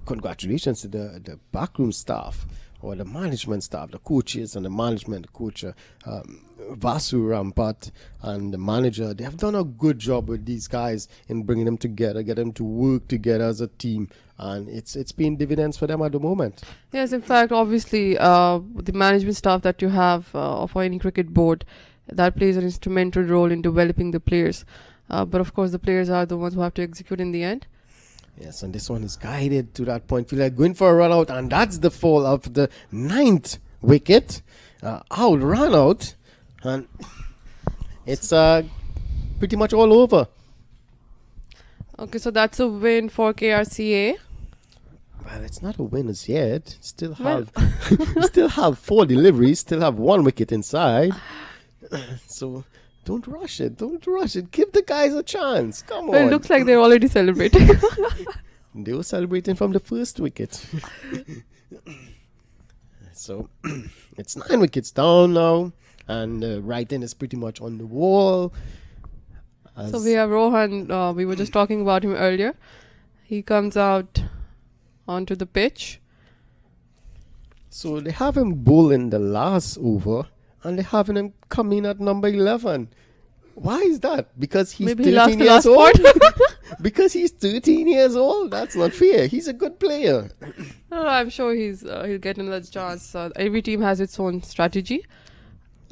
congratulations to the backroom staff, or the management staff, the coaches and the management, coach Vasu Rampat and the manager. They have done a good job with these guys in bringing them together, get them to work together as a team, and it's paying dividends for them at the moment. Yes, in fact, obviously, the management staff that you have for any cricket board, that plays an instrumental role in developing the players. But of course, the players are the ones who have to execute in the end. Yes, and this one is guided to that point. Feel like going for a run out, and that's the fall of the 9th wicket. Run out, and it's pretty much all over. Okay, so that's a win for KRCA. Well, it's not a win as yet. Still Well- have still have 4 deliveries. Still have 1 wicket inside. So don't rush it. Don't rush it. Give the guys a chance. Come Well, on. it looks like they're already celebrating. They were celebrating from the first wicket. So it's 9 wickets down now, and Wrighton is pretty much on the wall. So we have Rohan. We were just talking about him earlier. He comes out onto the pitch. So they have him bowling the last over, and they have him come in at number 11. Why is that? Because he's Maybe he 13 lost the years last old? Because he's 13 years old? That's not fair. He's a good player. No, I'm sure he'll get another chance. Every team has its own strategy.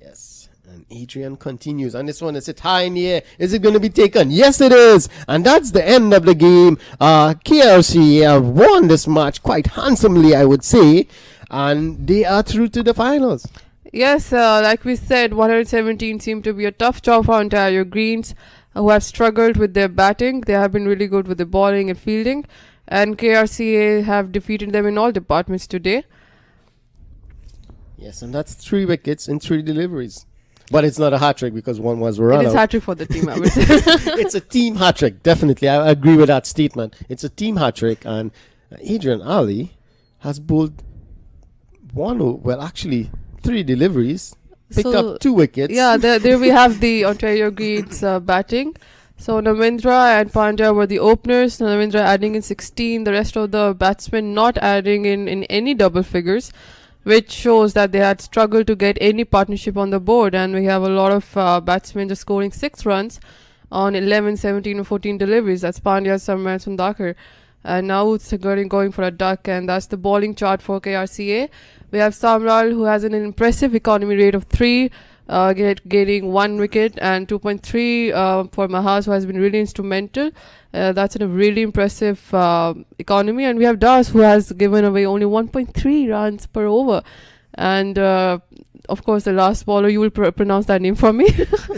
Yes. And Adrian continues. And this one is hit high in the air. Is it going to be taken? Yes, it is. And that's the end of the game. KRC have won this match quite handsomely, I would say. And they are through to the finals. Yes, like we said, 117 seemed to be a tough job for Ontario Greens, who have struggled with their batting. They have been really good with their bowling and fielding, and KRCA have defeated them in all departments today. Yes, and that's 3 wickets in 3 deliveries. But it's not a hat-trick because one was run It is out. hat-trick for the team, I would say. It's a team hat-trick, definitely. I agree with that statement. It's a team hat-trick, and Adrian Ali has bowled 3 deliveries, picked So, up 2 wickets. Yeah, there we have the Ontario Greens batting. So Navindra and Pandya were the openers. Navindra adding in 16. The rest of the batsmen not adding in any double figures, which shows that they had struggled to get any partnership on the board. And we have a lot of batsmen just scoring 6 runs on 11, 17 or 14 deliveries. That's Pandya, Sarma and Sundakar. And now it's going for a duck, and that's the bowling chart for KRCA. We have Samral, who has an impressive economy rate of 3, gaining 1 wicket, and 2.3 for Mahas, who has been really instrumental. That's a really impressive economy. And we have Das, who has given away only 1.3 runs per over. And of course, the last bowler, you will pronounce that name for me.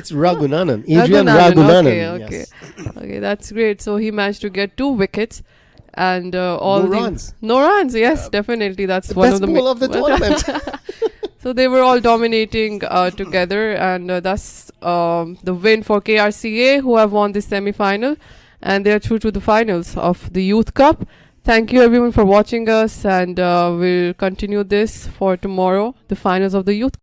It's Ragunanan. Adrian Ragunanan. Okay, Yes. okay, that's great. So he managed to get 2 wickets. And all No the runs. No runs, yes, definitely. That's The one best of the bowler of the tournament. So they were all dominating together, and that's the win for KRCA, who have won this semi-final, and they are through to the finals of the Youth Cup. Thank you everyone for watching us, and we'll continue this for tomorrow, the finals of the Youth